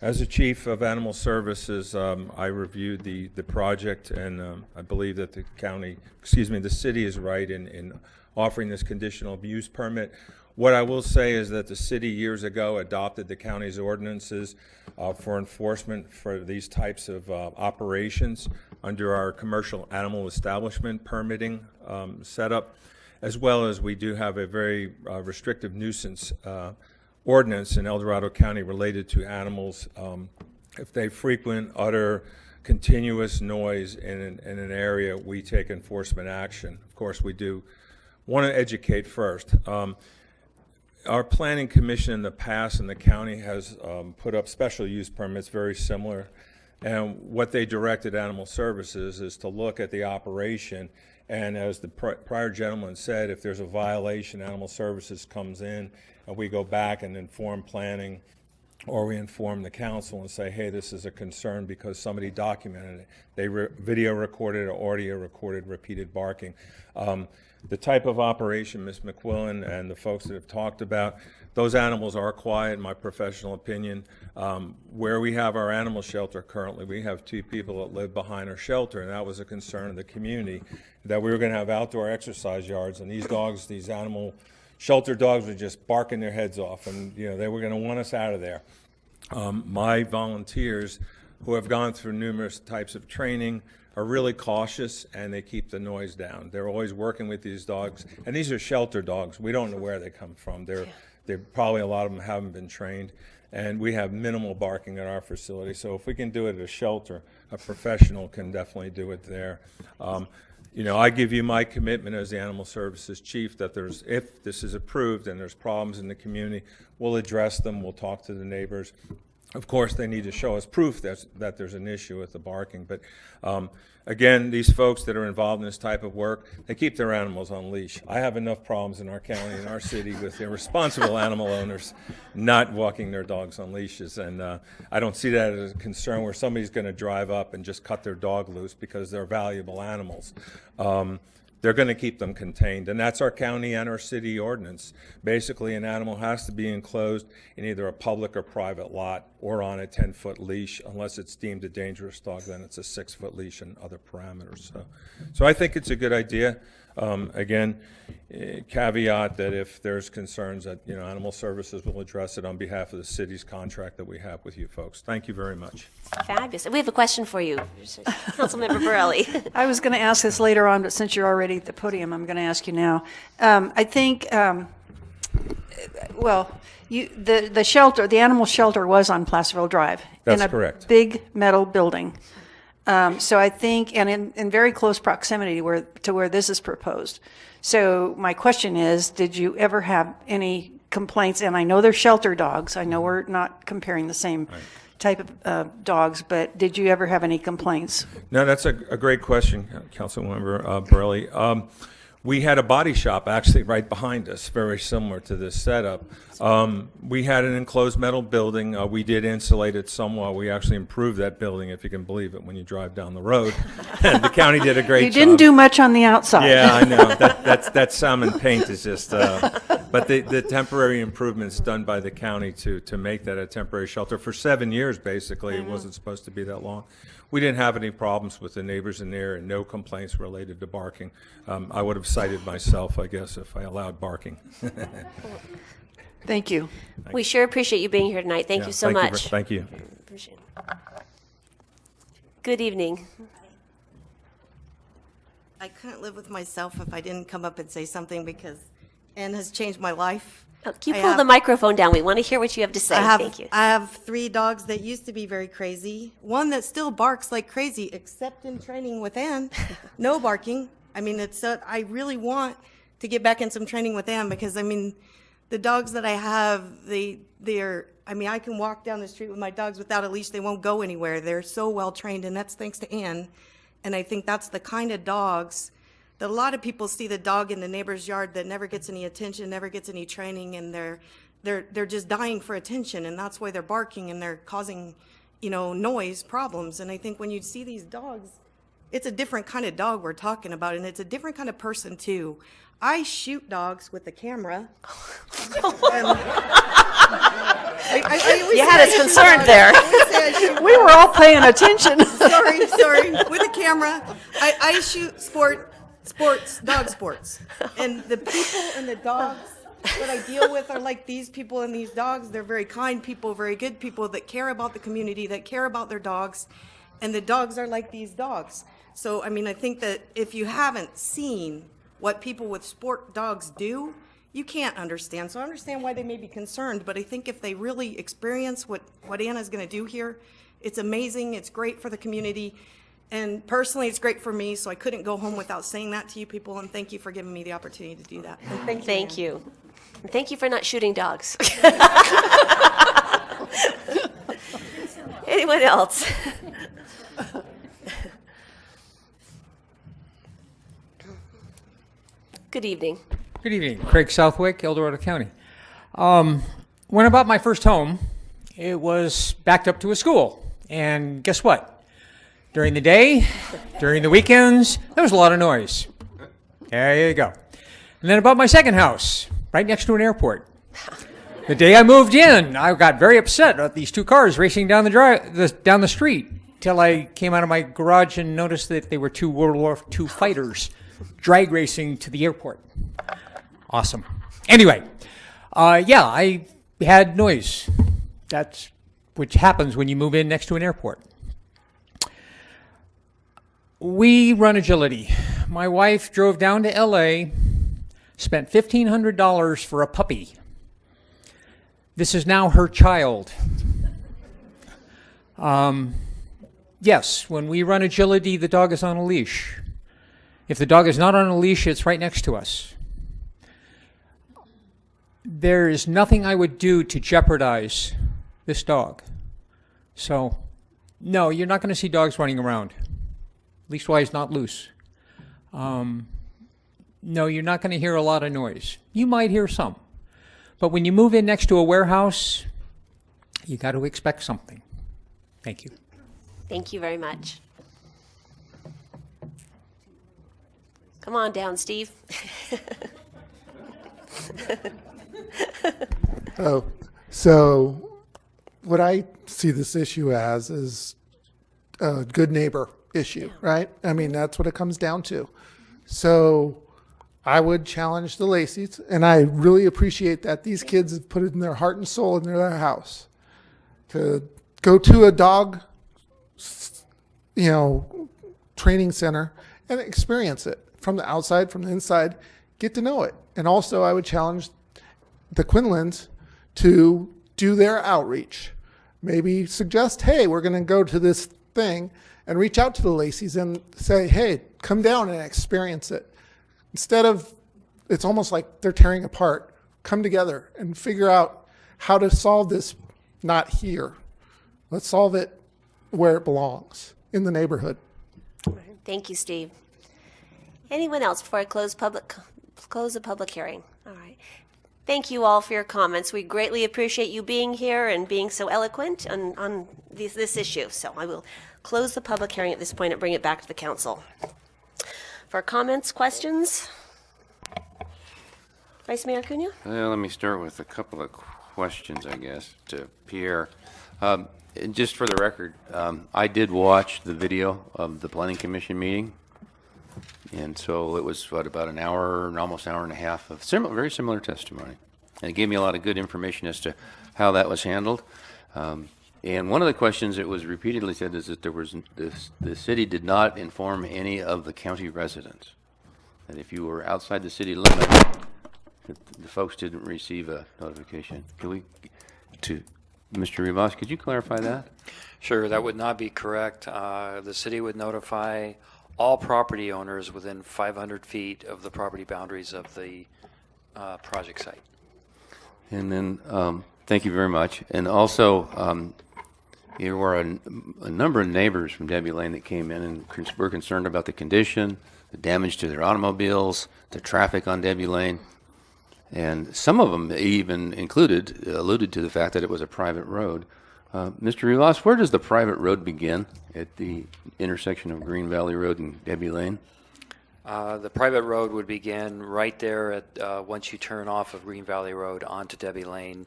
As the Chief of Animal Services, I reviewed the project, and I believe that the city is right in offering this conditional use permit. What I will say is that the city years ago adopted the county's ordinances for enforcement for these types of operations under our commercial animal establishment permitting setup, as well as we do have a very restrictive nuisance ordinance in El Dorado County related to animals. If they frequent, utter continuous noise in an area, we take enforcement action. Of course, we do want to educate first. Our planning commission in the past in the county has put up special use permits very similar, and what they directed Animal Services is to look at the operation, and as the prior gentleman said, if there's a violation, Animal Services comes in and we go back and inform planning, or we inform the council and say, hey, this is a concern because somebody documented it. They video recorded or audio recorded repeated barking. The type of operation Ms. McQuillan and the folks that have talked about, those animals are quiet, in my professional opinion. Where we have our animal shelter currently, we have 2 people that live behind our shelter, and that was a concern of the community, that we were going to have outdoor exercise yards, and these dogs, these animal shelter dogs, were just barking their heads off, and they were going to want us out of there. My volunteers, who have gone through numerous types of training, are really cautious, and they keep the noise down. They're always working with these dogs, and these are shelter dogs. We don't know where they come from. They're probably, a lot of them haven't been trained, and we have minimal barking at our facility. So if we can do it at a shelter, a professional can definitely do it there. I give you my commitment as the Animal Services Chief that if this is approved and there's problems in the community, we'll address them. We'll talk to the neighbors. Of course, they need to show us proof that there's an issue with the barking. But again, these folks that are involved in this type of work, they keep their animals on leash. I have enough problems in our county, in our city, with irresponsible animal owners not walking their dogs on leashes. And I don't see that as a concern where somebody's going to drive up and just cut their dog loose because they're valuable animals. They're going to keep them contained, and that's our county and our city ordinance. Basically, an animal has to be enclosed in either a public or private lot or on a 10-foot leash. Unless it's deemed a dangerous dog, then it's a 6-foot leash and other parameters. So I think it's a good idea. Again, caveat that if there's concerns that, Animal Services will address it on behalf of the city's contract that we have with you folks. Thank you very much. Fabulous. We have a question for you, Councilmember Borelli. I was going to ask this later on, but since you're already at the podium, I'm going to ask you now. I think, the shelter, the animal shelter was on Placerville Drive. That's correct. In a big metal building. So I think, and in very close proximity to where this is proposed. So my question is, did you ever have any complaints? And I know they're shelter dogs. I know we're not comparing the same type of dogs, but did you ever have any complaints? No, that's a great question, Councilmember Borelli. We had a body shop actually right behind us, very similar to this setup. We had an enclosed metal building. We did insulate it somewhat. We actually improved that building, if you can believe it, when you drive down the road. And the county did a great job. You didn't do much on the outside. Yeah, I know. That salmon paint is just, but the temporary improvements done by the county to make that a temporary shelter for 7 years, basically. It wasn't supposed to be that long. We didn't have any problems with the neighbors in there and no complaints related to barking. I would have cited myself, I guess, if I allowed barking. Thank you. We sure appreciate you being here tonight. Thank you so much. Thank you. Appreciate it. Good evening. I couldn't live with myself if I didn't come up and say something because Ann has changed my life. Can you pull the microphone down? We want to hear what you have to say. Thank you. I have 3 dogs that used to be very crazy. One that still barks like crazy, except in training with Ann. No barking. I mean, I really want to get back in some training with Ann because, I mean, the dogs that I have, I can walk down the street with my dogs without a leash. They won't go anywhere. They're so well trained, and that's thanks to Ann. And I think that's the kind of dogs that a lot of people see the dog in the neighbor's yard that never gets any attention, never gets any training, and they're just dying for attention, and that's why they're barking and they're causing, noise problems. And I think when you see these dogs, it's a different kind of dog we're talking about, and it's a different kind of person too. I shoot dogs with the camera. You had us concerned there. We were all paying attention. Sorry. With a camera, I shoot dog sports. And the people and the dogs that I deal with are like these people and these dogs. They're very kind people, very good people that care about the community, that care about their dogs. And the dogs are like these dogs. So, I mean, I think that if you haven't seen what people with sport dogs do, you can't understand. So I understand why they may be concerned, but I think if they really experience what Anna's going to do here, it's amazing. It's great for the community. And personally, it's great for me, so I couldn't go home without saying that to you people, and thank you for giving me the opportunity to do that. And thank you. And thank you for not shooting dogs. Anyone else? Good evening. Good evening. Craig Southwick, El Dorado County. When I bought my first home, it was backed up to a school. And guess what? During the day, during the weekends, there was a lot of noise. There you go. And then I bought my second house, right next to an airport. The day I moved in, I got very upset about these 2 cars racing down the street till I came out of my garage and noticed that they were 2 World War II fighters drag racing to the airport. Awesome. Anyway, I had noise. That's which happens when you move in next to an airport. We run agility. My wife drove down to LA, spent $1,500 for a puppy. This is now her child. Yes, when we run agility, the dog is on a leash. If the dog is not on a leash, it's right next to us. There is nothing I would do to jeopardize this dog. So, no, you're not going to see dogs running around. Leastwise, not loose. No, you're not going to hear a lot of noise. You might hear some. But when you move in next to a warehouse, you got to expect something. Thank you. Thank you very much. Come on down, Steve. Oh, so what I see this issue as is a good neighbor issue, right? I mean, that's what it comes down to. So I would challenge the Lacey's, and I really appreciate that these kids have put it in their heart and soul in their house to go to a dog, training center and experience it from the outside, from the inside, get to know it. And also I would challenge the Quinlans to do their outreach. Maybe suggest, hey, we're going to go to this thing, and reach out to the Lacey's and say, hey, come down and experience it. Instead of, it's almost like they're tearing apart. Come together and figure out how to solve this, not here. Let's solve it where it belongs, in the neighborhood. Thank you, Steve. Anyone else before I close the public hearing? All right. Thank you all for your comments. We greatly appreciate you being here and being so eloquent on this issue. So I will close the public hearing at this point and bring it back to the council. For comments, questions? Vice Mayor Cunha? Well, let me start with a couple of questions, I guess, to Pierre. And just for the record, I did watch the video of the Planning Commission meeting. And so it was, about an hour, almost an hour and a half of very similar testimony. And it gave me a lot of good information as to how that was handled. And one of the questions that was repeatedly said is that the city did not inform any of the county residents. That if you were outside the city limit, the folks didn't receive a notification. Mr. Rivas, could you clarify that? Sure, that would not be correct. The city would notify all property owners within 500 feet of the property boundaries of the project site. And then, thank you very much. And also, there were a number of neighbors from Debbie Lane that came in and were concerned about the condition, the damage to their automobiles, the traffic on Debbie Lane. And some of them even alluded to the fact that it was a private road. Mr. Rivas, where does the private road begin at the intersection of Green Valley Road and Debbie Lane? The private road would begin right there at once you turn off of Green Valley Road onto Debbie Lane.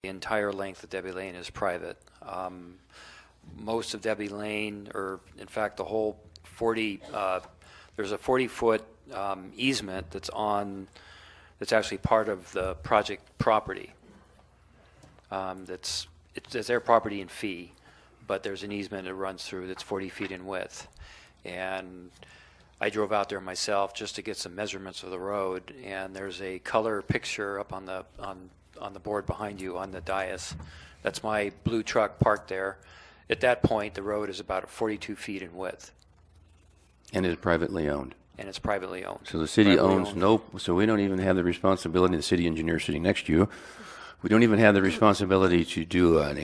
The entire length of Debbie Lane is private. Most of Debbie Lane, or in fact the whole 40, there's a 40-foot easement that's actually part of the project property. It's their property in fee, but there's an easement that runs through that's 40 feet in width. And I drove out there myself just to get some measurements of the road, and there's a color picture up on the board behind you on the dais. That's my blue truck parked there. At that point, the road is about 42 feet in width. And is privately owned. And it's privately owned. So the city owns so we don't even have the responsibility, the city engineer sitting next to you, we don't even have the responsibility to do an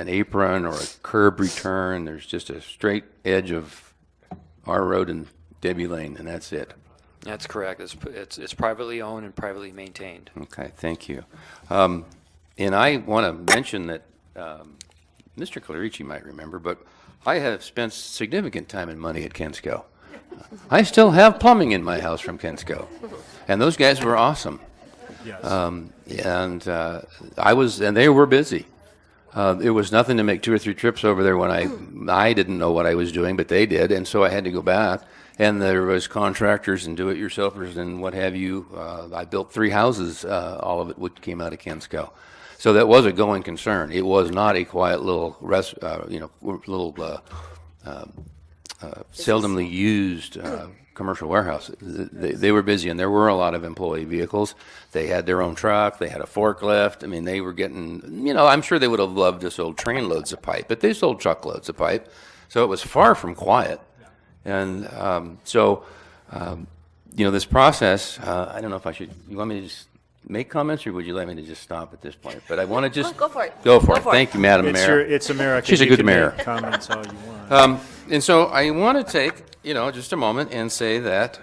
apron or a curb return. There's just a straight edge of our road and Debbie Lane, and that's it. That's correct. It's privately owned and privately maintained. Okay, thank you. And I want to mention that Mr. Clarici might remember, but I have spent significant time and money at Kensco. I still have plumbing in my house from Kensco, and those guys were awesome. Yes. And they were busy. It was nothing to make 2 or 3 trips over there when I didn't know what I was doing, but they did, and so I had to go back. And there was contractors and do-it-yourselfers and what have you. I built 3 houses. All of it came out of Kensco. So that was a going concern. It was not a quiet little seldomly used commercial warehouse. They were busy, and there were a lot of employee vehicles. They had their own truck. They had a forklift. I mean, they were getting, I'm sure they would have loved to sold trainloads of pipe, but they sold truckloads of pipe. So it was far from quiet. And this process, I don't know if you want me to just make comments, or would you like me to just stop at this point? But I want to just Go for it. Go for Go it. for it. Thank you, Madam It's Mayor. it's America. She's a You good can mayor. make comments all you want. And so I want to take, just a moment and say that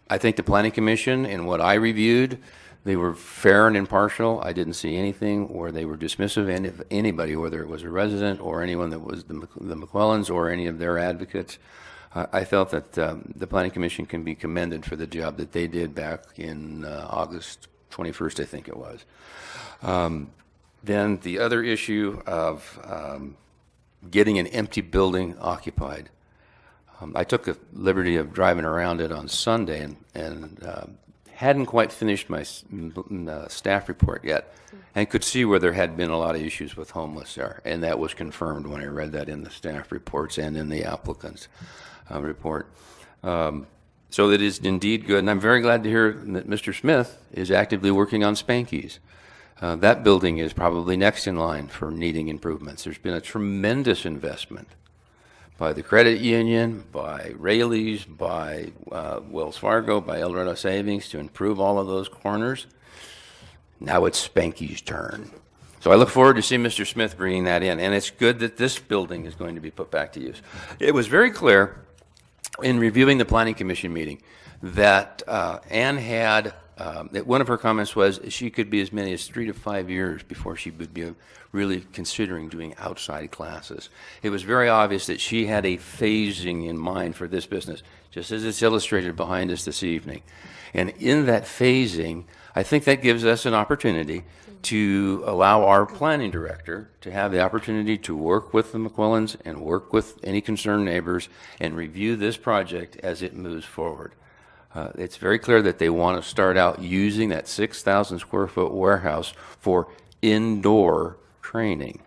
I think the Planning Commission and what I reviewed, they were fair and impartial. I didn't see anything where they were dismissive of anybody, whether it was a resident or anyone that was the McClellans or any of their advocates. I felt that the Planning Commission can be commended for the job that they did back in August 21st, I think it was. Then the other issue of getting an empty building occupied. I took the liberty of driving around it on Sunday and hadn't quite finished my staff report yet and could see where there had been a lot of issues with homeless there. And that was confirmed when I read that in the staff reports and in the applicant's report. So it is indeed good. And I'm very glad to hear that Mr. Smith is actively working on Spanky's. That building is probably next in line for needing improvements. There's been a tremendous investment by the credit union, by Rayleigh's, by Wells Fargo, by El Dorado Savings to improve all of those corners. Now it's Spanky's turn. So I look forward to seeing Mr. Smith bringing that in. And it's good that this building is going to be put back to use. It was very clear in reviewing the Planning Commission meeting that Ann had, that one of her comments was she could be as many as 3 to 5 years before she would be really considering doing outside classes. It was very obvious that she had a phasing in mind for this business, just as it's illustrated behind us this evening. And in that phasing, I think that gives us an opportunity to allow our planning director to have the opportunity to work with the McClellans and work with any concerned neighbors and review this project as it moves forward. It's very clear that they want to start out using that 6,000 square foot warehouse for indoor training.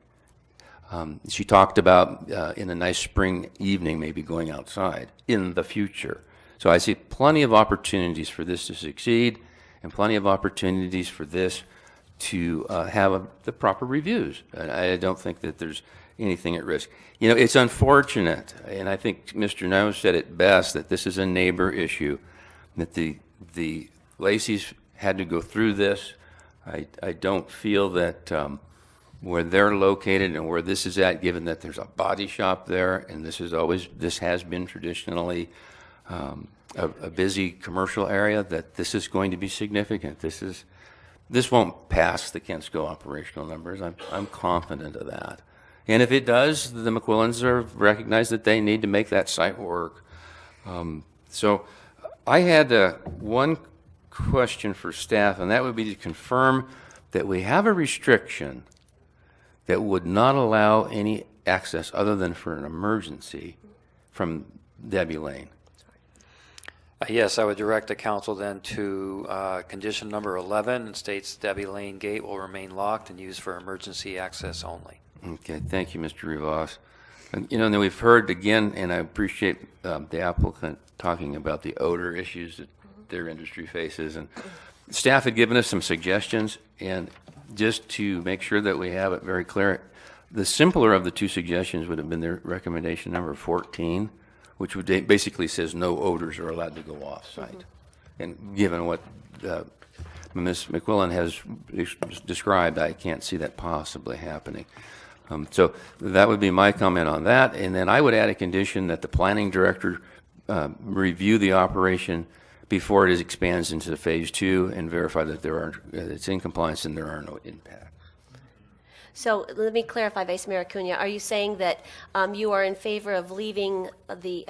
She talked about in a nice spring evening maybe going outside in the future. So I see plenty of opportunities for this to succeed and plenty of opportunities for this to have the proper reviews. And I don't think that there's anything at risk. It's unfortunate, and I think Mr. No said it best, that this is a neighbor issue, that the Lacey's had to go through this. I don't feel that where they're located and where this is at, given that there's a body shop there, and this has been traditionally a busy commercial area, that this is going to be significant. This won't pass the Kensko operational numbers. I'm confident of that. And if it does, the McClellans have recognized that they need to make that site work. So I had one question for staff, and that would be to confirm that we have a restriction that would not allow any access other than for an emergency from Debbie Lane. Yes, I would direct the council then to condition number 11. It states Debbie Lane Gate will remain locked and used for emergency access only. Okay, thank you, Mr. Rivas. And, then we've heard again, and I appreciate the applicant talking about the odor issues that their industry faces. And staff had given us some suggestions, and just to make sure that we have it very clear, the simpler of the two suggestions would have been their recommendation number 14, which would basically says no odors are allowed to go off-site. And given what Ms. McQuillan has described, I can't see that possibly happening. So that would be my comment on that. And then I would add a condition that the planning director review the operation before it expands into phase 2 and verify that it's in compliance and there are no impacts. So let me clarify, Vice Mayor Acuna. Are you saying that you are in favor of leaving the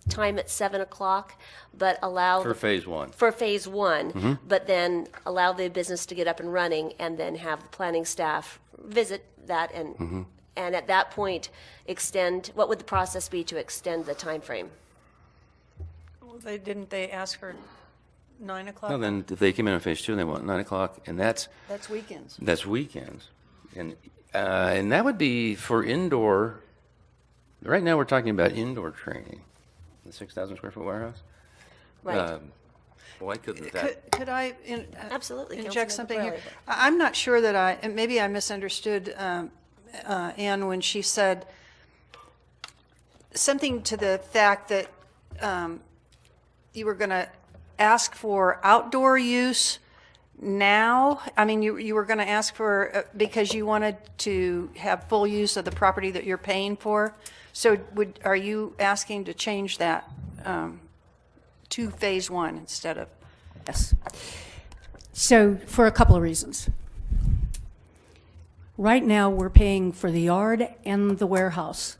time at 7 o'clock, but allow for phase 1? For phase 1, but then allow the business to get up and running, and then have the planning staff visit that, and at that point extend. What would the process be to extend the time frame? Well, didn't they ask for 9 o'clock? No, then if they came in on phase 2 and they want 9 o'clock, and that's weekends. That's weekends. And that would be for indoor. Right now, we're talking about indoor training, the 6,000 square foot warehouse. Right. Why couldn't that? Could I absolutely inject something here? I'm not sure that and maybe I misunderstood Ann when she said something to the fact that you were going to ask for outdoor use, now? I mean, you were going to ask for, because you wanted to have full use of the property that you're paying for? So are you asking to change that to phase one instead of? Yes. So for a couple of reasons. Right now, we're paying for the yard and the warehouse.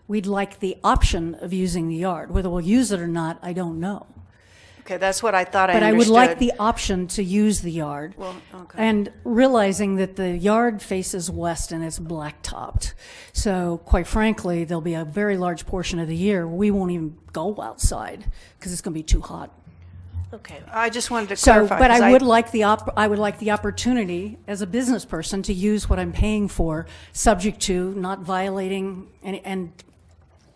We'd like the option of using the yard. Whether we'll use it or not, I don't know. Okay, that's what I thought I But understood. I would like the option to use the yard. Well, okay. And realizing that the yard faces west and it's blacktopped. So quite frankly, there'll be a very large portion of the year we won't even go outside because it's going to be too hot. Okay. I just wanted to So, clarify. but 'cause I would like the opportunity as a business person to use what I'm paying for, subject to not violating and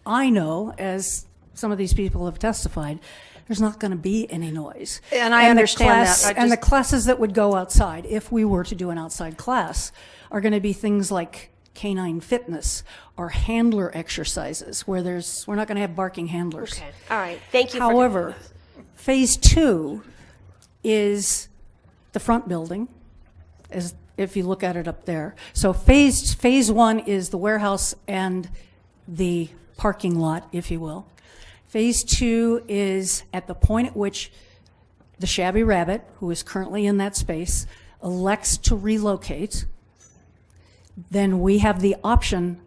I know, as some of these people have testified, there's not going to be any noise. And I understand that. And the classes that would go outside, if we were to do an outside class, are going to be things like canine fitness or handler exercises, where we're not going to have barking handlers. Okay. All right. Thank you. However, phase two is the front building, as if you look at it up there. So phase one is the warehouse and the parking lot, if you will. Phase two is at the point at which the Shabby Rabbit, who is currently in that space, elects to relocate. Then we have the option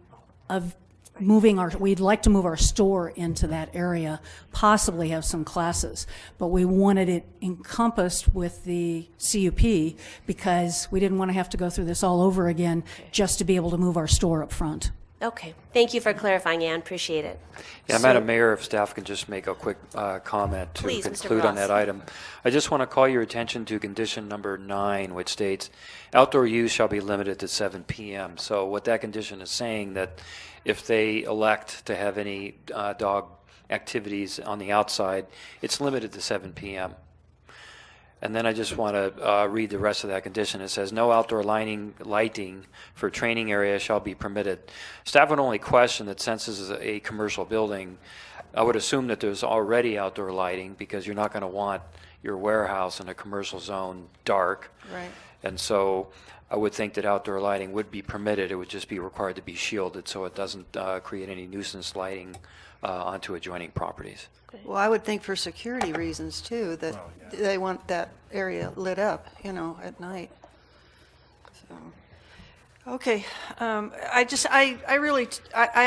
of we'd like to move our store into that area, possibly have some classes, but we wanted it encompassed with the CUP because we didn't want to have to go through this all over again just to be able to move our store up front. Okay. Thank you for clarifying, Ann. Appreciate it. Yeah, Madam Mayor, if staff can just make a quick comment to Please, Mr. conclude on Ross. that item. I just want to call your attention to condition number 9, which states outdoor use shall be limited to 7 p.m. So what that condition is saying that if they elect to have any dog activities on the outside, it's limited to 7 p.m. And then I just want to read the rest of that condition. It says, no outdoor lighting for training area shall be permitted. Staff would only question that since this is a commercial building, I would assume that there's already outdoor lighting because you're not going to want your warehouse in a commercial zone dark. Right. And so I would think that outdoor lighting would be permitted. It would just be required to be shielded so it doesn't create any nuisance lighting onto adjoining properties. Well, I would think for security reasons too, that they want that area lit up, at night. So, okay. I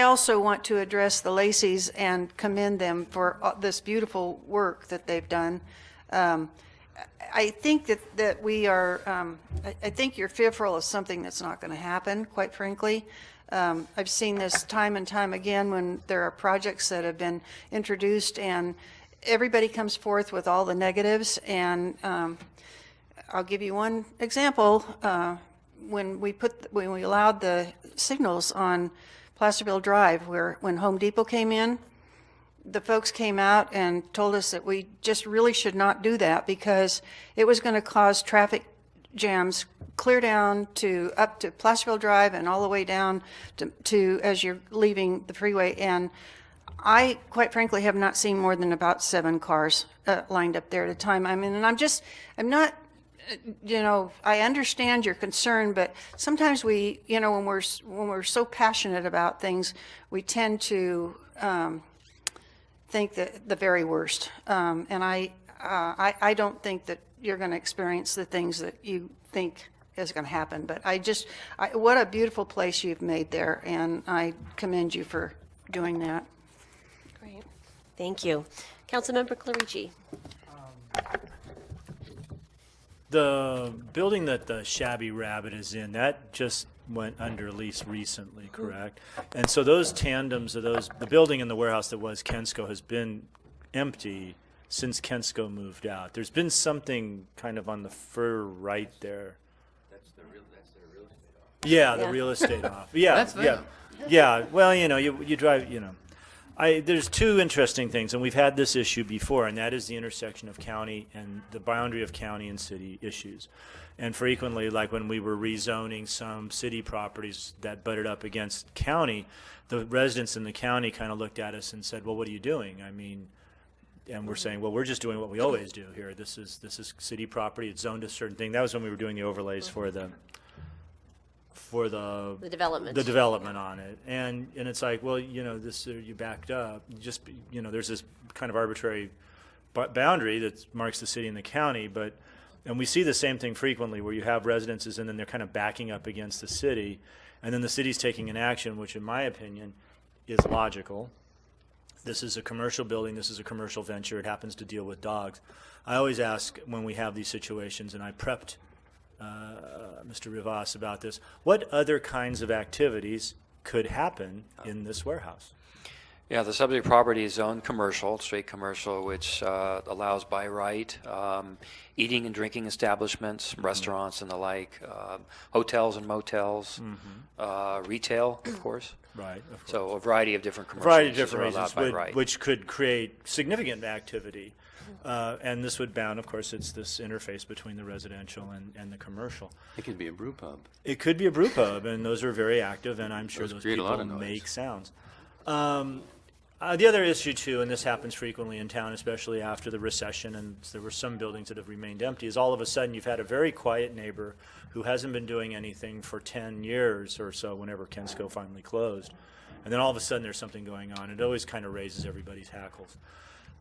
also want to address the Lacey's and commend them for this beautiful work that they've done. I think that we are, I think you're fearful of something that's not going to happen, quite frankly. I've seen this time and time again when there are projects that have been introduced and everybody comes forth with all the negatives. And I'll give you one example. When we allowed the signals on Placerville Drive, when Home Depot came in, the folks came out and told us that we just really should not do that because it was going to cause traffic jams clear down up to Placerville Drive and all the way down to as you're leaving the freeway. And I, quite frankly, have not seen more than about 7 cars lined up there at a time. I mean, and I'm not, I understand your concern, but sometimes we, when we're so passionate about things, we tend to think that the very worst. And I don't think that you're going to experience the things that you think is going to happen. But what a beautiful place you've made there, and I commend you for doing that. Great. Thank you. Councilmember Clarici. The building that the Shabby Rabbit is in, that just went under lease recently, correct? And so those tandems of the building and the warehouse that was Kensko has been empty since Kensko moved out. There's been something kind of on the far right there. That's their real estate office. Yeah, the real estate office. Yeah, That's them. Yeah. Well, you drive, there's 2 interesting things, and we've had this issue before, and that is the intersection of county and the boundary of county and city issues. And frequently, like when we were rezoning some city properties that butted up against county, the residents in the county kind of looked at us and said, well, what are you doing? I mean, and we're saying, well, we're just doing what we always do here. This is city property. It's zoned a certain thing. That was when we were doing the overlays for the development on it, and it's like, well, this you backed up. Just there's this kind of arbitrary boundary that marks the city and the county, and we see the same thing frequently where you have residences and then they're kind of backing up against the city, and then the city's taking an action, which in my opinion is logical. This is a commercial building. This is a commercial venture. It happens to deal with dogs. I always ask when we have these situations, and I prepped Mr. Rivas about this, what other kinds of activities could happen in this warehouse? Yeah, the subject property is zoned commercial, straight commercial, which allows by right eating and drinking establishments, restaurants and the like, hotels and motels, retail, of course. Right. Of course. So a variety of different commercial variety of uses different are allowed reasons, by right. which could create significant activity. And this would bound, of course, it's this interface between the residential and the commercial. It could be a brew pub. It could be a brew pub, and those are very active, and I'm sure those create a lot people of noise. make sounds. The other issue, too, and this happens frequently in town, especially after the recession, and there were some buildings that have remained empty, is all of a sudden you've had a very quiet neighbor who hasn't been doing anything for 10 years or so whenever Kensco finally closed. And then all of a sudden there's something going on. It always kind of raises everybody's hackles.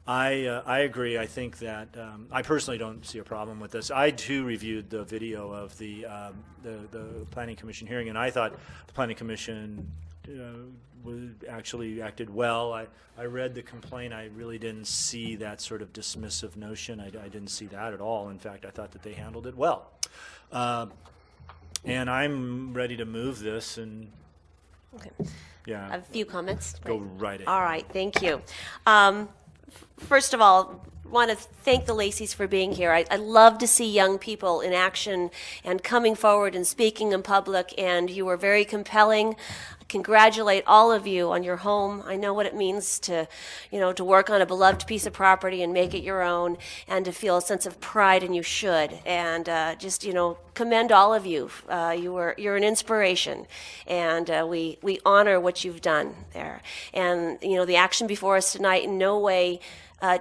I agree. I think that I personally don't see a problem with this. I, too, reviewed the video of the Planning Commission hearing, and I thought the Planning Commission actually acted well. I read the complaint. I really didn't see that sort of dismissive notion. I didn't see that at all. In fact, I thought that they handled it well. And I'm ready to move this and yeah. I have a few comments. Go right ahead. All right, thank you. First of all, want to thank the Lacey's for being here. I love to see young people in action and coming forward and speaking in public, and you were very compelling. Congratulate all of you on your home. I know what it means to work on a beloved piece of property and make it your own, and to feel a sense of pride, and you should. And just commend all of you. You're an inspiration, and we honor what you've done there. And the action before us tonight in no way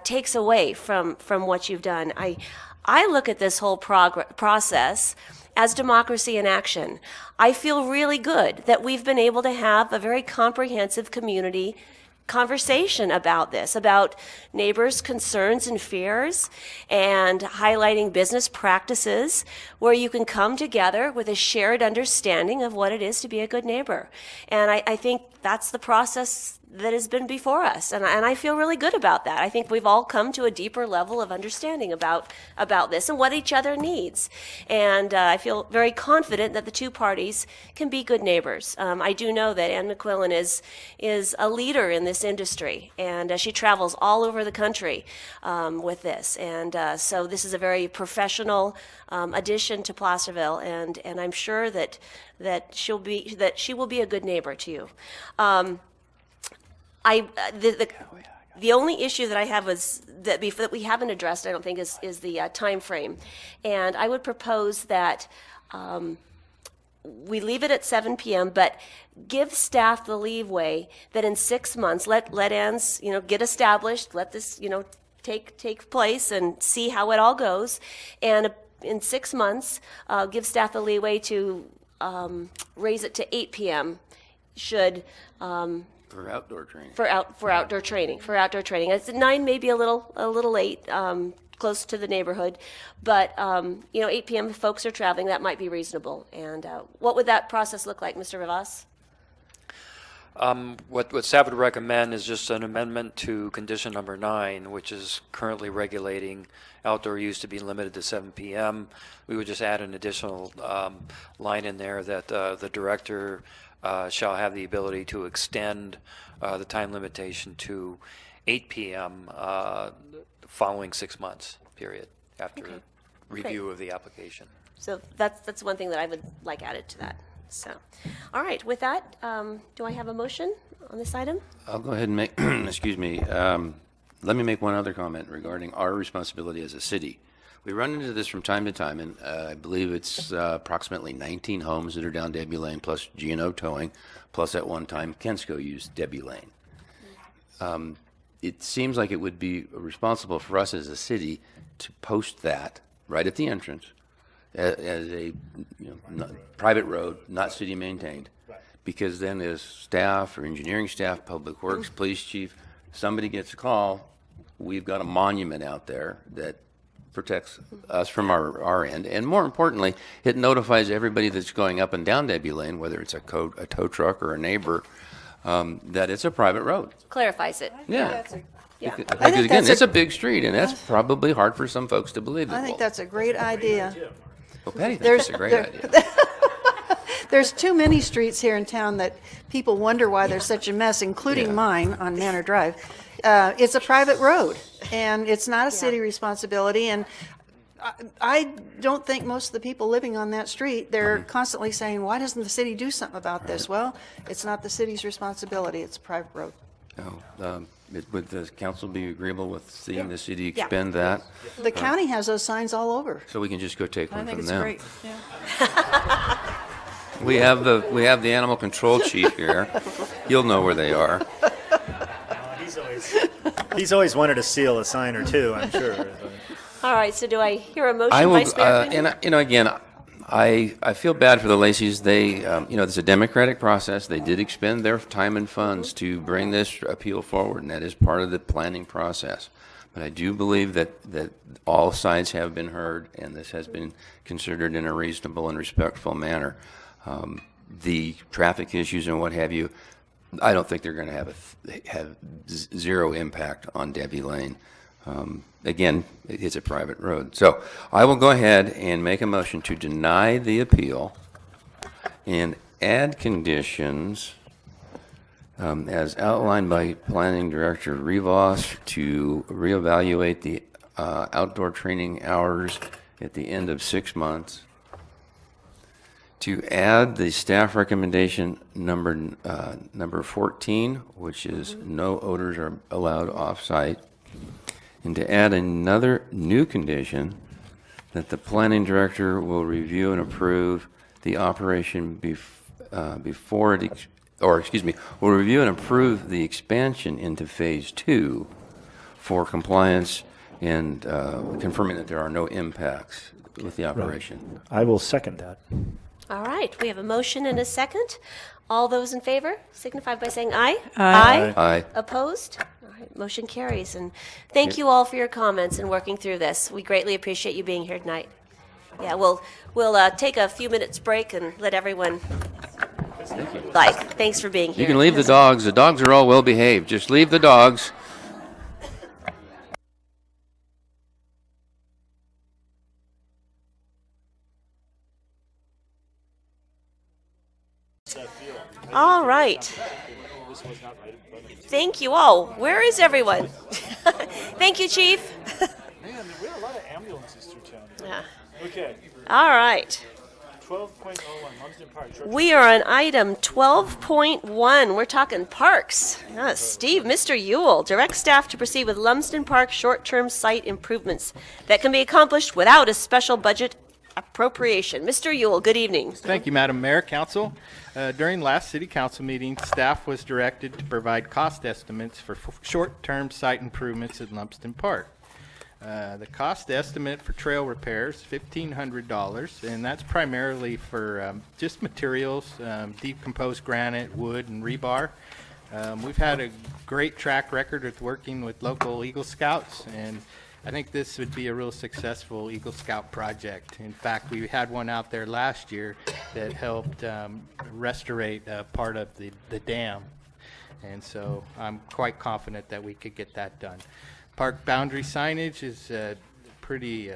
takes away from what you've done. I look at this whole process as democracy in action. I feel really good that we've been able to have a very comprehensive community conversation about this, about neighbors' concerns and fears, and highlighting business practices where you can come together with a shared understanding of what it is to be a good neighbor. And I think that's the process that has been before us, and I feel really good about that. I think we've all come to a deeper level of understanding about this and what each other needs, and I feel very confident that the two parties can be good neighbors. I do know that Ann McQuillan is a leader in this industry, and she travels all over the country with this, and so this is a very professional addition to Placerville, and I'm sure that she will be a good neighbor to you. The only issue that I have was that we haven't addressed, I don't think, is the time frame. And I would propose that we leave it at 7 p.m., but give staff the leeway that in 6 months, let Ann's, get established, let this, take place and see how it all goes. And in 6 months, give staff the leeway to raise it to 8 p.m. should... For outdoor training. For outdoor training. It's 9, maybe a little late, close to the neighborhood, but 8 p.m. if folks are traveling, that might be reasonable. And what would that process look like, Mr. Rivas? What staff would recommend is just an amendment to condition number 9, which is currently regulating outdoor use to be limited to 7 p.m. We would just add an additional line in there that the director shall have the ability to extend the time limitation to 8 p.m. Following 6 months, period, after review of the application. So that's one thing that I would like added to that. So, all right, with that, do I have a motion on this item? I'll go ahead and make, excuse me, let me make one other comment regarding our responsibility as a city. We run into this from time to time, and I believe it's approximately 19 homes that are down Debbie Lane, plus G&O Towing, plus at one time Kensco used Debbie Lane. it seems like it would be responsible for us as a city to post that right at the entrance as a private road, not city maintained. Because then as staff or engineering staff, public works, police chief, somebody gets a call, we've got a monument out there that protects us from our end. And more importantly, it notifies everybody that's going up and down Debbie Lane, whether it's a tow truck or a neighbor, that it's a private road. Clarifies it. Yeah. Yeah. Because again, it's a big street, and that's probably hard for some folks to believe. I think that's a great idea. Well, Patty thinks it's a great idea. There's too many streets here in town that people wonder why there's such a mess, including mine on Manor Drive. It's a private road, and it's not a city responsibility. And I don't think most of the people living on that street, they're constantly saying, why doesn't the city do something about this? Well, it's not the city's responsibility. It's a private road. Would the council be agreeable with seeing the city expend that? The county has those signs all over. So we can just go take one I think from it's them. great. Yeah. We have the animal control chief here. You'll know where they are. He's always wanted to seal a sign or two, I'm sure. All right, so do I hear a motion, I will, Vice Mayor? and again, I feel bad for the Lacey's. They, it's a democratic process. They did expend their time and funds to bring this appeal forward, and that is part of the planning process. But I do believe that all sides have been heard, and this has been considered in a reasonable and respectful manner. The traffic issues and what have you, I don't think they're going to have zero impact on Debbie Lane. Again, it's a private road. So I will go ahead and make a motion to deny the appeal and add conditions as outlined by Planning Director Rivas to reevaluate the outdoor training hours at the end of 6 months, to add the staff recommendation number 14, which is no odors are allowed off-site, and to add another new condition that the planning director will review and approve the operation will review and approve the expansion into phase 2 for compliance and confirming that there are no impacts with the operation. I will second that. All right, we have a motion and a second. All those in favor signify by saying aye. Aye. Aye. Opposed? All right, motion carries. And thank you all for your comments and working through this. We greatly appreciate you being here tonight. Yeah, we'll take a few minutes break and let everyone. Thanks for being here. You can leave the dogs. The dogs are all well behaved. Just leave the dogs. All right. Thank you all. Where is everyone? Thank you, Chief. Man, we have a lot of ambulances through town. Yeah. Okay. All right. 12.01, Lumsden Park. We are on item 12.1. We're talking parks. Steve, Mr. Ewell, direct staff to proceed with Lumsden Park short-term site improvements that can be accomplished without a special budget appropriation. Mr. Ewell, good evening. Thank you, Madam Mayor, Council. During last City Council meeting, staff was directed to provide cost estimates for short-term site improvements at Lumsden Park. The cost estimate for trail repairs, $1,500, and that's primarily for just materials, decomposed granite, wood, and rebar. We've had a great track record with working with local Eagle Scouts, and I think this would be a real successful Eagle Scout project. In fact, we had one out there last year that helped restaurate part of the dam, and so I'm quite confident that we could get that done. Park boundary signage is pretty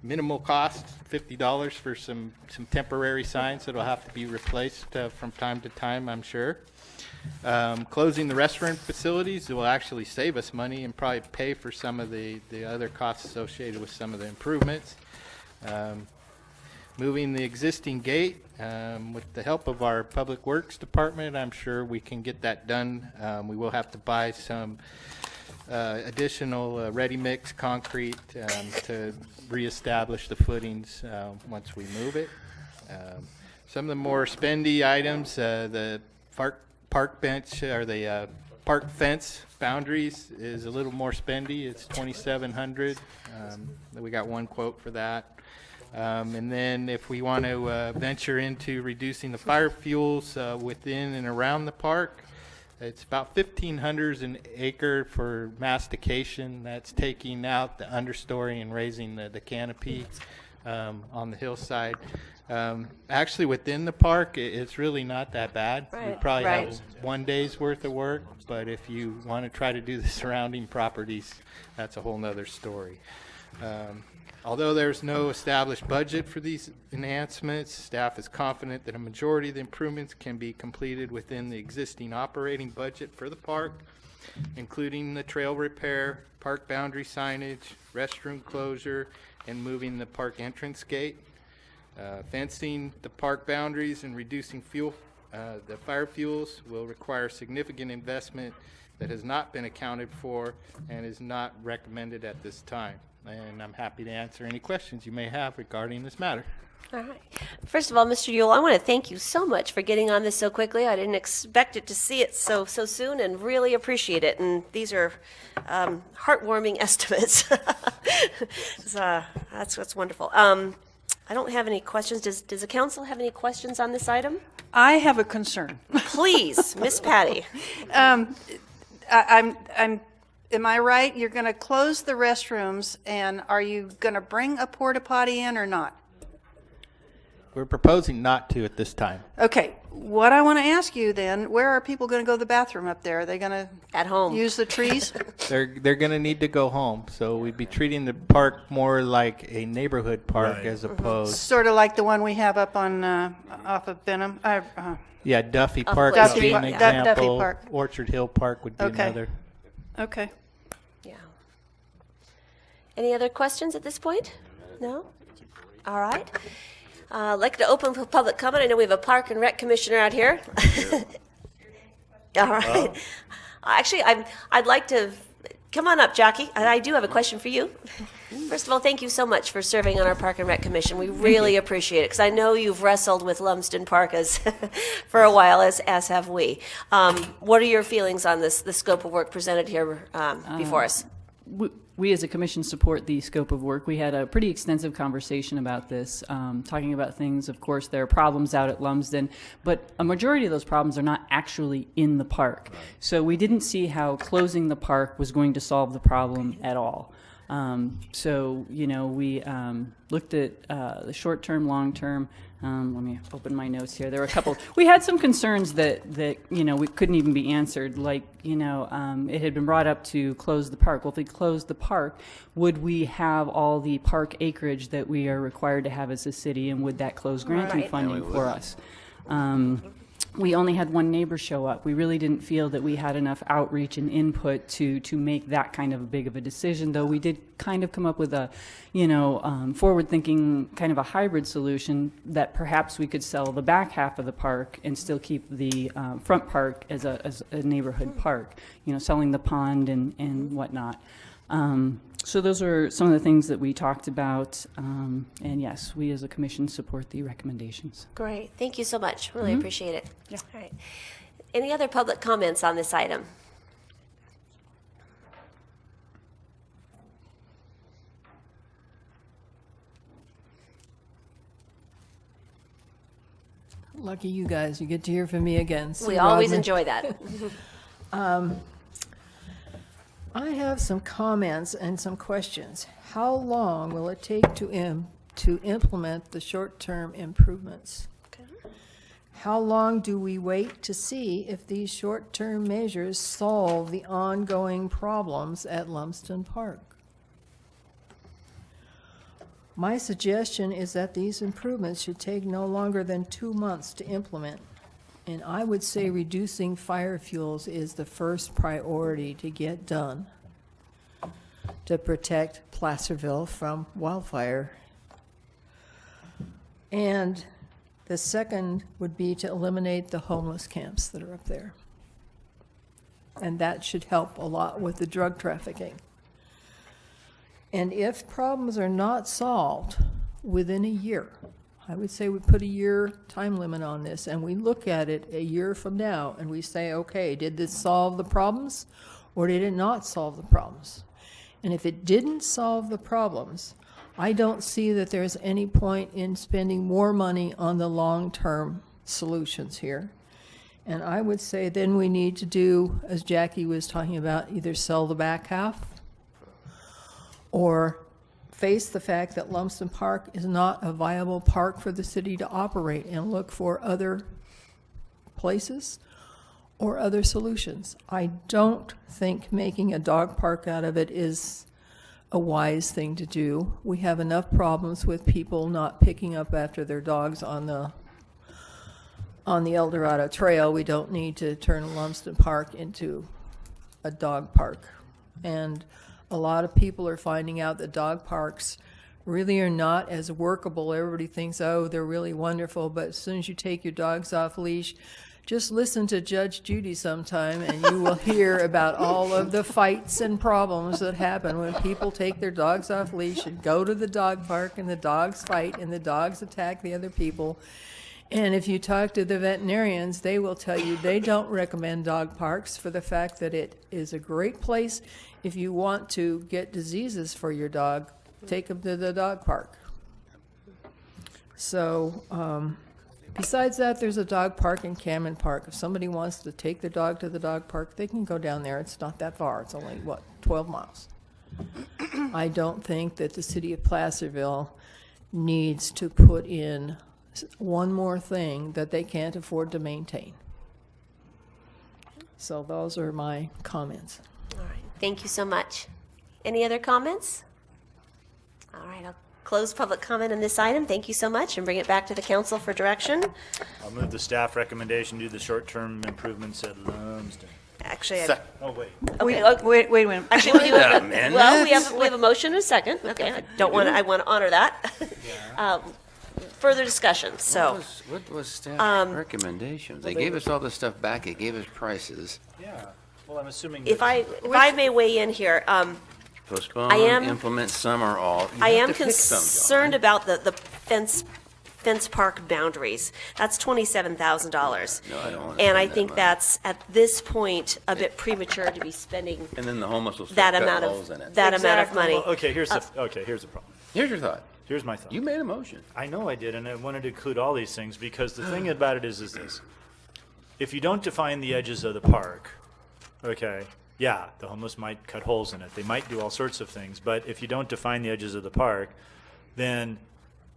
minimal cost, $50 for some temporary signs that'll have to be replaced from time to time, I'm sure. Closing the restaurant facilities will actually save us money and probably pay for some of the other costs associated with some of the improvements. Moving the existing gate, with the help of our Public Works Department, I'm sure we can get that done. We will have to buy some additional ready-mix concrete to reestablish the footings once we move it. Some of the more spendy items, the park bench or the park fence boundaries is a little more spendy. It's $2,700. We got one quote for that. And then if we want to venture into reducing the fire fuels within and around the park, it's about $1,500 an acre for mastication. That's taking out the understory and raising the canopy on the hillside. Actually, within the park, it's really not that bad. We Right. probably Right. have one day's worth of work, but if you want to try to do the surrounding properties, that's a whole nother story. Although there's no established budget for these enhancements, staff is confident that a majority of the improvements can be completed within the existing operating budget for the park, including the trail repair, park boundary signage, restroom closure, and moving the park entrance gate. Fencing the park boundaries and reducing the fire fuels will require significant investment that has not been accounted for and is not recommended at this time. And I'm happy to answer any questions you may have regarding this matter. All right. First of all, Mr. Yule, I want to thank you so much for getting on this so quickly. I didn't expect it to see it so soon, and really appreciate it. And these are heartwarming estimates. That's wonderful. I don't have any questions. Does the council have any questions on this item? I have a concern. Please, Miss Patty. Am I right? You're going to close the restrooms, and are you going to bring a porta potty in or not? We're proposing not to at this time. Okay, what I want to ask you then, where are people going to go to the bathroom up there? Are they going to at home use the trees? They're going to need to go home, so we'd be treating the park more like a neighborhood park as opposed. Sort of like the one we have up on off of Benham. Yeah, Duffy Off Park Duffy would be an Park, yeah. Duffy example. Park. Orchard Hill Park would be Okay. another. Okay. Yeah. Any other questions at this point? No? All right. I'd like to open for public comment. I know we have a Park and Rec Commissioner out here. All right. Actually, I'd like to come on up, Jackie. I do have a question for you. First of all, thank you so much for serving on our Park and Rec Commission. We really appreciate it because I know you've wrestled with Lumsden Park for a while, as have we. What are your feelings on the scope of work presented here before us? We as a commission support the scope of work. We had a pretty extensive conversation about this, talking about things. Of course, there are problems out at Lumsden, but a majority of those problems are not actually in the park. So we didn't see how closing the park was going to solve the problem at all. So, you know, we looked at the short-term, long-term. Let me open my notes here. There were a couple. We had some concerns that you know, we couldn't even be answered. Like, you know, it had been brought up to close the park. Well, if we closed the park, would we have all the park acreage that we are required to have as a city, and would that close granting Right. funding for us? We only had one neighbor show up. We really didn't feel that we had enough outreach and input to make that kind of a big of a decision, though we did kind of come up with a, you know, forward-thinking kind of a hybrid solution that perhaps we could sell the back half of the park and still keep the front park as a neighborhood park, you know, selling the pond and whatnot. So those are some of the things that we talked about, and yes, we as a commission support the recommendations. Great. Thank you so much. Really Mhm. appreciate it. Yeah. All right. Any other public comments on this item? Lucky you guys, you get to hear from me again. We Sue always Rodman. enjoy that. I have some comments and some questions. How long will it take to implement the short-term improvements? How long do we wait to see if these short-term measures solve the ongoing problems at Lumsden Park? My suggestion is that these improvements should take no longer than 2 months to implement. And I would say reducing fire fuels is the first priority to get done to protect Placerville from wildfire. And the second would be to eliminate the homeless camps that are up there. And that should help a lot with the drug trafficking. And if problems are not solved within a year, I would say we put a year time limit on this, and we look at it a year from now, and we say, okay, did this solve the problems, or did it not solve the problems? And if it didn't solve the problems, I don't see that there's any point in spending more money on the long-term solutions here. And I would say then we need to do, as Jackie was talking about, either sell the back half or face the fact that Lumsden Park is not a viable park for the city to operate and look for other places or other solutions. I don't think making a dog park out of it is a wise thing to do. We have enough problems with people not picking up after their dogs on the El Dorado Trail. We don't need to turn Lumsden Park into a dog park. And a lot of people are finding out that dog parks really are not as workable. Everybody thinks, oh, they're really wonderful, but as soon as you take your dogs off leash, just listen to Judge Judy sometime and you will hear about all of the fights and problems that happen when people take their dogs off leash and go to the dog park and the dogs fight and the dogs attack the other people. And if you talk to the veterinarians, they will tell you they don't recommend dog parks for the fact that it is a great place. If you want to get diseases for your dog, take them to the dog park. So, besides that, there's a dog park in Cameron Park. If somebody wants to take their dog to the dog park, they can go down there. It's not that far. It's only, 12 miles. I don't think that the city of Placerville needs to put in one more thing that they can't afford to maintain. So those are my comments. All right. Thank you so much. Any other comments? All right. I'll close public comment on this item. Thank you so much, and bring it back to the council for direction. I'll move the staff recommendation to do the short-term improvements at Lumsden. Actually, Oh, wait. okay, Wait a minute. actually, we do Yeah, have, man. well, we have a motion and a second. Okay, I want to honor that. Further discussion. So, What was staff recommendations? They they gave us all this stuff back. They gave us prices. Yeah, well, I'm assuming. if I may weigh in here, Postpone, I am- implement some or all. You I have am to pick some, John. concerned about the fence park boundaries. That's $27,000. No, I don't wanna And I spend that think money. that's, at this point, a bit premature to be spending And then the homeless will that start amount cutting holes in of, it. that amount of money. Well, okay, here's the problem. Here's your thought. Here's my thought. You made a motion. I know I did, and I wanted to include all these things because the thing about it is this. If you don't define the edges of the park, okay, yeah, the homeless might cut holes in it. They might do all sorts of things, but if you don't define the edges of the park, then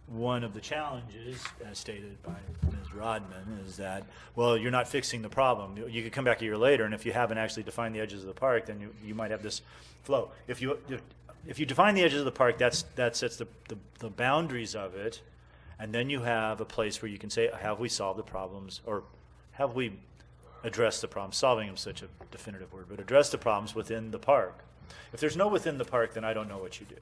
one of the challenges, as stated by Ms. Rodman, is that, well, you're not fixing the problem. You could come back a year later, and if you haven't actually defined the edges of the park, then you might have this flow. If you define the edges of the park, that sets the boundaries of it, and then you have a place where you can say, have we solved the problems, or have we addressed the problems? Solving is such a definitive word, but address the problems within the park. If there's no within the park, then I don't know what you do.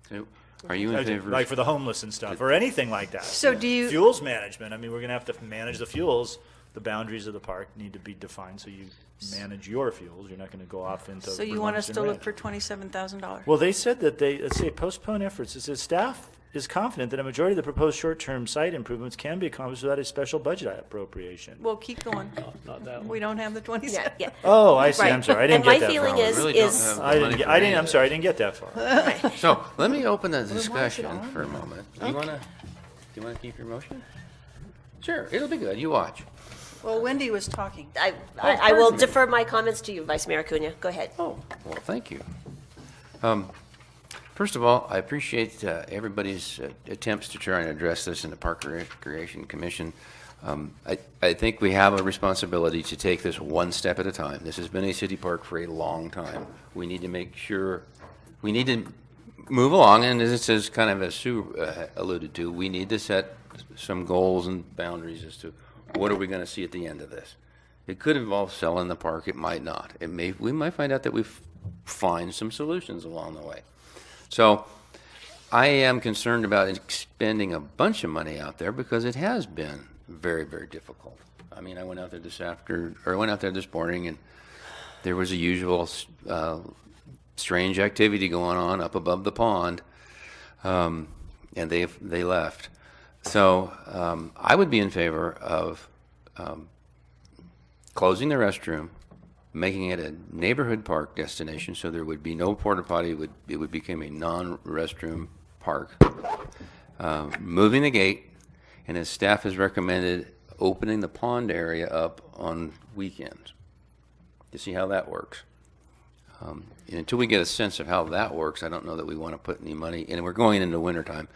So, are you in favor? Like for the homeless and stuff, or anything like that. So do you- Fuels management, I mean, we're going to have to manage the fuels. The boundaries of the park need to be defined so you manage your fuels. You're not going to go off into. So you want us Burlington to look Ranch. for $27,000? Well, they said that let's say postpone efforts. It says staff is confident that a majority of the proposed short-term site improvements can be accomplished without a special budget appropriation. Well, keep going. Not that one. We don't have the 27. Yeah. Oh, I see. Right. I'm sorry. I didn't And get that my feeling far. is, really don't have I money didn't. for I didn't. any I'm of sorry. I didn't get that far. So let me open the discussion for a moment. Do you want to keep your motion? Sure, it'll be good. You watch. Well, Wendy was talking. I will defer my comments to you, Vice Mayor Acuna. Go ahead. Oh, well, thank you. First of all, I appreciate everybody's attempts to try and address this in the Park Recreation Commission. I think we have a responsibility to take this one step at a time. This has been a city park for a long time. We need to make sure, we need to move along, and this is kind of as Sue alluded to, we need to set some goals and boundaries as to what are we going to see at the end of this. It could involve selling the park, it might not. We might find out that we find some solutions along the way. So I am concerned about expending a bunch of money out there because it has been very, very difficult. I mean, I went out there this morning, and there was a usual strange activity going on up above the pond. and they left. So I would be in favor of closing the restroom, making it a neighborhood park destination, so there would be no porta potty. It would become a non-restroom park. Moving the gate, and as staff has recommended, opening the pond area up on weekends to see how that works. And until we get a sense of how that works, I don't know that we want to put any money, and we're going into wintertime,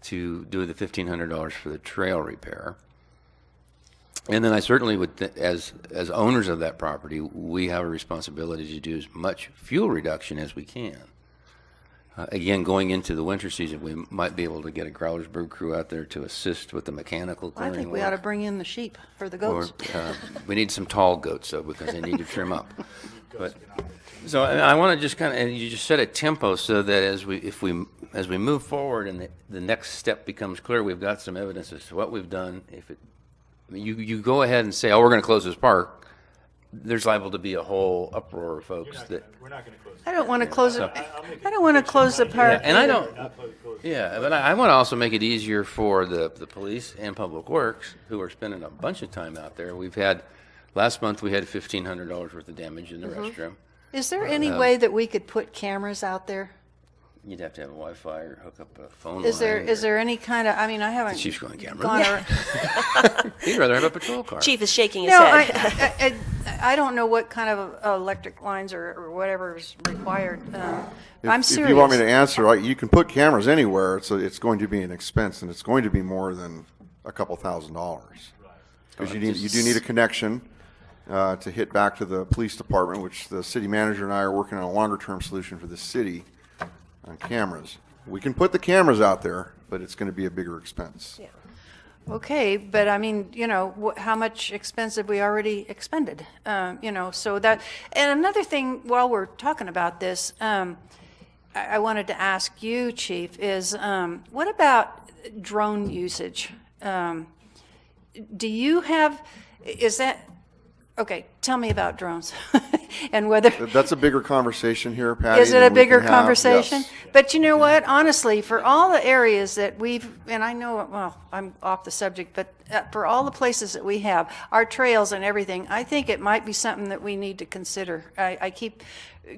to do the $1,500 for the trail repair. And then I certainly would, as owners of that property, we have a responsibility to do as much fuel reduction as we can. Again, going into the winter season, we might be able to get a Growlersburg crew out there to assist with the mechanical I clearing think we work. ought to bring in the sheep or the goats. Or, we need some tall goats, though, because they need to trim up. But so I want to just kind of, and you just set a tempo so that as we move forward and the next step becomes clear, we've got some evidence as to what we've done. If it, you go ahead and say, oh, we're going to close this park, there's liable to be a whole uproar of folks that. We're not going to close it. I don't want to close it. I don't want to close the park. Yeah, and I don't. Yeah, but I want to also make it easier for the police and public works, who are spending a bunch of time out there. Last month we had $1,500 worth of damage in the restroom. Is there any way that we could put cameras out there? You'd have to have a Wi-Fi or hook up a phone Is line. there any kind of? I mean, I haven't. The chief's going camera. Gone around. He'd rather have a patrol car. Chief is shaking his No, head. I don't know what kind of electric lines or whatever is required. I'm serious. If you want me to answer, you can put cameras anywhere. It's going to be an expense, and it's going to be more than a couple $1,000s. Because you do need a connection to hit back to the police department, which the city manager and I are working on a longer-term solution for the city on cameras. We can put the cameras out there, but it's going to be a bigger expense. Yeah. Okay, but I mean, how much expense have we already expended? So that, and another thing while we're talking about this, I wanted to ask you, Chief, is what about drone usage? Do you have, okay, tell me about drones and whether. That's a bigger conversation here, Patty. Is it a bigger conversation? Yes. But you know what? Honestly, for all the areas that and I know, well, I'm off the subject, but for all the places that we have, our trails and everything, I think it might be something that we need to consider. I keep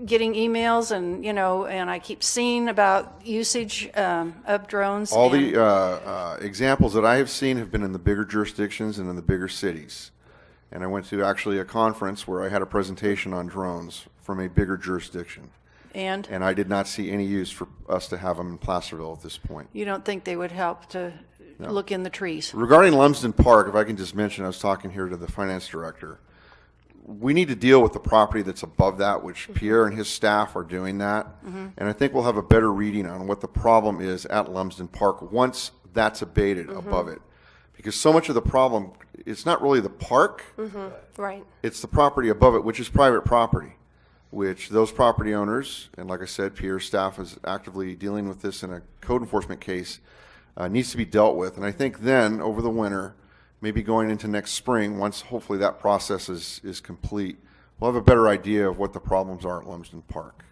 getting emails and I keep seeing about usage of drones. All the examples that I have seen have been in the bigger jurisdictions and in the bigger cities. And I went to actually a conference where I had a presentation on drones from a bigger jurisdiction. And I did not see any use for us to have them in Placerville at this point. You don't think they would help to look in the trees? Regarding Lumsden Park, if I can just mention, I was talking here to the finance director. We need to deal with the property that's above that, which Pierre and his staff are doing that. And I think we'll have a better reading on what the problem is at Lumsden Park once that's abated above it. Because so much of the problem, it's not really the park, Right. it's the property above it, which is private property, which those property owners, and like I said, Pierre's staff is actively dealing with this in a code enforcement case, needs to be dealt with. And I think then, over the winter, maybe going into next spring, once hopefully that process is complete, we'll have a better idea of what the problems are at Lumsden Park.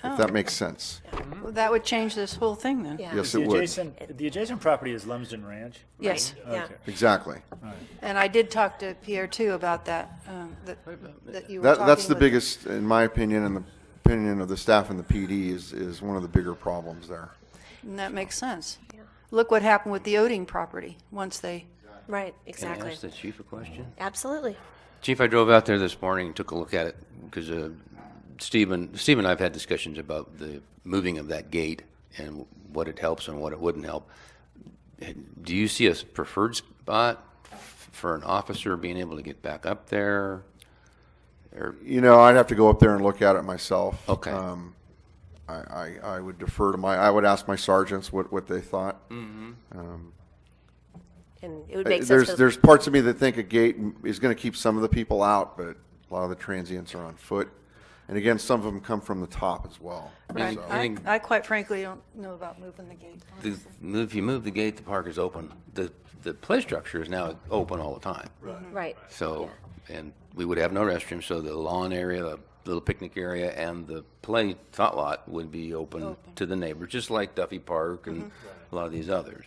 If that makes sense. Well, that would change this whole thing then. Yeah. Yes, it would. The adjacent property is Lumsden Ranch? Yes. Yeah. Okay. Exactly. And I did talk to Pierre too about that, that you were talking That's the with- biggest, in my opinion, and the opinion of the staff and the PD, is one of the bigger problems there. And that makes sense. Look what happened with the Oding property once they. Right, Can I exactly. ask the chief a question? Absolutely. Chief, I drove out there this morning and took a look at it because Steve and I have had discussions about the moving of that gate and what it helps and what it wouldn't help. Do you see a preferred spot for an officer being able to get back up there? Or I'd have to go up there and look at it myself. Okay. I would defer to I would ask my sergeants what they thought. And it would make sense. There's parts of me that think a gate is going to keep some of the people out, but a lot of the transients are on foot. And again, some of them come from the top as well. Right. So. I quite frankly don't know about moving the gate. if you move the gate, the park is open. The play structure is now open all the time. Right. So, and we would have no restrooms, so the lawn area, the little picnic area and the play tot lot would be open to the neighbors, just like Duffy Park and a lot of these others.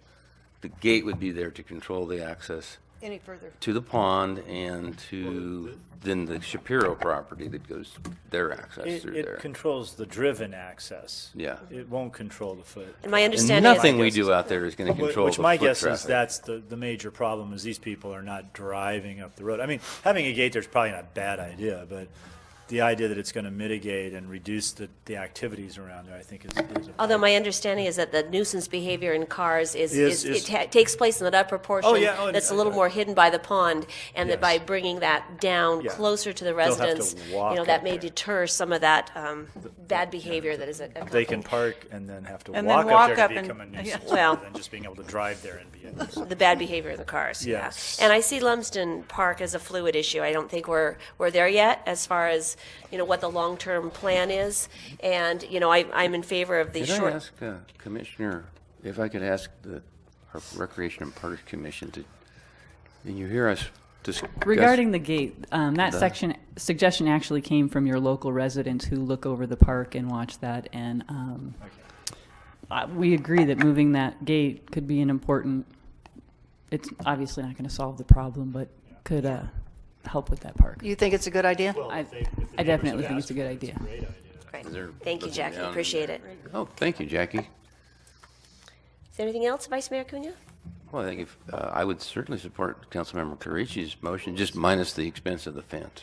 The gate would be there to control the access Any further? to the pond and to then the Shapiro property that goes their access through there. It controls the driven access. Yeah. It won't control the foot. And my And understanding is. nothing we do out there is going to control Which the my foot guess traffic. is that's the major problem is these people are not driving up the road. I mean, having a gate there's probably not a bad idea, but the idea that it's going to mitigate and reduce the activities around there, I think is a Although my understanding is that the nuisance behavior in cars Is- takes place in that upper portion. Oh, yeah. Oh, that's a little more hidden by the pond, and that Yes. by bringing that down Yeah. closer to the They'll have to residents, walk that up may there. deter some of that bad behavior that is accompanied. They can park and then have to And walk then up walk there up to and- become a yeah. nuisance, Well- rather than just being able to drive there and be a nuisance. The bad behavior in the cars. Yes. Yeah. And I see Lumsden Park as a fluid issue. I don't think we're there yet as far as what the long-term plan is. And I'm in favor of the Could short. I ask Commissioner if I could ask our Recreation and Parks Commission to? And you hear us discuss Regarding the gate, that suggestion actually came from your local residents who look over the park and watch that, and we agree that moving that gate could be an important. It's obviously not going to solve the problem, but could help with that park. You think it's a good idea? I definitely think it's a good idea. Great. Is there- Thank you, looking Jackie. down- Appreciate it. Oh, thank you, Jackie. Is there anything else, Vice Mayor Cunha? Well, I think if I would certainly support Councilmember Clarici's motion, just minus the expense of the fence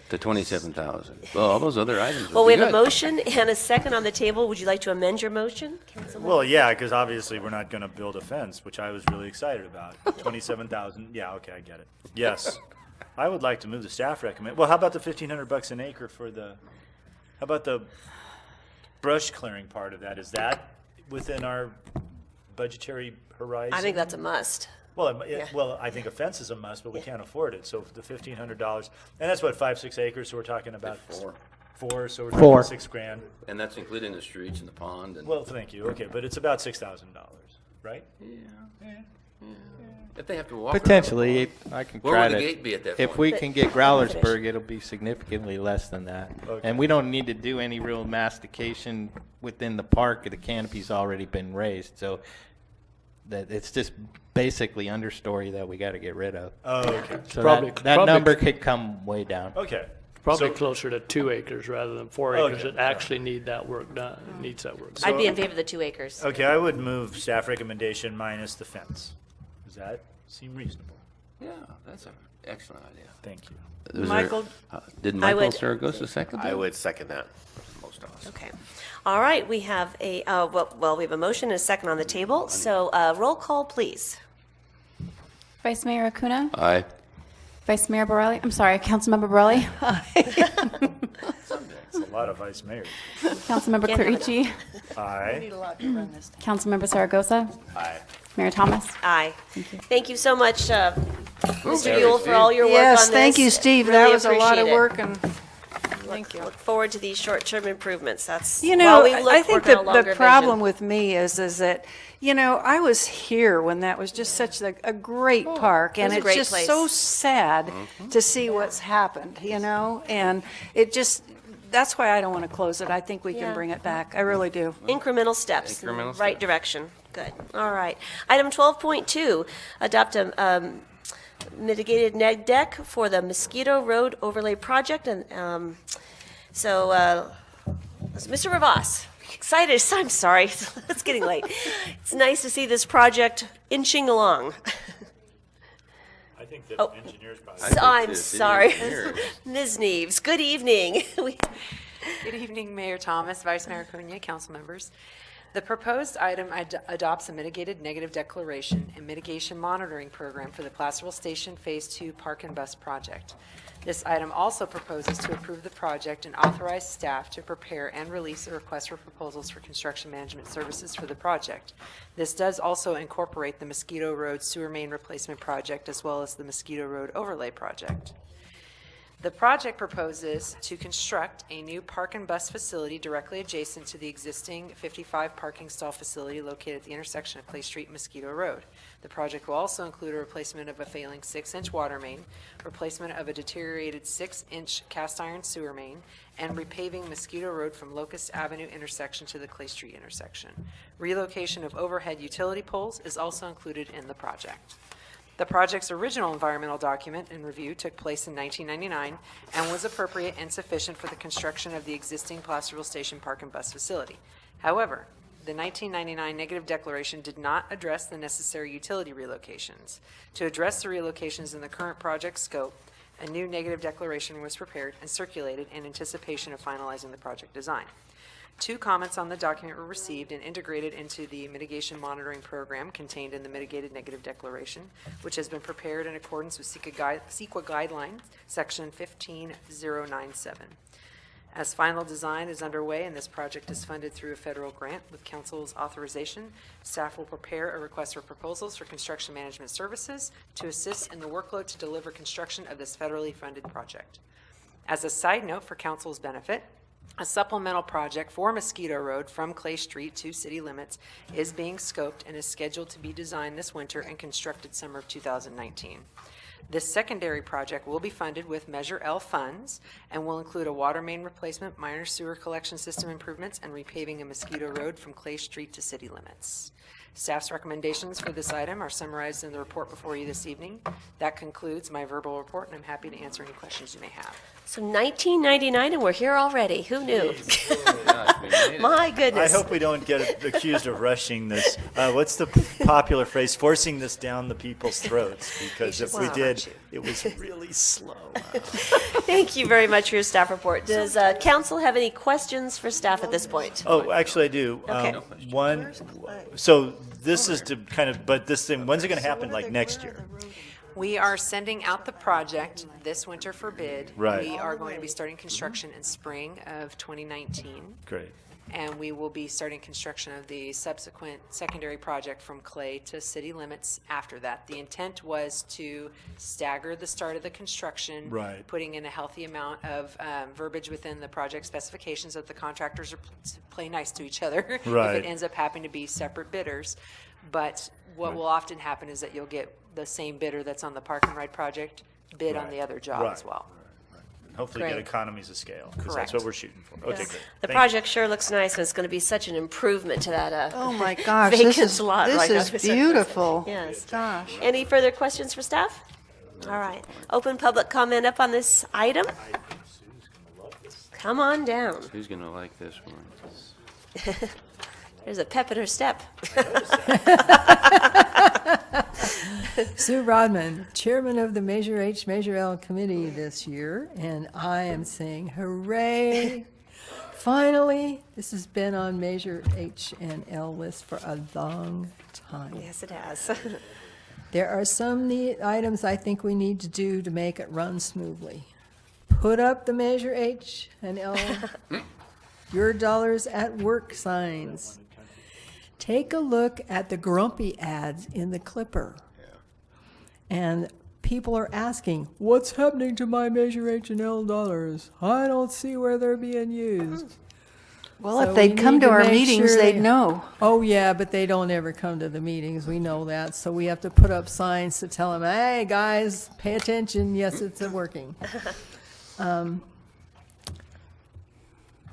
to $27,000. Well, all those other items. Well, would we be have a good. motion and a second on the table. Would you like to amend your motion, Councilman? Well, yeah, because obviously we're not going to build a fence, which I was really excited about. 27,000. Yeah, okay, I get it. Yes, I would like to move the staff recommend. Well, how about the $1,500 an acre for the? How about the brush clearing part of that? Is that within our budgetary horizon? I think that's a must. Well, Yeah. well, I think a fence is a must, but we can't afford it. So the $1,500, and that's what 5-6 acres. So we're talking about four. So we're talking Four. $6,000. And that's including the streets and the pond. And Well, thank you. Okay, but it's about $6,000, right? if they have to walk around the Potentially, pond, I can where try would to. the gate be at that If point? we can get Growlersburg, it'll be significantly less than that. Okay. And we don't need to do any real mastication within the park. The canopy's already been raised, so that it's just basically understory that we got to get rid of. Oh, okay. So Probably- that probably- number could come way down. Okay. Probably So- closer to 2 acres rather than 4 Okay, acres that actually need that work done, needs that work done. I'd be in favor of the 2 acres. Okay, I would move staff recommendation minus the fence. Does that seem reasonable? Yeah, that's an excellent idea. Thank you. Was Michael? Did I Michael would- Saragosa second that? I would second that. Most awesome. Okay. All right, we have we have a motion and a second on the table. So roll call, please. Vice Mayor Acuna? Aye. Vice Mayor Borelli? I'm sorry, Councilmember Borelli? It's a lot of vice mayors. Councilmember Can't have enough. Clarici? Aye. Councilmember Zaragoza? Aye. Mayor Thomas? Aye. Thank you so much, Mr. Very Yule, for all your work on Yes, this. thank you, Steve. Really That was a lot of appreciate it. work, and thank you. Look forward to these short-term improvements. That's You know, while we look I think for a the longer problem vision. with me is that, I was here when that was just such a great park, and was a it's great just place. so sad to see what's happened, and it just, that's why I don't want to close it. I think we Yeah. can bring it back. I really do. Incremental steps in the Incremental right steps. direction. Good. All right. Item 12.2, adopt a mitigated neg deck for the Mosquito Road Overlay Project. And Mr. Rivas, excited. I'm sorry. It's getting late. It's nice to see this project inching along. I think the Oh. engineers probably. So I'm the city sorry. engineer. Ms. Neves, good evening. Good evening, Mayor Thomas, Vice Mayor Cunha, council members. The proposed item adopts a mitigated negative declaration and mitigation monitoring program for the Placerville Station Phase 2 Park and Bus project. This item also proposes to approve the project and authorize staff to prepare and release a request for proposals for construction management services for the project. This does also incorporate the Mosquito Road Sewer Main Replacement Project as well as the Mosquito Road Overlay Project. The project proposes to construct a new park and bus facility directly adjacent to the existing 55 parking stall facility located at the intersection of Clay Street and Mosquito Road. The project will also include a replacement of a failing 6-inch water main, replacement of a deteriorated 6-inch cast iron sewer main, and repaving Mosquito Road from Locust Avenue intersection to the Clay Street intersection. Relocation of overhead utility poles is also included in the project. The project's original environmental document and review took place in 1999 and was appropriate and sufficient for the construction of the existing Placerville Station Park and Bus facility. However, the 1999 negative declaration did not address the necessary utility relocations. To address the relocations in the current project scope, a new negative declaration was prepared and circulated in anticipation of finalizing the project design. 2 comments on the document were received and integrated into the mitigation monitoring program contained in the mitigated negative declaration, which has been prepared in accordance with CEQA guidelines, section 15097. As final design is underway and this project is funded through a federal grant with council's authorization, staff will prepare a request for proposals for construction management services to assist in the workload to deliver construction of this federally funded project. As a side note for council's benefit, a supplemental project for Mosquito Road from Clay Street to city limits is being scoped and is scheduled to be designed this winter and constructed summer of 2019. This secondary project will be funded with Measure L funds and will include a water main replacement, minor sewer collection system improvements, and repaving of Mosquito Road from Clay Street to city limits. Staff's recommendations for this item are summarized in the report before you this evening. That concludes my verbal report, and I'm happy to answer any questions you may have. So 1999, and we're here already. Who knew? My goodness. I hope we don't get accused of rushing this. What's the popular phrase? Forcing this down the people's throats. Because if we did, it was really slow. Thank you very much for your staff report. Does council have any questions for staff at this point? Oh, actually, I do. Okay. One. So this is to kind of, but this thing, when's it going to happen? Like next year? We are sending out the project this winter for bid. Right. We are going to be starting construction in spring of 2019. Great. And we will be starting construction of the subsequent secondary project from Clay to city limits after that. The intent was to stagger the start of the construction, right, putting in a healthy amount of verbiage within the project specifications that the contractors are play nice to each other right, if it ends up having to be separate bidders. But what will often happen is that you'll get the same bidder that's on the park and ride project bid on the other job as well. Hopefully Great. get economies of scale, because Correct. that's what we're shooting for. Okay, Yes. great. The Thank project sure looks nice, and it's going to be such an improvement to that Oh my gosh, vacant this is, lot this right is now. beautiful. Yes. Gosh. Any further questions for staff? All right. Open public comment up on this item. Come on down. Who's going to like this one? There's a pep in her step. Sue Rodman, chairman of the Measure H, Measure L committee this year, and I am saying hooray. Finally, this has been on Measure H and L list for a long time. Yes, it has. There are some neat items I think we need to do to make it run smoothly. Put up the Measure H and L, your dollars at work signs. Take a look at the grumpy ads in the Clipper. And people are asking, what's happening to my Measure H and L dollars? I don't see where they're being used. Well, if they'd come to our meetings, they'd know. Oh, yeah, but they don't ever come to the meetings. We know that. So we have to put up signs to tell them, hey, guys, pay attention. Yes, it's working.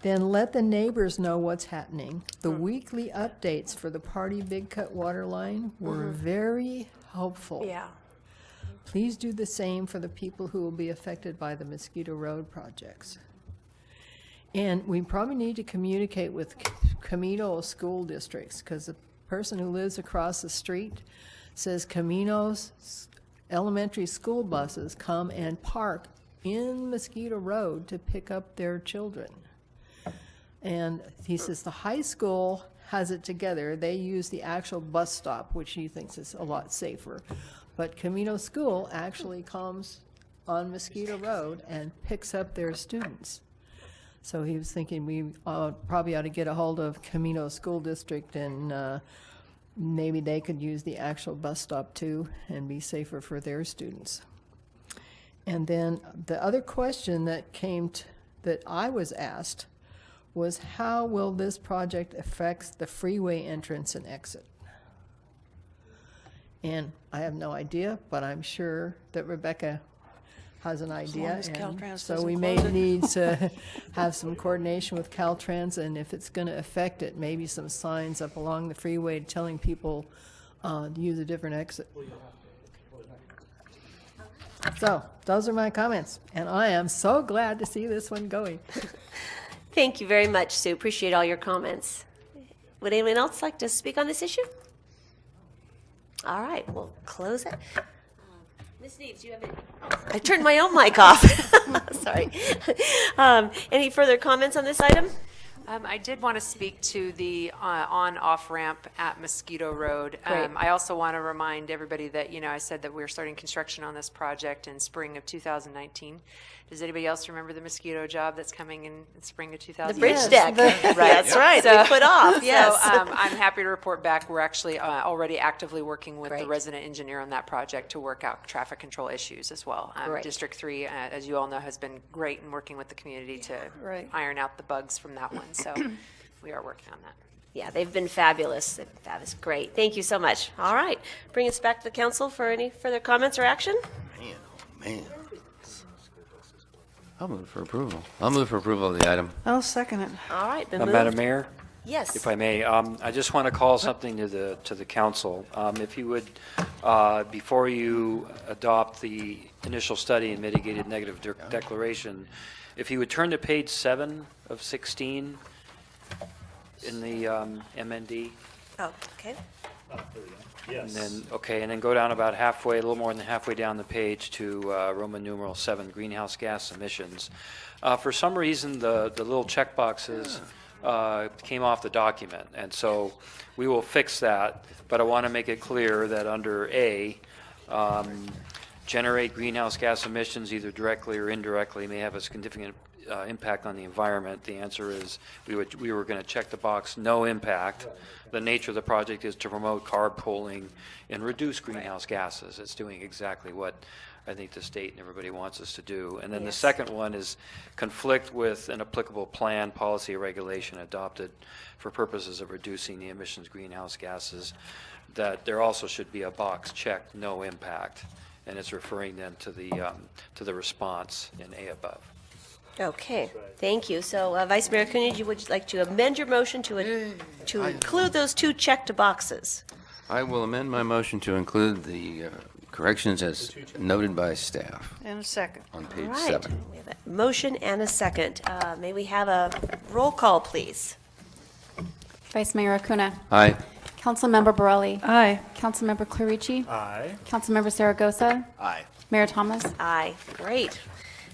Then let the neighbors know what's happening. The weekly updates for the Party Big Cut water line were very helpful. Yeah. Please do the same for the people who will be affected by the Mosquito Road projects. And we probably need to communicate with Camino school districts, because the person who lives across the street says Camino's elementary school buses come and park in Mosquito Road to pick up their children. And he says the high school has it together. They use the actual bus stop, which he thinks is a lot safer. But Camino School actually comes on Mosquito Road and picks up their students. So he was thinking we probably ought to get a hold of Camino School District, and maybe they could use the actual bus stop too and be safer for their students. And then the other question that that I was asked was, how will this project affect the freeway entrance and exit? And I have no idea, but I'm sure that Rebecca has an idea. long as Caltrans So doesn't we may close it. need to have some coordination with Caltrans, and if it's going to affect it, maybe some signs up along the freeway telling people to use a different exit. So those are my comments, and I am so glad to see this one going. Thank you very much, Sue. Appreciate all your comments. Would anyone else like to speak on this issue? All right, we'll close it. Ms. Neves, do you have any? Oh, I turned my own mic off. Sorry. Any further comments on this item? I did want to speak to the on-off ramp at Mosquito Road. Great. I also want to remind everybody that, I said that we're starting construction on this project in spring of 2019. Does anybody else remember the mosquito job that's coming in spring of 2019? The bridge deck. Right. That's right. We put off, yes. So I'm happy to report back. We're actually already actively working with the resident engineer on that project to work out traffic control issues as well. Great. District 3, as you all know, has been great in working with the community to iron out the bugs from that one. So we are working on that. Yeah, they've been fabulous. That is great. Thank you so much. All right. Bring us back to the council for any further comments or action. Man. I'll move for approval. I'll move for approval of the item. I'll second it. All right. Been moved. Madam Mayor? Yes. If I may, I just want to call something to the council. If you would, before you adopt the initial study and mitigated negative declaration, if you would turn to page 7 of 16 in the MND. Oh, okay. Yes. And then go down about halfway, a little more than halfway down the page to Roman numeral 7, greenhouse gas emissions. For some reason, the little check boxes came off the document, and so we will fix that. But I want to make it clear that under A, generate greenhouse gas emissions either directly or indirectly may have a significant impact on the environment. The answer is we were going to check the box, no impact. The nature of the project is to promote carpooling and reduce greenhouse gases. It's doing exactly what I think the state and everybody wants us to do. And then the second one is conflict with an applicable plan, policy, or regulation adopted for purposes of reducing the emissions greenhouse gases, that there also should be a box checked, no impact. And it's referring then to the response in A above. Okay, thank you. So, Vice Mayor Koenig, would you like to amend your motion to include those two checked boxes? I will amend my motion to include the corrections as noted by staff And a second. on page All right. 7. We have a motion and a second. May we have a roll call, please? Vice Mayor Acuna. Aye. Councilmember Borelli. Aye. Councilmember Clarici. Aye. Councilmember Zaragoza. Aye. Mayor Thomas. Aye. Great.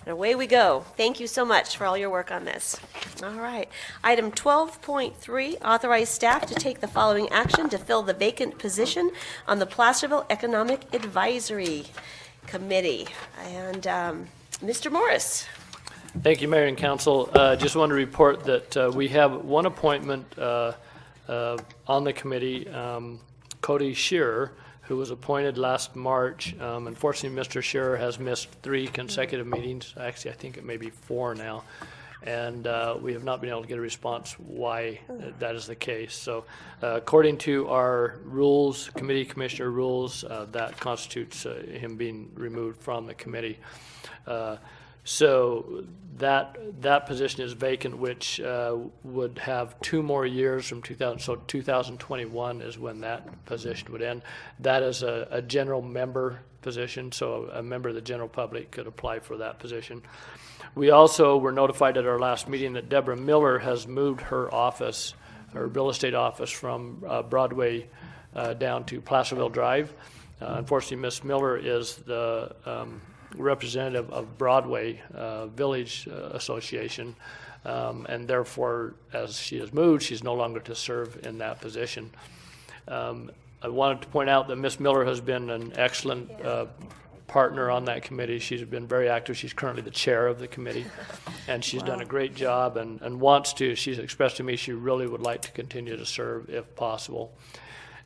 And away we go. Thank you so much for all your work on this. All right. Item 12.3, authorize staff to take the following action to fill the vacant position on the Placerville Economic Advisory Committee. And Mr. Morris. Thank you, Mayor and Council. Just want to report that we have one appointment on the committee, Cody Shearer, who was appointed last March. Unfortunately, Mr. Shearer has missed 3 consecutive meetings. Actually, I think it may be 4 now. And we have not been able to get a response why that is the case. So according to our rules, committee commissioner rules, that constitutes him being removed from the committee. So that position is vacant, which would have 2 more years from 2021 is when that position would end. That is a general member position, so a member of the general public could apply for that position. We also were notified at our last meeting that Deborah Miller has moved her office, her real estate office, from Broadway down to Placerville Drive. Unfortunately, Ms. Miller is the representative of Broadway Village Association, and therefore, as she has moved, she's no longer to serve in that position. I wanted to point out that Ms. Miller has been an excellent partner on that committee. She's been very active. She's currently the chair of the committee, and she's done a great job and wants to. She's expressed to me she really would like to continue to serve if possible.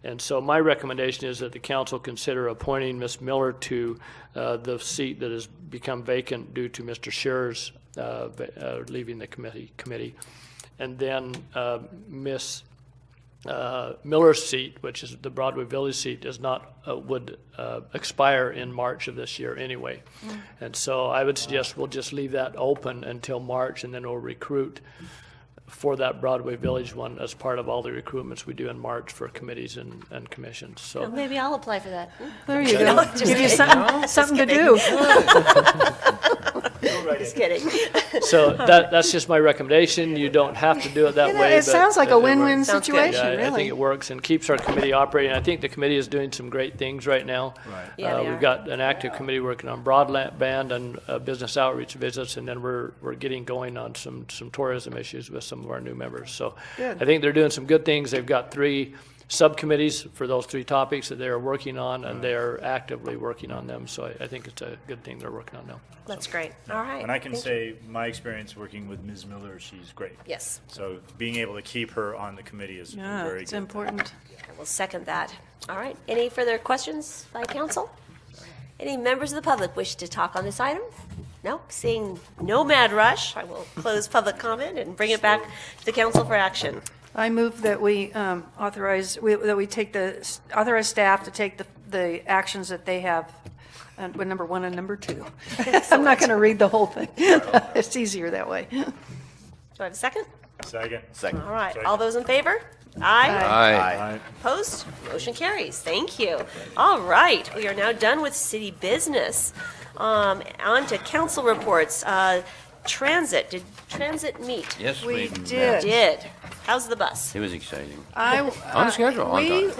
And so my recommendation is that the council consider appointing Ms. Miller to the seat that has become vacant due to Mr. Scherer's leaving the committee. And then Ms. Miller's seat, which is the Broadway Village seat, does not would expire in March of this year anyway. And so I would suggest we'll just leave that open until March, and then we'll recruit for that Broadway Village one as part of all the recruitments we do in March for committees and commissions. So Well, maybe I'll apply for that. There you No, go. just Give you kidding. something to kidding. do. Just kidding. So that's just my recommendation. You don't have to do it that way. It sounds like a win-win works. situation, Yeah, I really. think it works and keeps our committee operating. I think the committee is doing some great things right now. Right. Yeah, they We've are. got an active committee working on broadband and business outreach visits, and then we're getting going on some tourism issues with some of our new members. So Good. I think they're doing some good things. They've got 3 subcommittees for those 3 topics that they're working on, and they're actively working on them. So I think it's a good thing they're working on now. That's great. All right. And I can Thank you. say my experience working with Ms. Miller, she's great. Yes. So being able to keep her on the committee is Yeah, very it's good. important. I will second that. All right. Any further questions by council? Any members of the public wish to talk on this item? No? Seeing no mad rush, I will close public comment and bring it back to the council for action. I move that we authorize staff to take the actions that they have, with number 1 and number 2. I'm not going to read the whole thing. It's easier that way. Do I have a second? Second. All right. All those in favor? Aye. Aye. Opposed? Motion carries. Thank you. All right. We are now done with city business. On to council reports. Transit. Did transit meet? Yes, We we did. Did. How's the bus? It was exciting. On schedule, on time.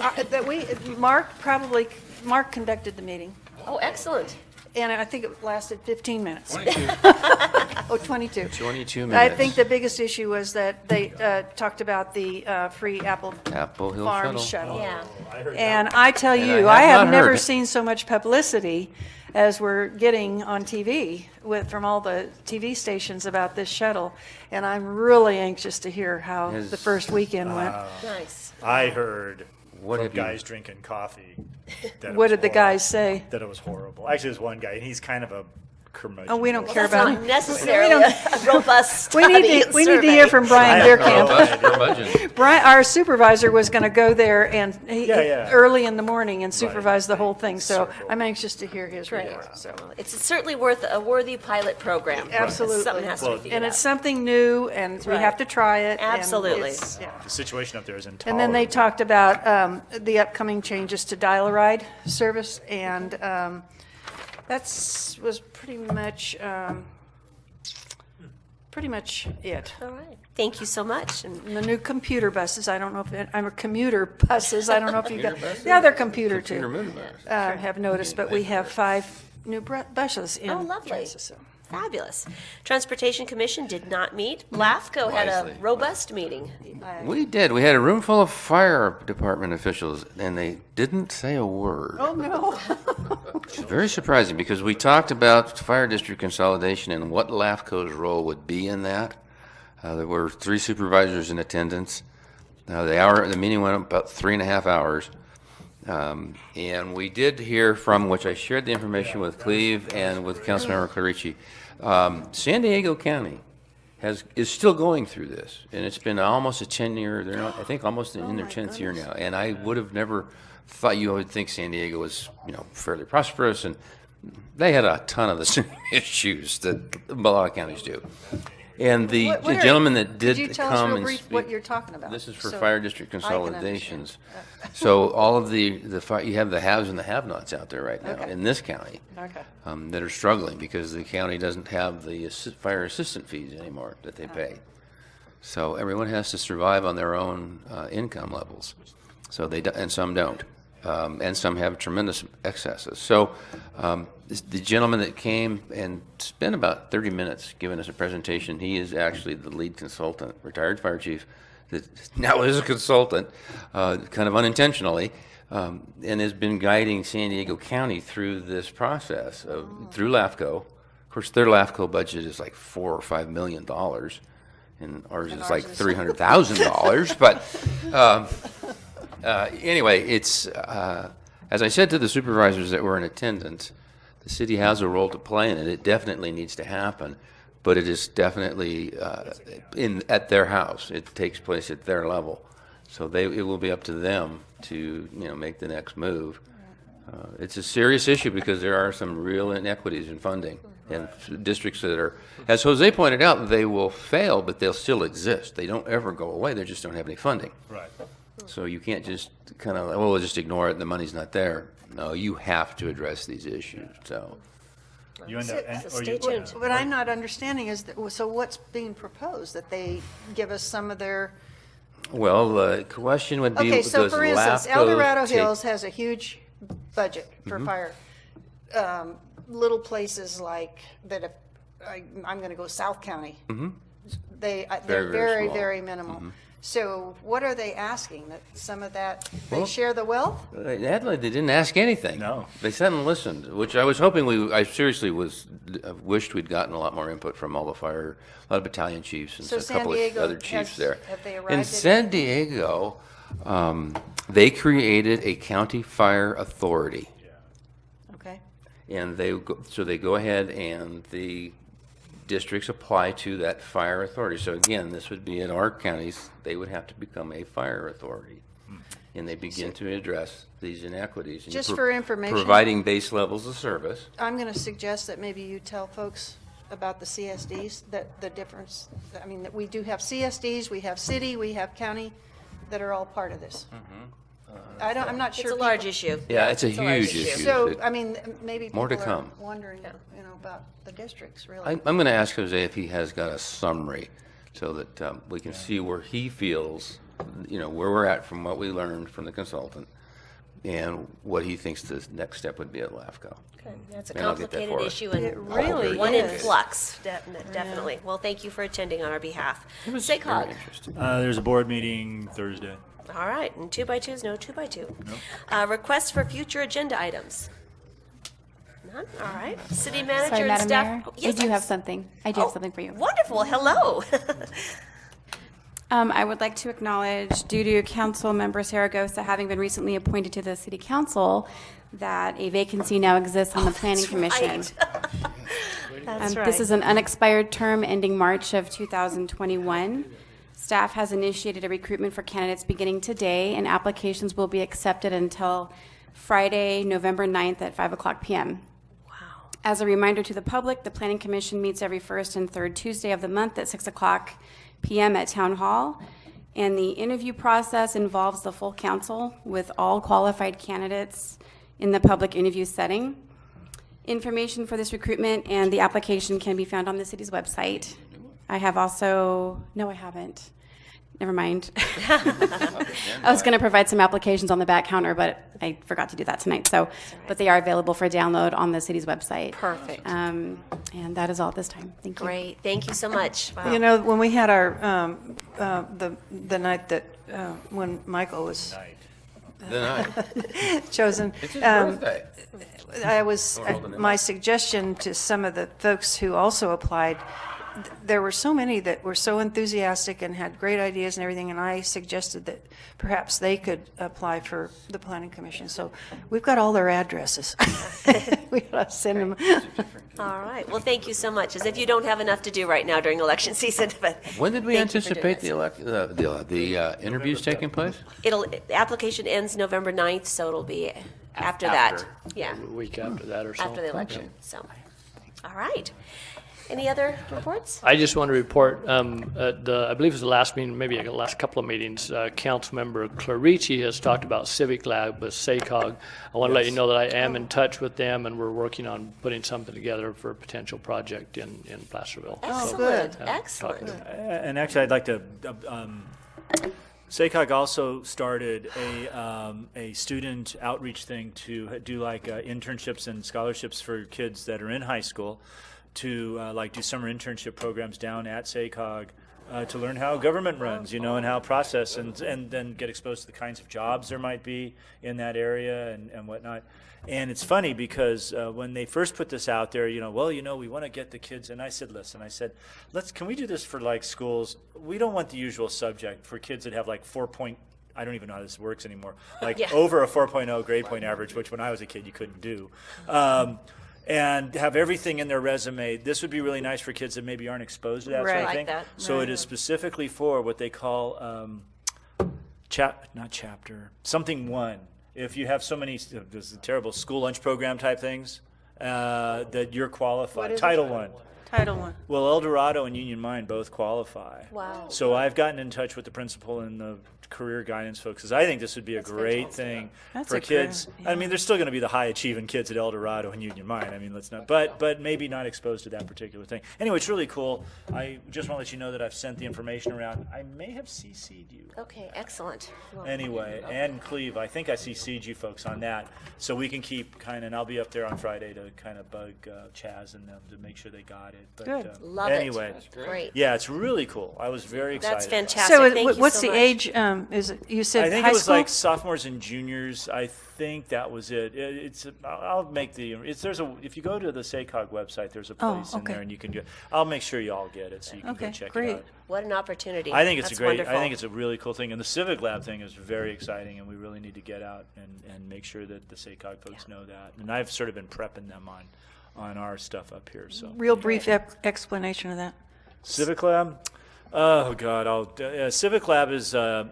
Mark conducted the meeting, Oh, excellent. and I think it lasted 15 minutes. 22. 22 minutes. I think the biggest issue was that they talked about the free Apple Hill Farm Shuttle. shuttle. Yeah. And I tell And you, I I have have not never heard. seen so much publicity as we're getting on TV from all the TV stations about this shuttle. And I'm really anxious to hear how the first weekend went. Nice. I heard What from have you- guys drinking coffee. That it What was did the horrible. guys say? That it was horrible. Actually, there's one guy, and he's kind of a curmudgeon. Oh, we don't care That's about not it. necessarily a robust We study need and to hear survey. from Brian I have no Beerkamp. Robust curmudgeon. Brian, our supervisor, was going to go there and Yeah. early in the morning and supervise the whole thing. So I'm anxious to hear his report. So. It's certainly worth a worthy pilot program. Absolutely. Something has to be figured And it's out. something new, and we right. have to try it. and Absolutely. it's- yeah. The situation up there is And intolerable. then they talked about the upcoming changes to dial-a-ride service, and that's was pretty much it. All right. Thank you so much. And And the new computer buses, I don't know if I'm a commuter buses. I don't know if you got. Yeah, they're computer too. Have noticed, but we have 5 new buses in Oh, lovely. transit, so. fabulous. Transportation Commission did not meet. LAFCO had a Wisely. robust meeting. We did. We had a room full of fire department officials, and they didn't say a word. Oh, no. It's very surprising because we talked about fire district consolidation and what LAFCO's role would be in that. There were 3 supervisors in attendance. The meeting went about 3.5 hours. And we did hear from, which I shared the information with Cleve and with Councilmember Clarici, San Diego County is still going through this, and it's been almost a 10-year. They're not, I think, almost in their 10th year now. And I would have never thought you would think San Diego was, fairly prosperous, and they had a ton of the same issues that a lot of counties do. And the gentleman that did Could you tell come us real and brief speak, what you're talking about? this is for so fire district I can understand. consolidations. So all of the you have the haves and the have-nots out there right now Okay. in this county Okay. that are struggling because the county doesn't have the fire assistant fees anymore that they pay. So everyone has to survive on their own income levels. So and some don't, and some have tremendous excesses. So the gentleman that came and spent about 30 minutes giving us a presentation, he is actually the lead consultant, retired fire chief, that now is a consultant, kind of unintentionally, and has been guiding San Diego County through this process through LAFCO. Of course, their LAFCO budget is like $4 or $5 million, and ours is like $300,000. But Anyway, it's, as I said to the supervisors that were in attendance, the city has a role to play in it. It definitely needs to happen, but it is definitely at their house. It takes place at their level. So it will be up to them to, make the next move. It's a serious issue because there are some real inequities in funding. And districts that are, as Jose pointed out, they will fail, but they'll still exist. They don't ever go away. They just don't have any funding. Right. So you can't just kind of, we'll just ignore it and the money's not there. No, you have to address these issues. So you end up, Stay tuned. What I'm not understanding is, so what's being proposed? That they give us some of their... well, the question would be, Okay, so does for instance, LAFCO El Dorado take- Hills has a huge budget for fire. Little places like that, if I'm going to go South County, they're Very, very very, small. very minimal. So what are they asking? That some of that, they Well, share the wealth? They didn't ask anything. No. They sat and listened, which I was hoping I seriously wished we'd gotten a lot more input from all the fire, a lot of battalion chiefs and So a San couple Diego of other chiefs there. have they arrived In at San Diego, they created a county fire authority. Okay. And they go ahead and the districts apply to that fire authority. So again, this would be in our counties, they would have to become a fire authority. And they begin to address these inequities. And Just for information- providing base levels of service. I'm going to suggest that maybe you tell folks about the CSDs, that the difference, I mean, that we do have CSDs, we have city, we have county, that are all part of this. I'm not sure. It's a large people- issue. Yeah, it's a large huge issue. So, I mean, maybe More to people are come. wondering, about the districts, really. I'm going to ask Jose if he has got a summary so that we can see where he feels, where we're at from what we learned from the consultant and what he thinks the next step would be at LAFCO. Okay, that's a And I'll get that complicated for issue us. and It really one in is. flux, definitely. Well, thank you for attending on our behalf. SACOG. There's a board meeting Thursday. All right, and 2x2s, no 2x2. Requests for future agenda items. None? All right. City manager Sorry, and Madam staff. Mayor. Oh, yes, I do have something. I do have something for you. Wonderful. Hello. I would like to acknowledge, due to Council Member Zaragoza having been recently appointed to the City Council, that a vacancy now exists on the Planning Commission. That's right. This is an unexpired term ending March of 2021. Staff has initiated a recruitment for candidates beginning today, and applications will be accepted until Friday, November 9th at 5:00 p.m. Wow. As a reminder to the public, the Planning Commission meets every first and third Tuesday of the month at 6:00 p.m. at Town Hall. And the interview process involves the full council with all qualified candidates in the public interview setting. Information for this recruitment and the application can be found on the city's website. I have also, no, I haven't. Never mind. I was going to provide some applications on the back counter, but I forgot to do that tonight. So, but they are available for download on the city's website. Perfect. And that is all at this time. Thank you. Great. Thank you so much. Wow. You know, when we had our, the night that, when Michael was The night. chosen. It's his birthday. My suggestion to some of the folks who also applied, there were so many that were so enthusiastic and had great ideas and everything, and I suggested that perhaps they could apply for the Planning Commission. So we've got all their addresses. We gotta send them. All right. Well, thank you so much. As if you don't have enough to do right now during election season. But When did we thank you for doing anticipate this. the interviews taking place? The application ends November 9th, so it'll be after that. Yeah, A week after that or so. after the election. So, all right. Any other reports? I just want to report, I believe it was the last meeting, maybe the last couple of meetings, Councilmember Clarici has talked about Civic Lab with SACOG. I want to let you know that I am in touch with them, and we're working on putting something together for a potential project in Placerville. Excellent. So, Excellent. And actually, I'd like to, SACOG also started a student outreach thing to do like internships and scholarships for kids that are in high school, to like do summer internship programs down at SACOG to learn how government runs, and how process, and then get exposed to the kinds of jobs there might be in that area and whatnot. And it's funny because when they first put this out there, we want to get the kids. And I said, listen, can we do this for like schools? We don't want the usual subject for kids that have like 4.0 I don't even know how this works anymore. Like Yeah. over a 4.0 grade point average, which when I was a kid you couldn't do. And have everything in their resume. This would be really nice for kids that maybe aren't exposed to that sort Right. of Like thing. that. So it is specifically for what they call something one. If you have so many, this is terrible school lunch program type things, that you're qualified. What is it? Title one. Title I. Well, El Dorado and Union Mine both qualify. Wow. So I've gotten in touch with the principal and the career guidance folks because I think this would be a great thing That's for a kids. great- I mean, there's still going to be the high achieving kids at El Dorado and Union Mine. I mean, let's not, but maybe not exposed to that particular thing. Anyway, it's really cool. I just want to let you know that I've sent the information around. I may have CC'd you. Okay, excellent. Well, Anyway, and Cleve, I think I CC'd you folks on that, so we can keep and I'll be up there on Friday to kind of bug Chaz and them to make sure they got it. But, Good. Love it. anyway, That's great. yeah, it's really cool. I was very excited. That's about it. fantastic. So Thank you what's so the much. age? Is it, you said I think high it was school? like sophomores and juniors. I think that was it. I'll make if you go to the SACOG website, there's a place in okay. there, and you can go. I'll make sure you all get it so you can go Okay, check great. it out. What an opportunity. I think it's That's a great. Wonderful. I think it's a really cool thing, and the Civic Lab thing is very exciting, and we really need to get out and make sure that the SACOG folks know that. And I've sort of been prepping them on our stuff up here. So Real brief explanation of that. Civic Lab. Oh God! Civic Lab is a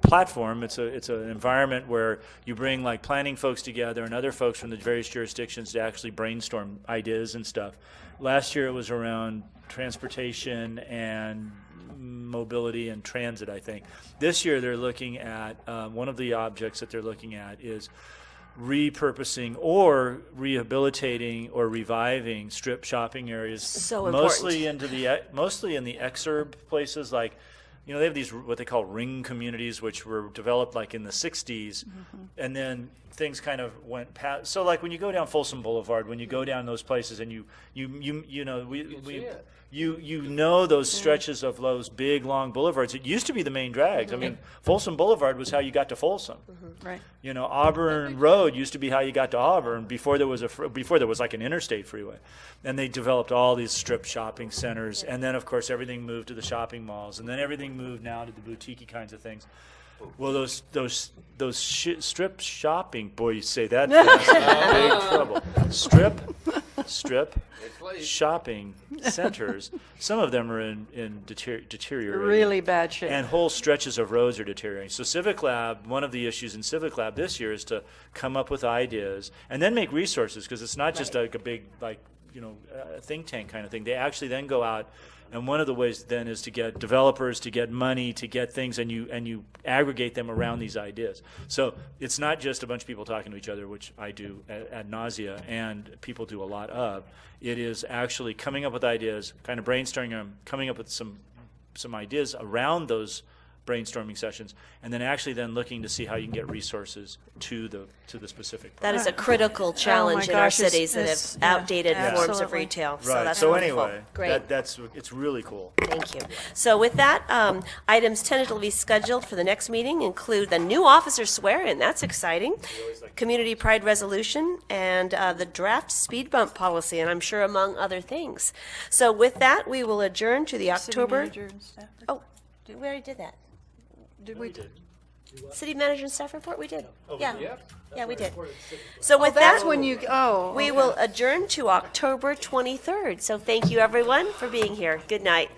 platform. It's an environment where you bring like planning folks together and other folks from the various jurisdictions to actually brainstorm ideas and stuff. Last year it was around transportation and mobility and transit, I think. This year they're looking at one of the objects that they're looking at is repurposing or rehabilitating or reviving strip shopping areas, So mostly in the exurb places, like they have these what they call ring communities, which were developed like in the 60s, and then things kind of went past. So like when you go down Folsom Boulevard, when you go down those places, and you know those stretches of those big long boulevards. It used to be the main drags. I mean, Folsom Boulevard was how you got to Folsom. Right. Auburn Road used to be how you got to Auburn before there was like an interstate freeway, and they developed all these strip shopping centers, and then of course everything moved to the shopping malls, and then everything moved now to the boutique kinds of things. Well, those strip shopping, boy, you say that fast, big trouble. Strip shopping centers. Some of them are in deteriorating. Really bad shape. And whole stretches of roads are deteriorating. So Civic Lab, one of the issues in Civic Lab this year is to come up with ideas and then make resources, because it's not just like a big think tank kind of thing. They actually then go out. And one of the ways then is to get developers, to get money, to get things, and you aggregate them around these ideas. So it's not just a bunch of people talking to each other, which I do ad nausea, and people do a lot of. It is actually coming up with ideas, kind of brainstorming them, coming up with some ideas around those brainstorming sessions, and then actually then looking to see how you can get resources to the specific. That is a critical challenge in our cities that have outdated forms of absolutely. retail. So Right. that's So wonderful. anyway, Great. it's really cool. Thank you. So with that, items tentatively scheduled for the next meeting include the new officer swear-in. That's exciting. Community pride resolution and the draft speed bump policy, and I'm sure among other things. So with that, we will adjourn to the October. City manager and staff. Oh, we already did that. Did we? City manager and staff report. We did. Yeah. yeah? Yeah, we did. So with That's that, when you. we will adjourn to October 23rd. So thank you, everyone, for being here. Good night.